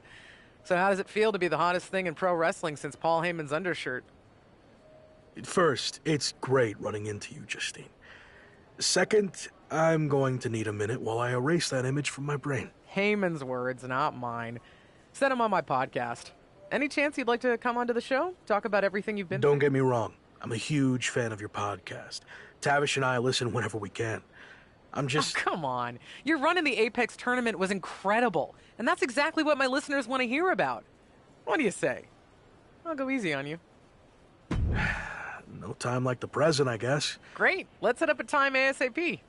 So how does it feel to be the hottest thing in pro wrestling since Paul Heyman's undershirt? First, it's great running into you, Justine. Second, I'm going to need a minute while I erase that image from my brain. Heyman's words, not mine. Said him on my podcast. Any chance you'd like to come onto the show? Talk about everything you've been Don't get me wrong. I'm a huge fan of your podcast. Tavish and I listen whenever we can. I'm just... Oh, come on. Your run in the Apex tournament was incredible. And that's exactly what my listeners want to hear about. What do you say? I'll go easy on you. No time like the present, I guess. Great. Let's set up a time ASAP.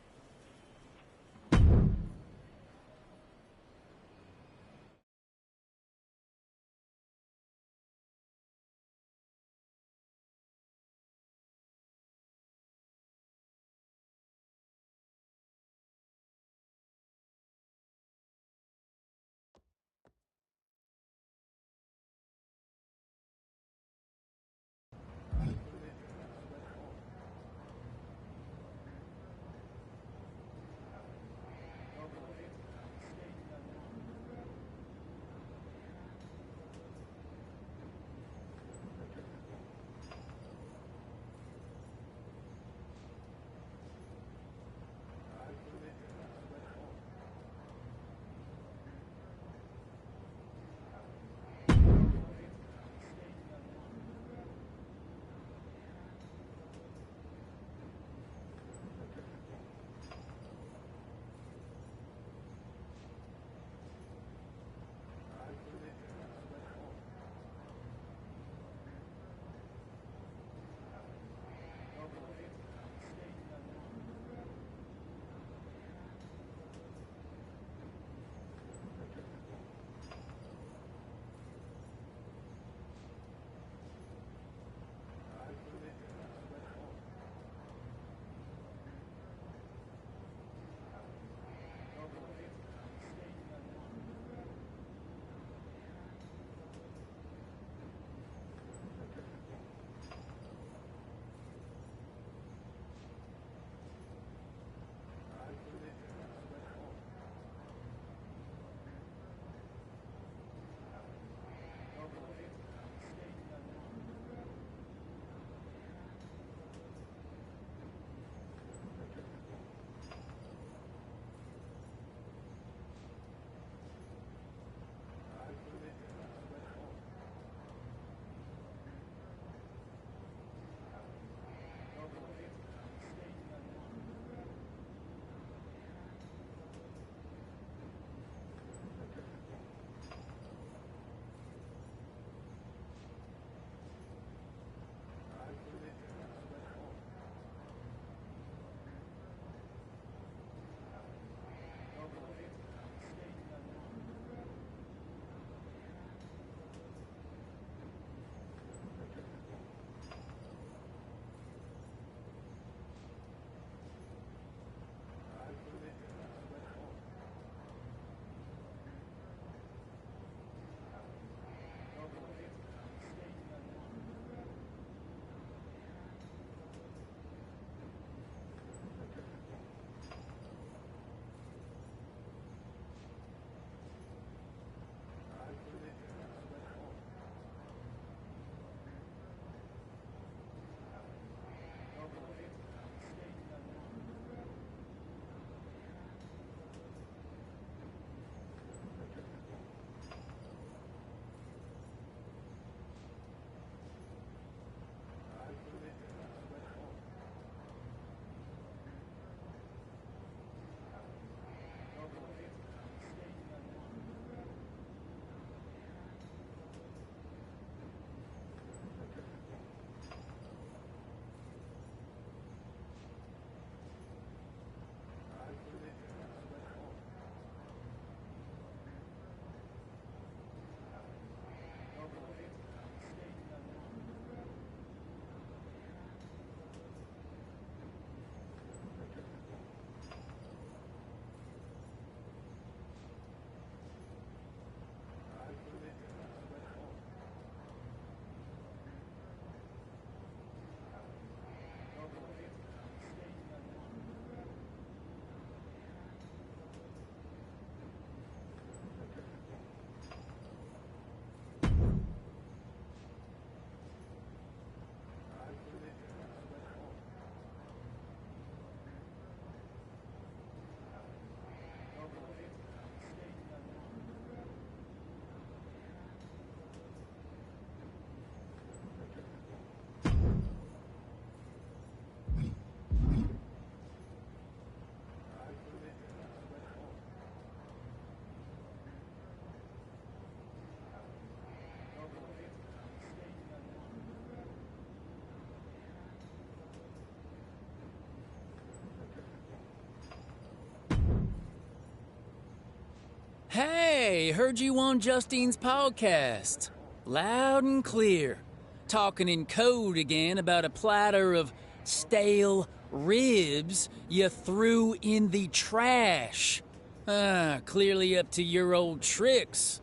Hey, heard you on Justine's podcast. Loud and clear. Talking in code again about a platter of stale ribs you threw in the trash. Clearly up to your old tricks.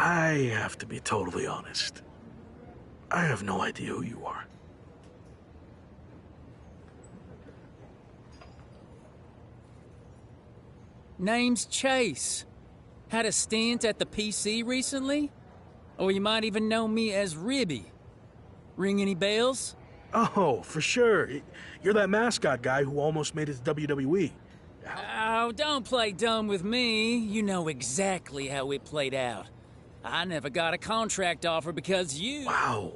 I have to be totally honest. I have no idea who you are. Name's Chase. Had a stint at the PC recently? Or you might even know me as Ribby. Ring any bells? Oh, for sure. You're that mascot guy who almost made it to WWE. Oh, don't play dumb with me. You know exactly how it played out. I never got a contract offer because you... Wow.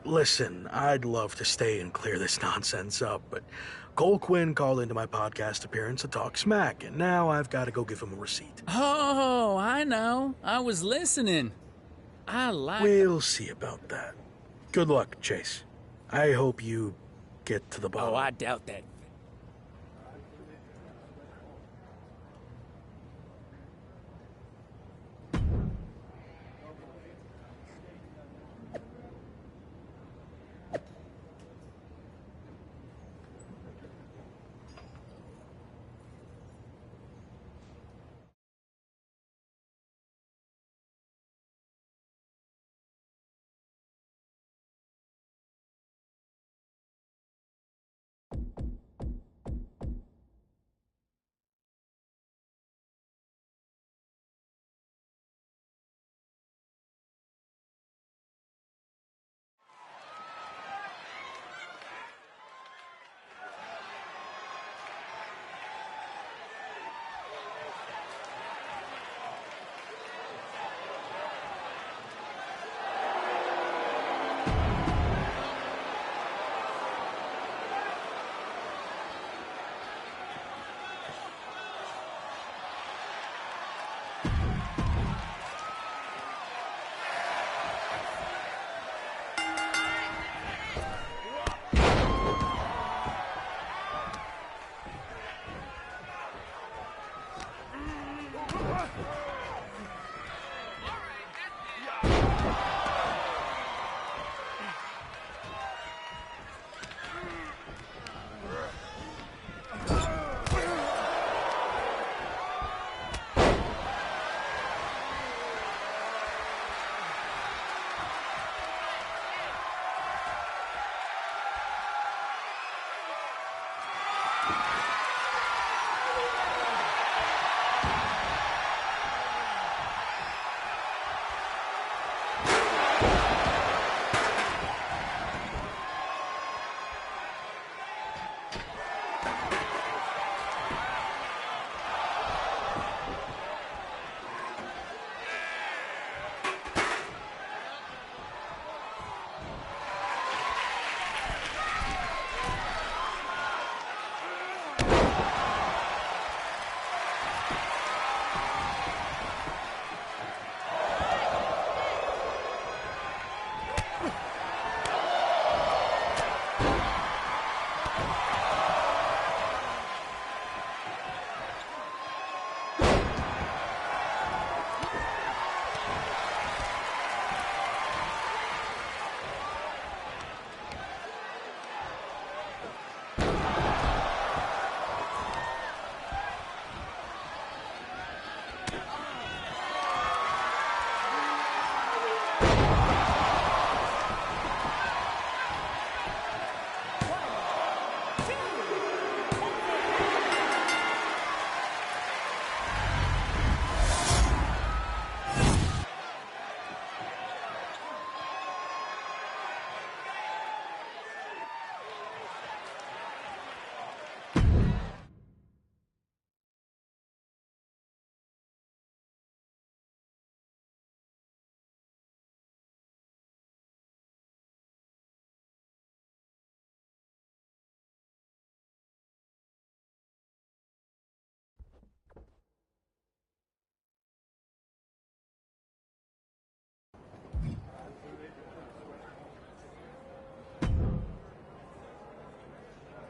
Listen, I'd love to stay and clear this nonsense up, but Cole Quinn called into my podcast appearance to talk smack, and now I've got to go give him a receipt. Oh, I know. I was listening. We'll see about that. Good luck, Chase. I hope you get to the bottom. Oh, I doubt that.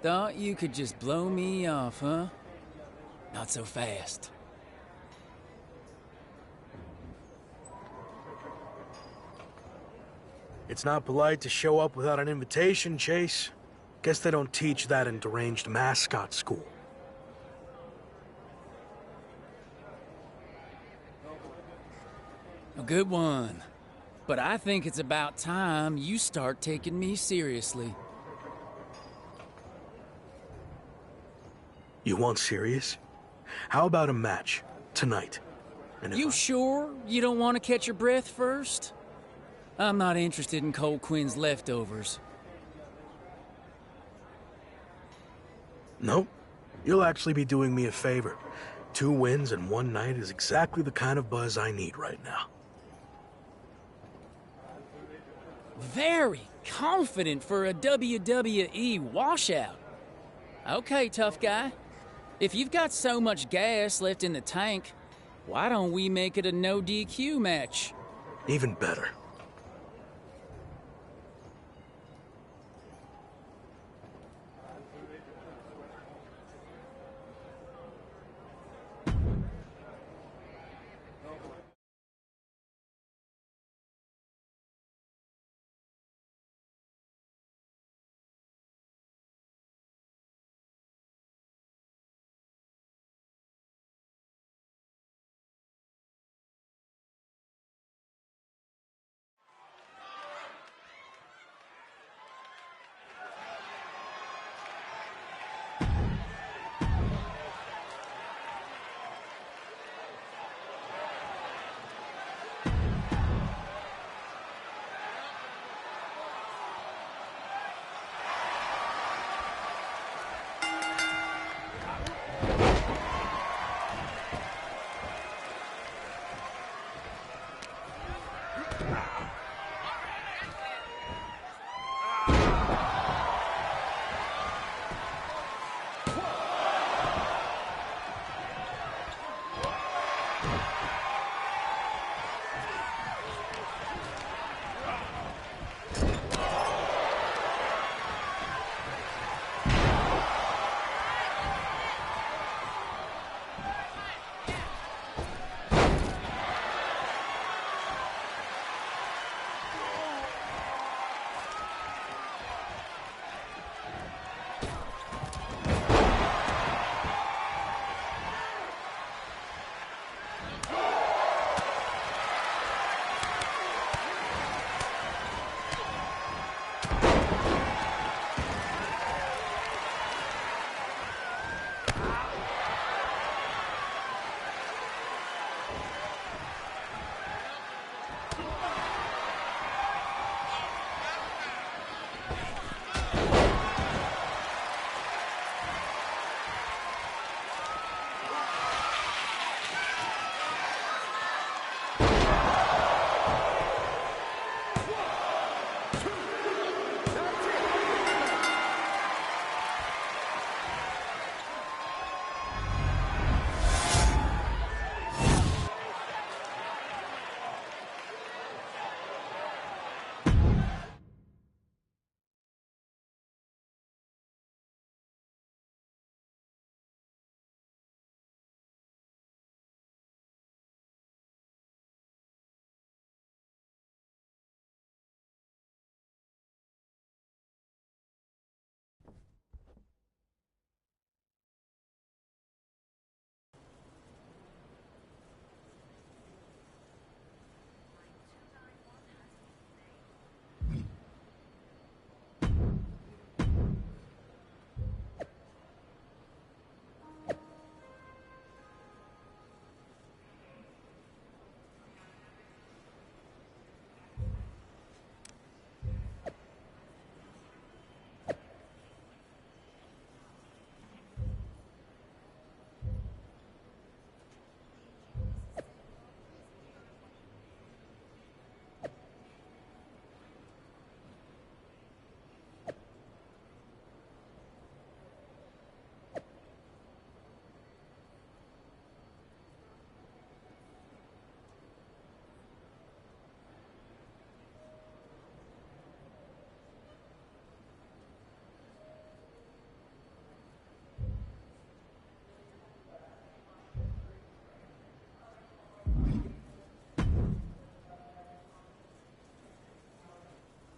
Thought you could just blow me off, huh? Not so fast. It's not polite to show up without an invitation, Chase. Guess they don't teach that in deranged mascot school. A good one. But I think it's about time you start taking me seriously. You want serious? How about a match tonight? You sure you don't want to catch your breath first? I'm not interested in Cole Quinn's leftovers. Nope. You'll actually be doing me a favor. 2 wins in 1 night is exactly the kind of buzz I need right now. Very confident for a WWE washout. Okay, tough guy. If you've got so much gas left in the tank, why don't we make it a no DQ match? Even better.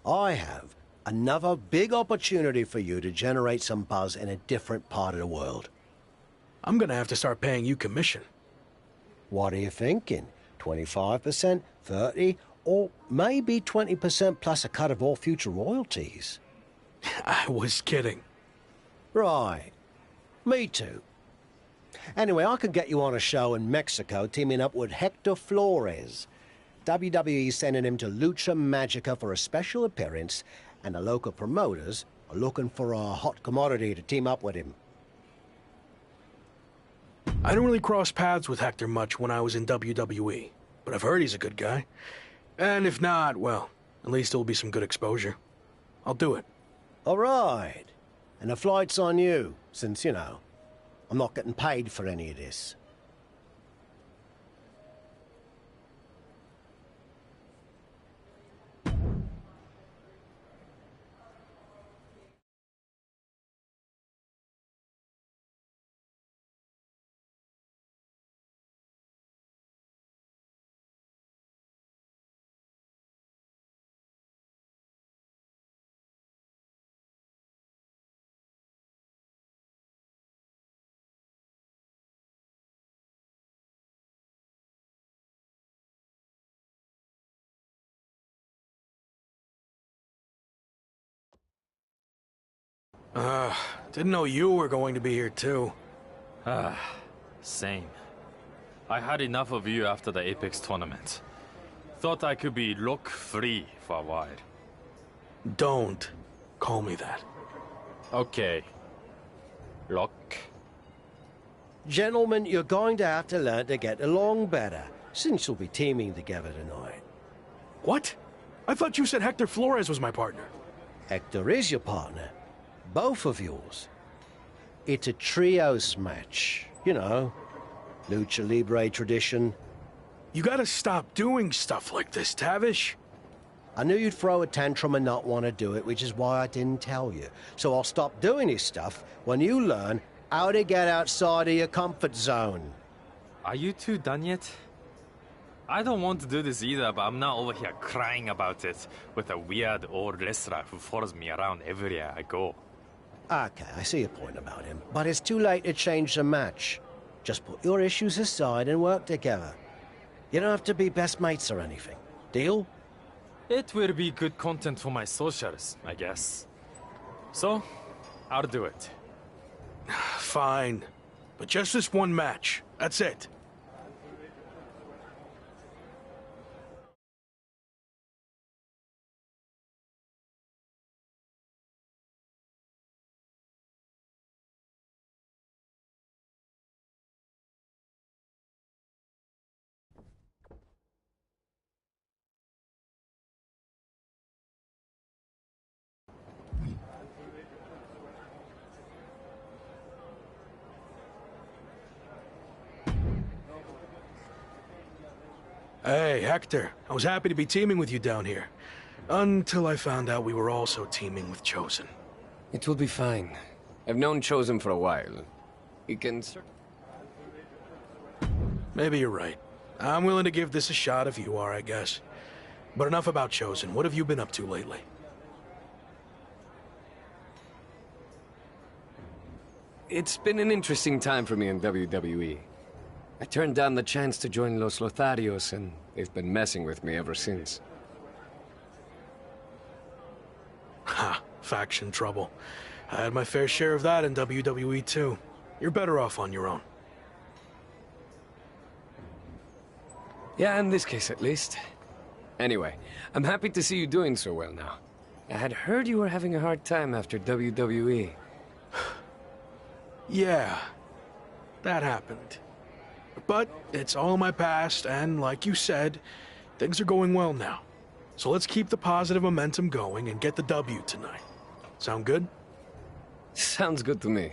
I have another big opportunity for you to generate some buzz in a different part of the world. I'm gonna have to start paying you commission. What are you thinking? 25%, 30%, or maybe 20% plus a cut of all future royalties? I was kidding. Right. Me too. Anyway, I could get you on a show in Mexico teaming up with Hector Flores. WWE sending him to Lucha Magica for a special appearance, and the local promoters are looking for a hot commodity to team up with him. I don't really cross paths with Hector much when I was in WWE, but I've heard he's a good guy. And if not, well, at least it'll be some good exposure. I'll do it. All right. And the flight's on you, since, you know, I'm not getting paid for any of this. Didn't know you were going to be here too. Same. I had enough of you after the Apex tournament. Thought I could be look-free for a while. Don't call me that. Okay. Look. Gentlemen, you're going to have to learn to get along better, since you'll be teaming together tonight. What? I thought you said Hector Flores was my partner. Hector is your partner. Both of yours. It's a trios match. You know, Lucha Libre tradition. You gotta stop doing stuff like this, Tavish. I knew you'd throw a tantrum and not want to do it, which is why I didn't tell you. So I'll stop doing this stuff when you learn how to get outside of your comfort zone. Are you two done yet? I don't want to do this either, but I'm not over here crying about it with a weird old wrestler who follows me around everywhere I go. Okay, I see your point about him, but it's too late to change the match. Just put your issues aside and work together. You don't have to be best mates or anything. Deal? It will be good content for my socials, I guess. So, I'll do it. Fine. But just this one match. That's it. Hey, Hector. I was happy to be teaming with you down here. Until I found out we were also teaming with Chosen. It will be fine. I've known Chosen for a while. He can... Maybe you're right. I'm willing to give this a shot if you are, I guess. But enough about Chosen. What have you been up to lately? It's been an interesting time for me in WWE. I turned down the chance to join Los Lotharios, and they've been messing with me ever since. Ha, faction trouble. I had my fair share of that in WWE too. You're better off on your own. Yeah, in this case at least. Anyway, I'm happy to see you doing so well now. I had heard you were having a hard time after WWE. Yeah, that happened. But it's all in my past, and like you said, things are going well now. So let's keep the positive momentum going and get the W tonight. Sound good? Sounds good to me.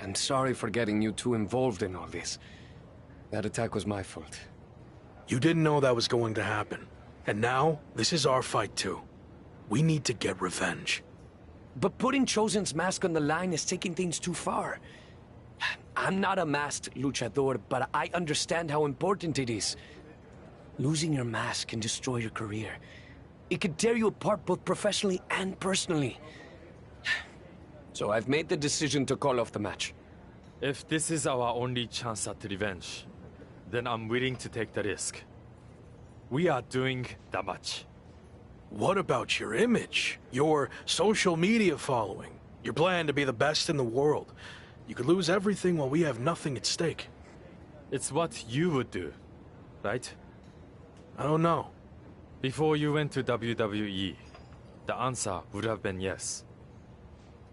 I'm sorry for getting you too involved in all this. That attack was my fault. You didn't know that was going to happen. And now, this is our fight too. We need to get revenge. But putting Chosen's mask on the line is taking things too far. I'm not a masked luchador, but I understand how important it is. Losing your mask can destroy your career. It can tear you apart both professionally and personally. So I've made the decision to call off the match. If this is our only chance at revenge, then I'm willing to take the risk. We are doing that much. What about your image? Your social media following? Your plan to be the best in the world? You could lose everything while we have nothing at stake. It's what you would do, right? I don't know. Before you went to WWE, the answer would have been yes.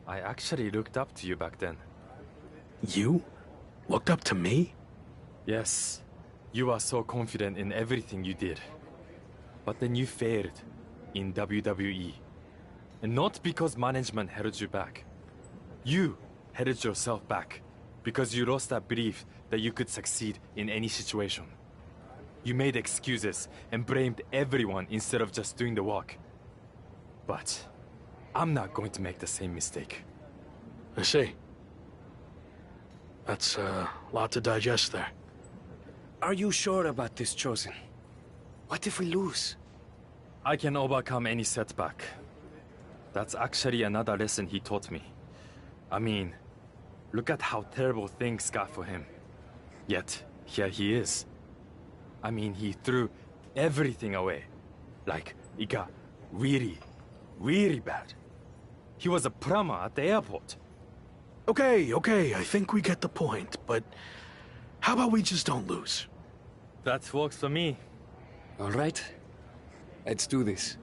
I actually looked up to you back then. You? Looked up to me? Yes. You are so confident in everything you did. But then you failed in WWE. And not because management held you back. You held yourself back because you lost that belief that you could succeed in any situation. You made excuses and blamed everyone instead of just doing the walk. But I'm not going to make the same mistake. I see. That's a lot to digest there. Are you sure about this, Chosen? What if we lose? I can overcome any setback. That's actually another lesson he taught me. I mean, look at how terrible things got for him. Yet, here he is. I mean, he threw everything away. Like, it got really, really bad. He was a plumber at the airport. Okay, I think we get the point, but how about we just don't lose? That works for me. All right. Let's do this.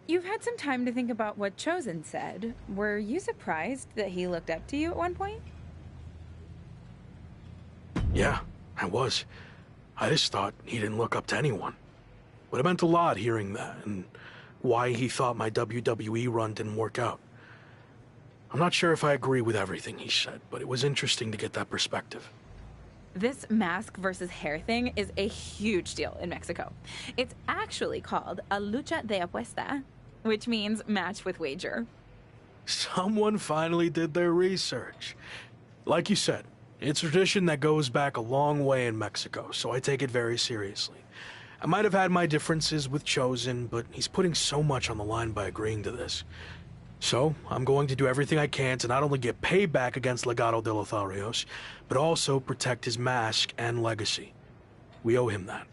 You've had some time to think about what Chosen said. Were you surprised that he looked up to you at one point? Yeah, I was. I just thought he didn't look up to anyone. But it meant a lot hearing that, and why he thought my WWE run didn't work out. I'm not sure if I agree with everything he said, but it was interesting to get that perspective. This mask versus hair thing is a huge deal in Mexico. It's actually called a lucha de apuesta, which means match with wager. Someone finally did their research. Like you said, it's a tradition that goes back a long way in Mexico, so I take it very seriously. I might have had my differences with Chosen, but he's putting so much on the line by agreeing to this. So, I'm going to do everything I can to not only get payback against Legado de Lotharios, but also protect his mask and legacy. We owe him that.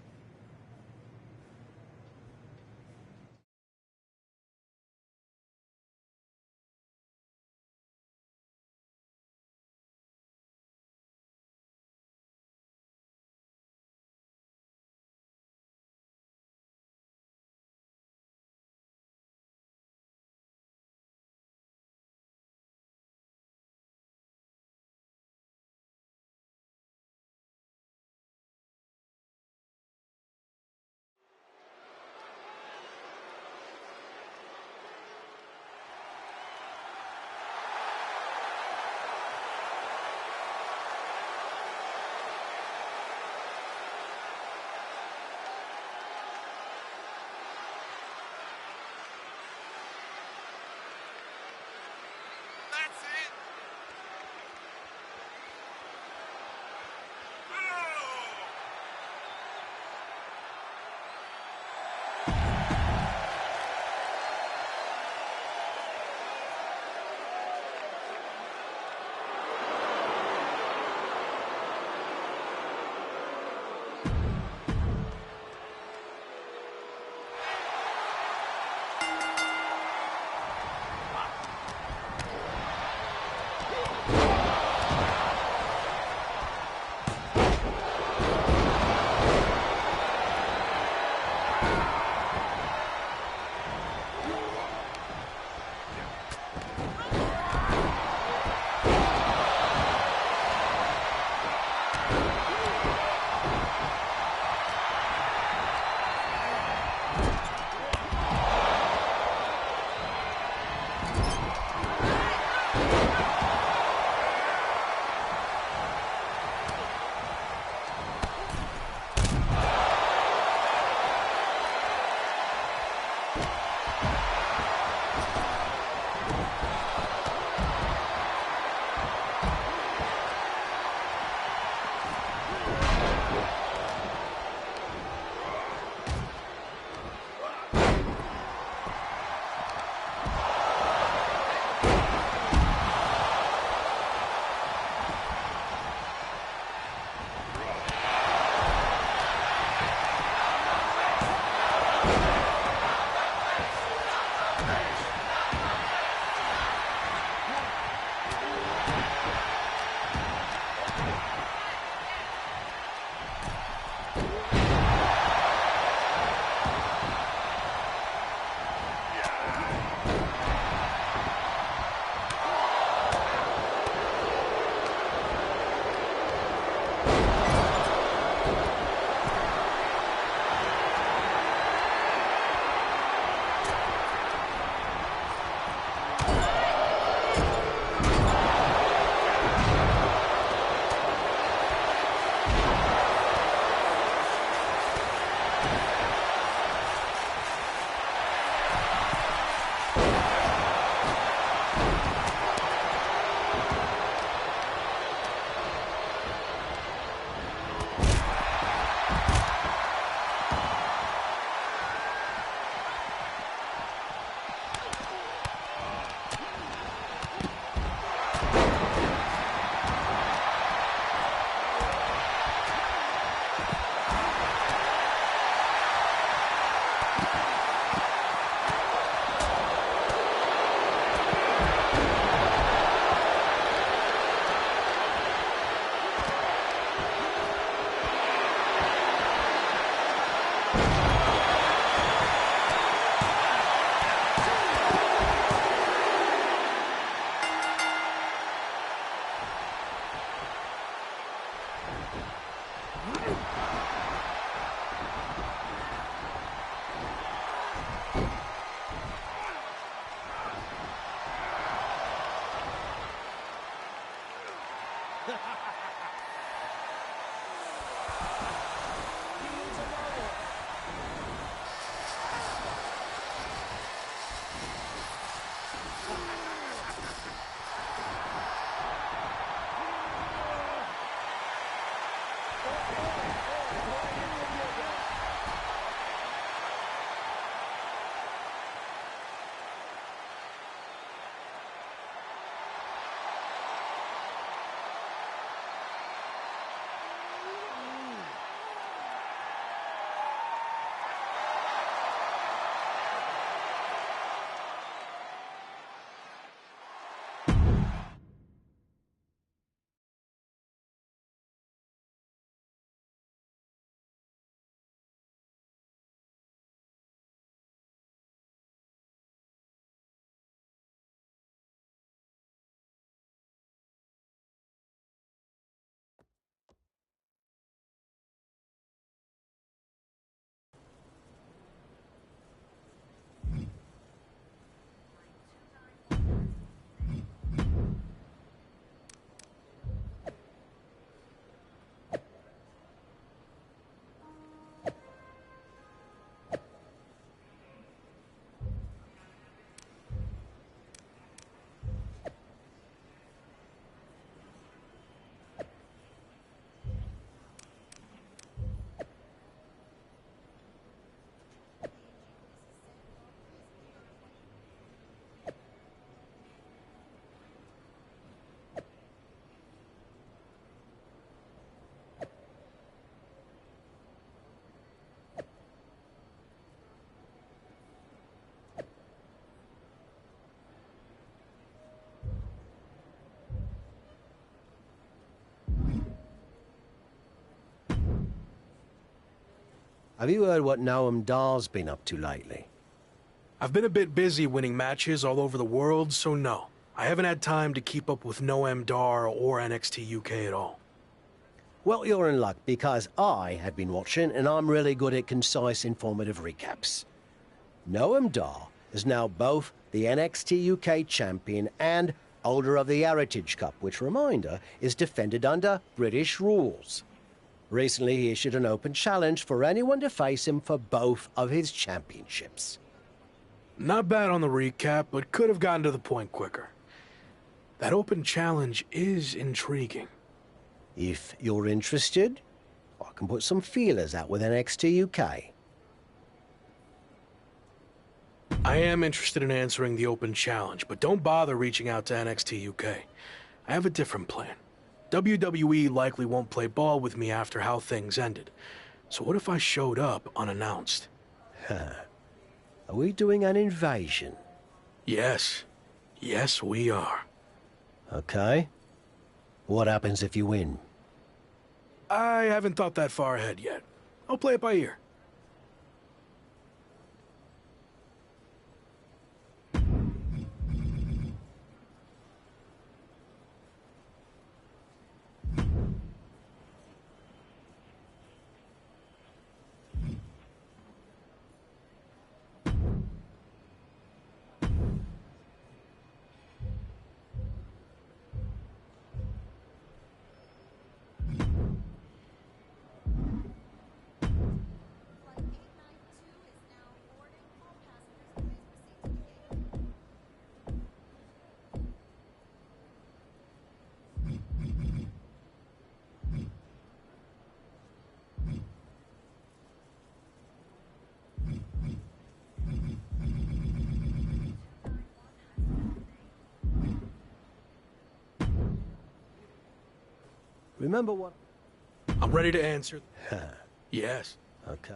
Have you heard what Noam Dar's been up to lately? I've been a bit busy winning matches all over the world, so no. I haven't had time to keep up with Noam Dar or NXT UK at all. Well, you're in luck, because I have been watching, and I'm really good at concise, informative recaps. Noam Dar is now both the NXT UK champion and holder of the Heritage Cup, which, reminder, is defended under British rules. Recently, he issued an open challenge for anyone to face him for both of his championships. Not bad on the recap, but could have gotten to the point quicker. That open challenge is intriguing. If you're interested, I can put some feelers out with NXT UK. I am interested in answering the open challenge, but don't bother reaching out to NXT UK. I have a different plan. WWE likely won't play ball with me after how things ended. So what if I showed up unannounced? Are we doing an invasion? Yes. Yes, we are. Okay. What happens if you win? I haven't thought that far ahead yet. I'll play it by ear. Remember what? I'm ready to answer. Yes. Okay.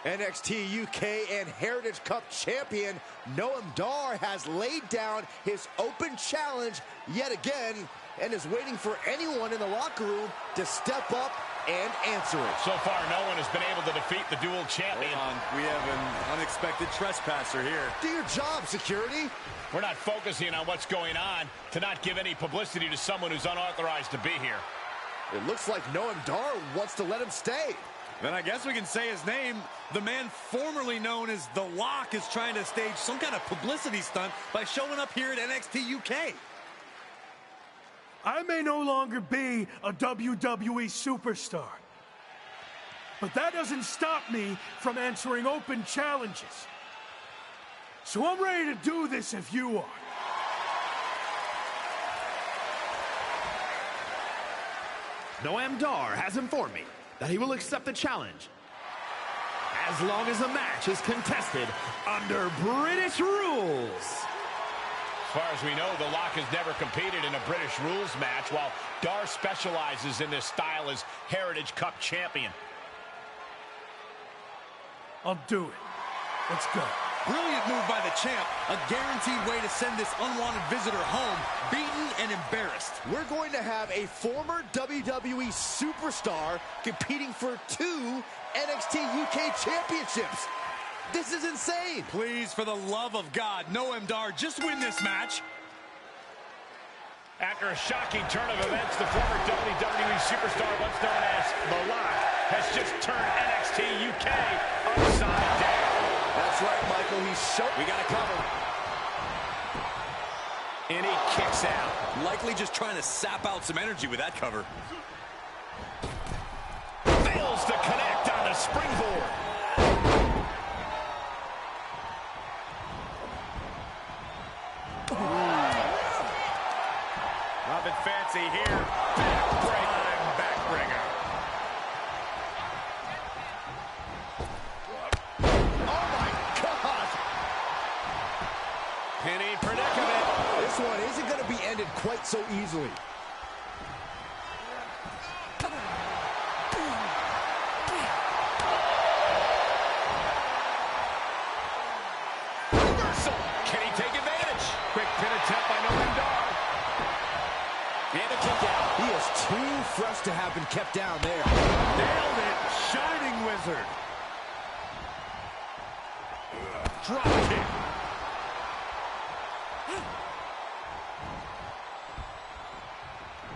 NXT UK and Heritage Cup champion Noam Dar has laid down his open challenge yet again and is waiting for anyone in the locker room to step up and answer it. So far, no one has been able to defeat the dual champion. Hold on. We have an unexpected trespasser here. Do your job, security. We're not focusing on what's going on to not give any publicity to someone who's unauthorized to be here. It looks like Noam Dar wants to let him stay. Then I guess we can say his name. The man formerly known as The Lock is trying to stage some kind of publicity stunt by showing up here at NXT UK. I may no longer be a WWE superstar, but that doesn't stop me from answering open challenges. So I'm ready to do this if you are. Noam Dar has informed me that he will accept the challenge as long as the match is contested under British rules. As far as we know, The Lock has never competed in a British rules match, while Dar specializes in this style as Heritage Cup champion. I'll do it. Let's go. Brilliant move by the champ. A guaranteed way to send this unwanted visitor home, beaten and embarrassed. We're going to have a former WWE superstar competing for 2 NXT UK championships. This is insane. Please, for the love of God, Noam Dar, just win this match. After a shocking turn of events, the former WWE superstar, once known as The Lock, has just turned NXT UK upside down. That's right, Michael. We got to cover. And he kicks out. Likely just trying to sap out some energy with that cover. Fails to connect on the springboard. Nothing fancy here. Backbreaker. Oh, my God. Pinning predicament. This one isn't going to be ended quite so easily. Reversal. Can he take advantage? Quick pin attempt by Noam Dar. And a kick out. He is too fresh to have been kept down there. Nailed it. Shining Wizard. Drop kick.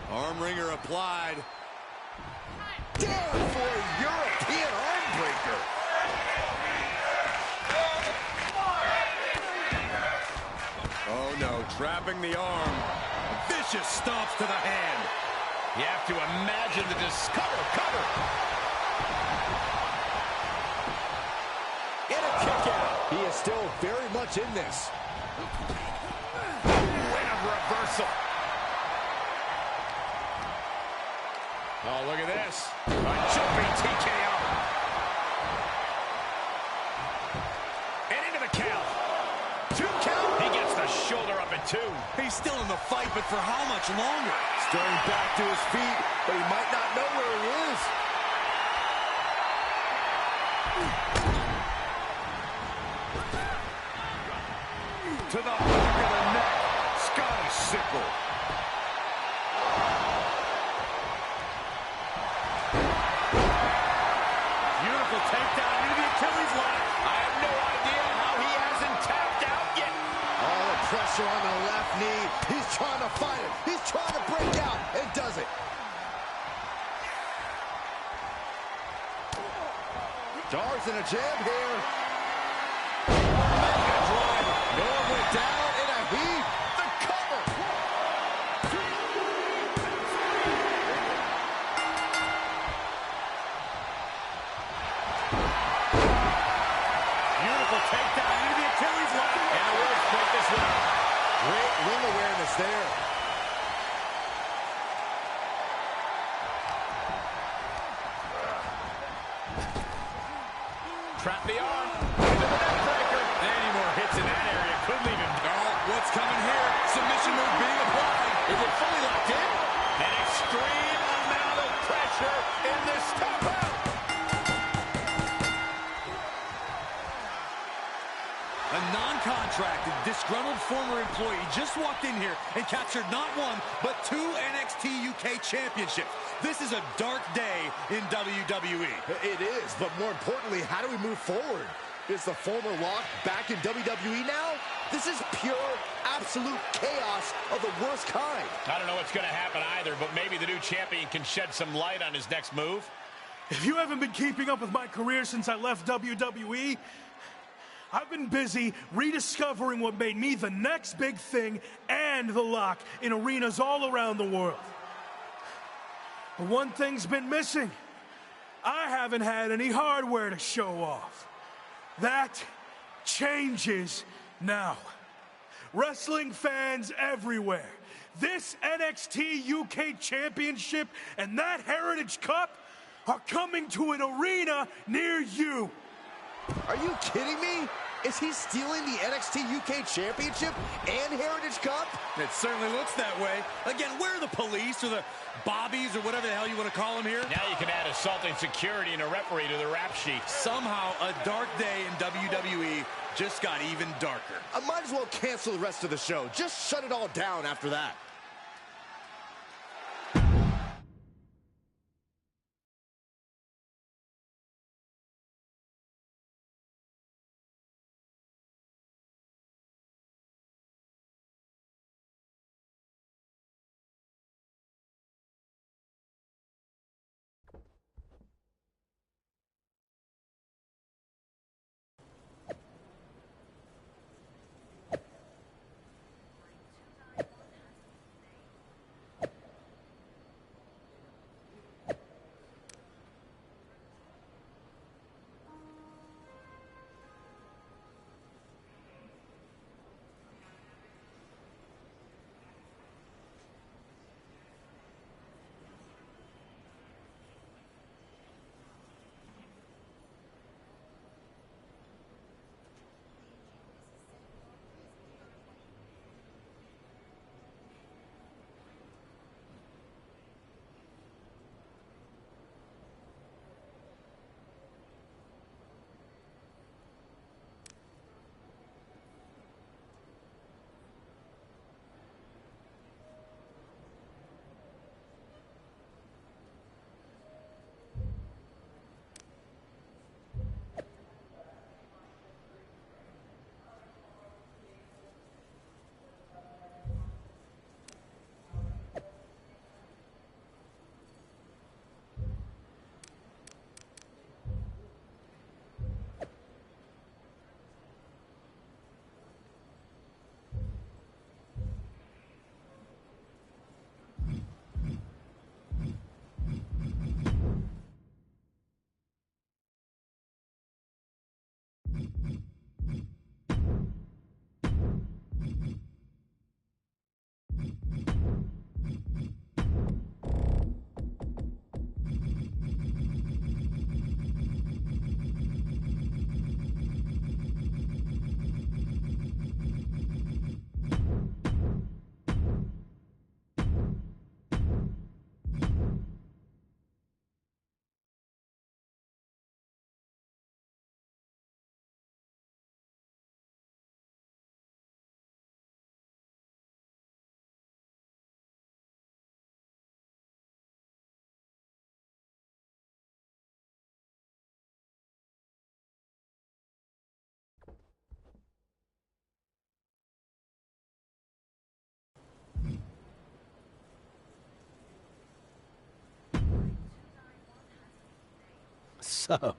Arm wringer applied. Down for a European arm breaker. Oh no, trapping the arm. Vicious stomps to the hand. You have to imagine the cover. And a kick out. He is still very much in this. And a reversal. Oh, look at this. A jumping TKO. And into the count. 2 count. He gets the shoulder up at 2. He's still in the fight, but for how much longer? Stirring back to his feet, but he might not know where he is. To the back of the neck. Scottish sickle. Beautiful takedown into the Achilles lock. I have no idea how he hasn't tapped out yet. All the pressure on the left knee. He's trying to fight it. He's trying to break out and does it. Dar's in a jam here. Mega driver. Noam went down in a heap. The cover. Beautiful takedown into the Achilles lock. And the words break this one. Great ring awareness there. Trap the arm. Into the neck breaker. Any more hits in that area could leave him. Oh, what's coming here? Submission move being applied. Is it fully locked in? An extreme amount of pressure in this tap out. A non-contracted, disgruntled former employee just walked in here and captured not 1, but 2 NXT UK championships. This is a dark day in WWE. It is, but more importantly, how do we move forward? Is the former Lock back in WWE now? This is pure, absolute chaos of the worst kind. I don't know what's going to happen either, but maybe the new champion can shed some light on his next move. If you haven't been keeping up with my career since I left WWE, I've been busy rediscovering what made me the next big thing and the Lock in arenas all around the world. But one thing's been missing. I haven't had any hardware to show off. That changes now. Wrestling fans everywhere, this NXT UK Championship and that Heritage Cup are coming to an arena near you. Are you kidding me? Is he stealing the NXT UK Championship and Heritage Cup? It certainly looks that way. Again, where are the police or the bobbies or whatever the hell you want to call them here? Now you can add assaulting security and a referee to the rap sheet. Somehow, a dark day in WWE just got even darker. I might as well cancel the rest of the show. Just shut it all down after that. So,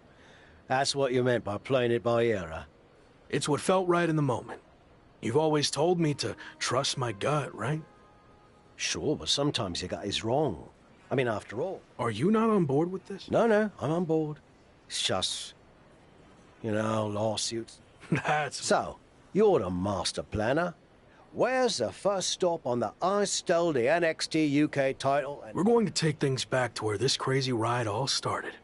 that's what you meant by playing it by ear, huh? It's what felt right in the moment. You've always told me to trust my gut, right? Sure, but sometimes your gut is wrong. I mean, after all. Are you not on board with this? No, I'm on board. It's just, lawsuits. That's... So, you're the master planner. Where's the first stop on the I stole the NXT UK title and... We're going to take things back to where this crazy ride all started.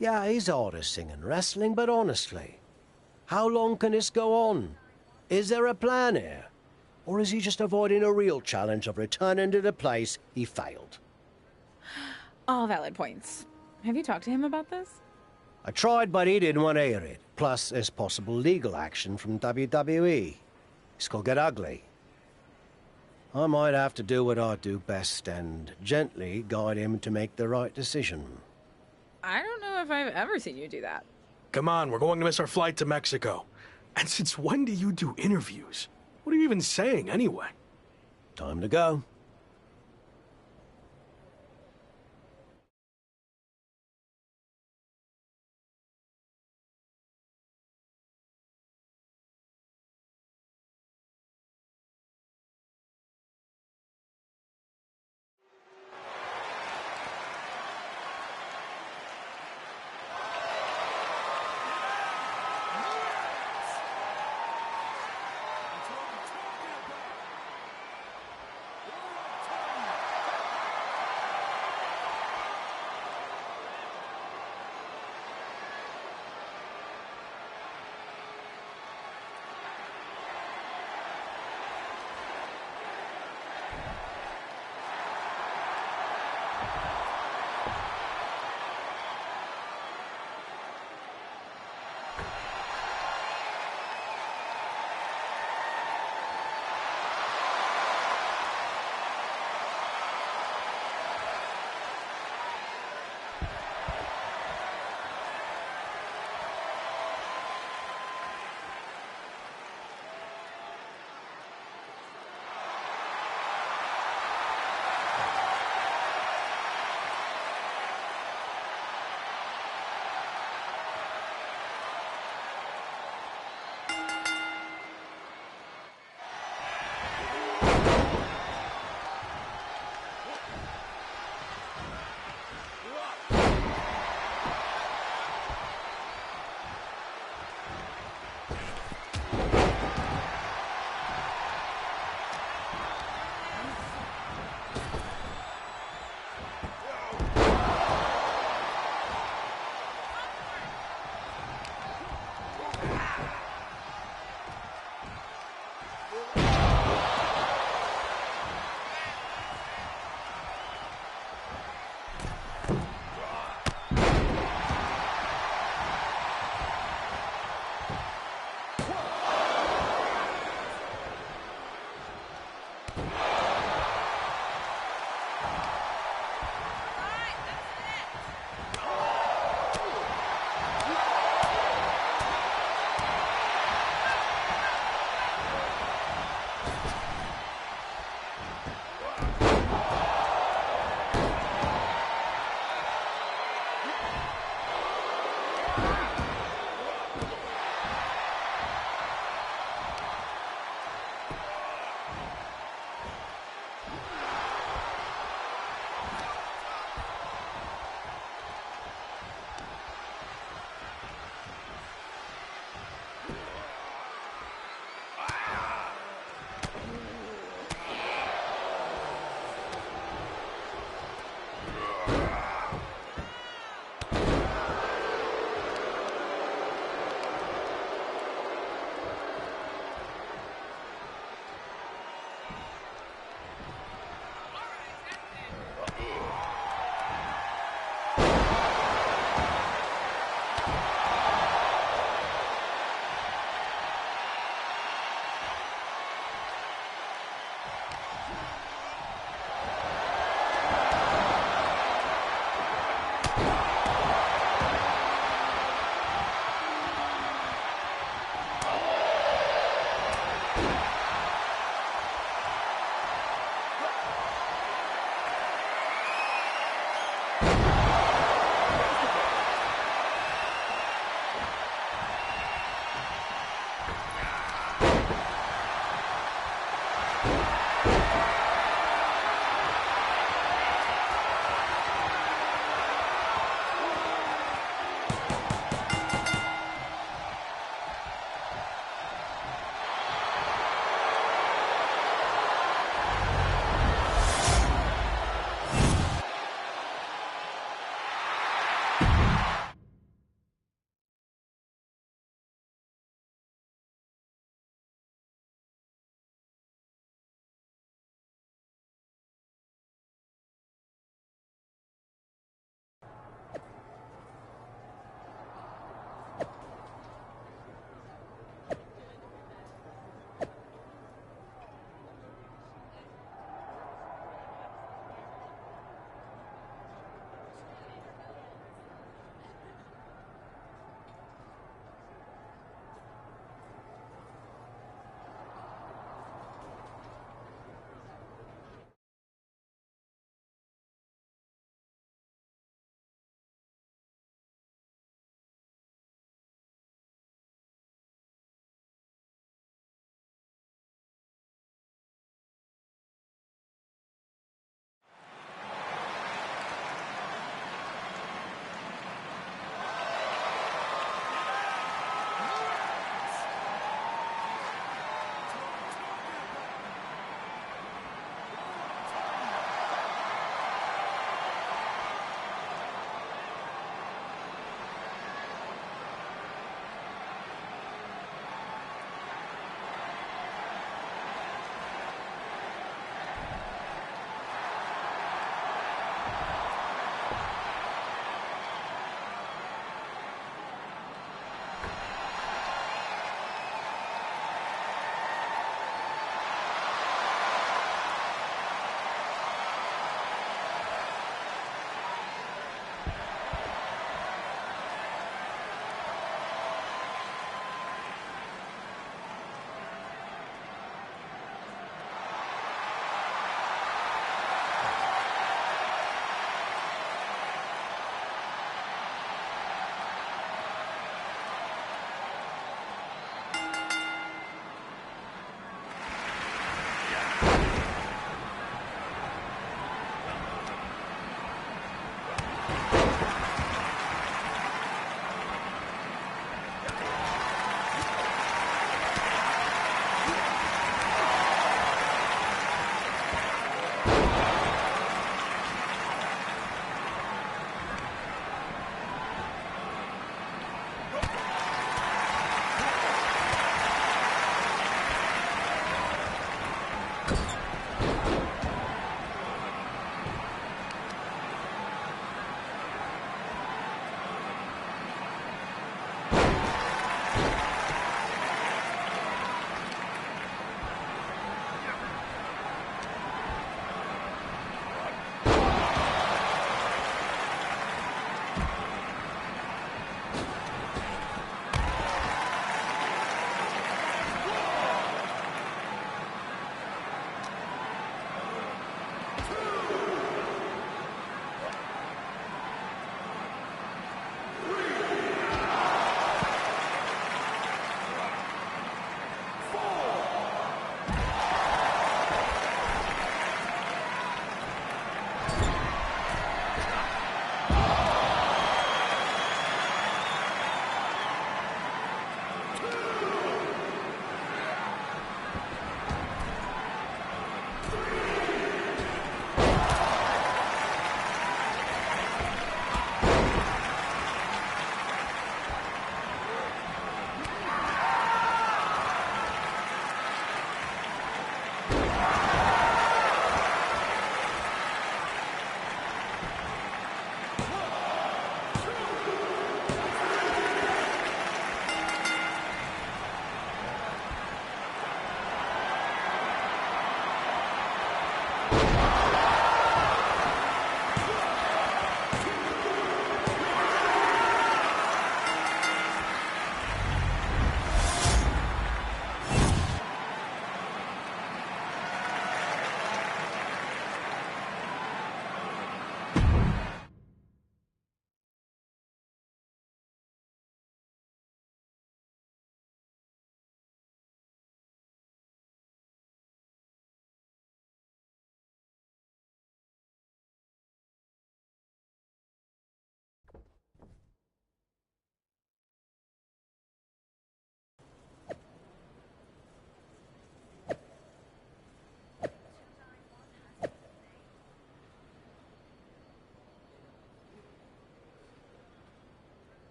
Yeah, he's hard as singing wrestling, but honestly, how long can this go on? Is there a plan here? Or is he just avoiding a real challenge of returning to the place he failed? All valid points. Have you talked to him about this? I tried, but he didn't want to hear it. Plus, there's possible legal action from WWE. This could get ugly. I might have to do what I do best and gently guide him to make the right decision. I don't know if I've ever seen you do that. Come on, we're going to miss our flight to Mexico. And since when do you do interviews? What are you even saying, anyway? Time to go.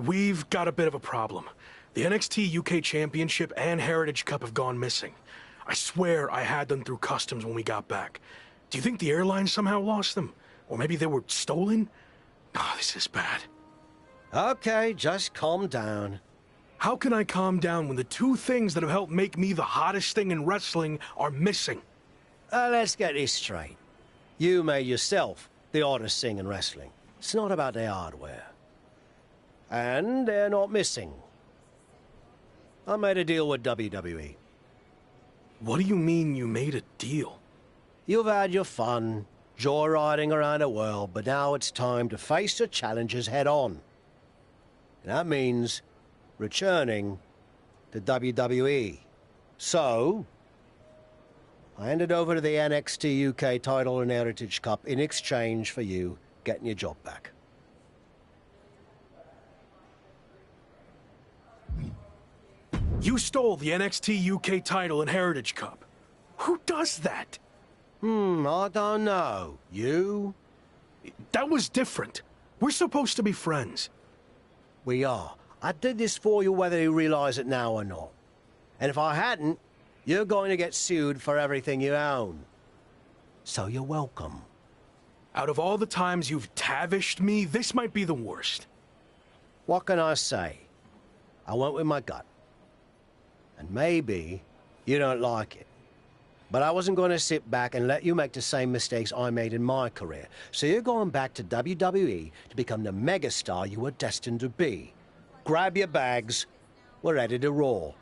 We've got a bit of a problem. The NXT UK Championship and Heritage Cup have gone missing. I swear I had them through customs when we got back. Do you think the airline somehow lost them? Or maybe they were stolen? Oh, this is bad. Okay, just calm down. How can I calm down when the two things that have helped make me the hottest thing in wrestling are missing? Let's get this straight. You made yourself the hottest thing in wrestling. It's not about the hardware. And they're not missing. I made a deal with WWE. What do you mean you made a deal? You've had your fun, joyriding around the world, but now it's time to face the challenges head on. And that means returning to WWE. So, I handed over to the NXT UK title and Heritage Cup in exchange for you getting your job back. You stole the NXT UK title and Heritage Cup. Who does that? I don't know. You? That was different. We're supposed to be friends. We are. I did this for you whether you realize it now or not. And if I hadn't, you're going to get sued for everything you own. So you're welcome. Out of all the times you've tavished me, this might be the worst. What can I say? I went with my gut. And maybe you don't like it. But I wasn't going to sit back and let you make the same mistakes I made in my career. So you're going back to WWE to become the megastar you were destined to be. Grab your bags. We're ready to roll.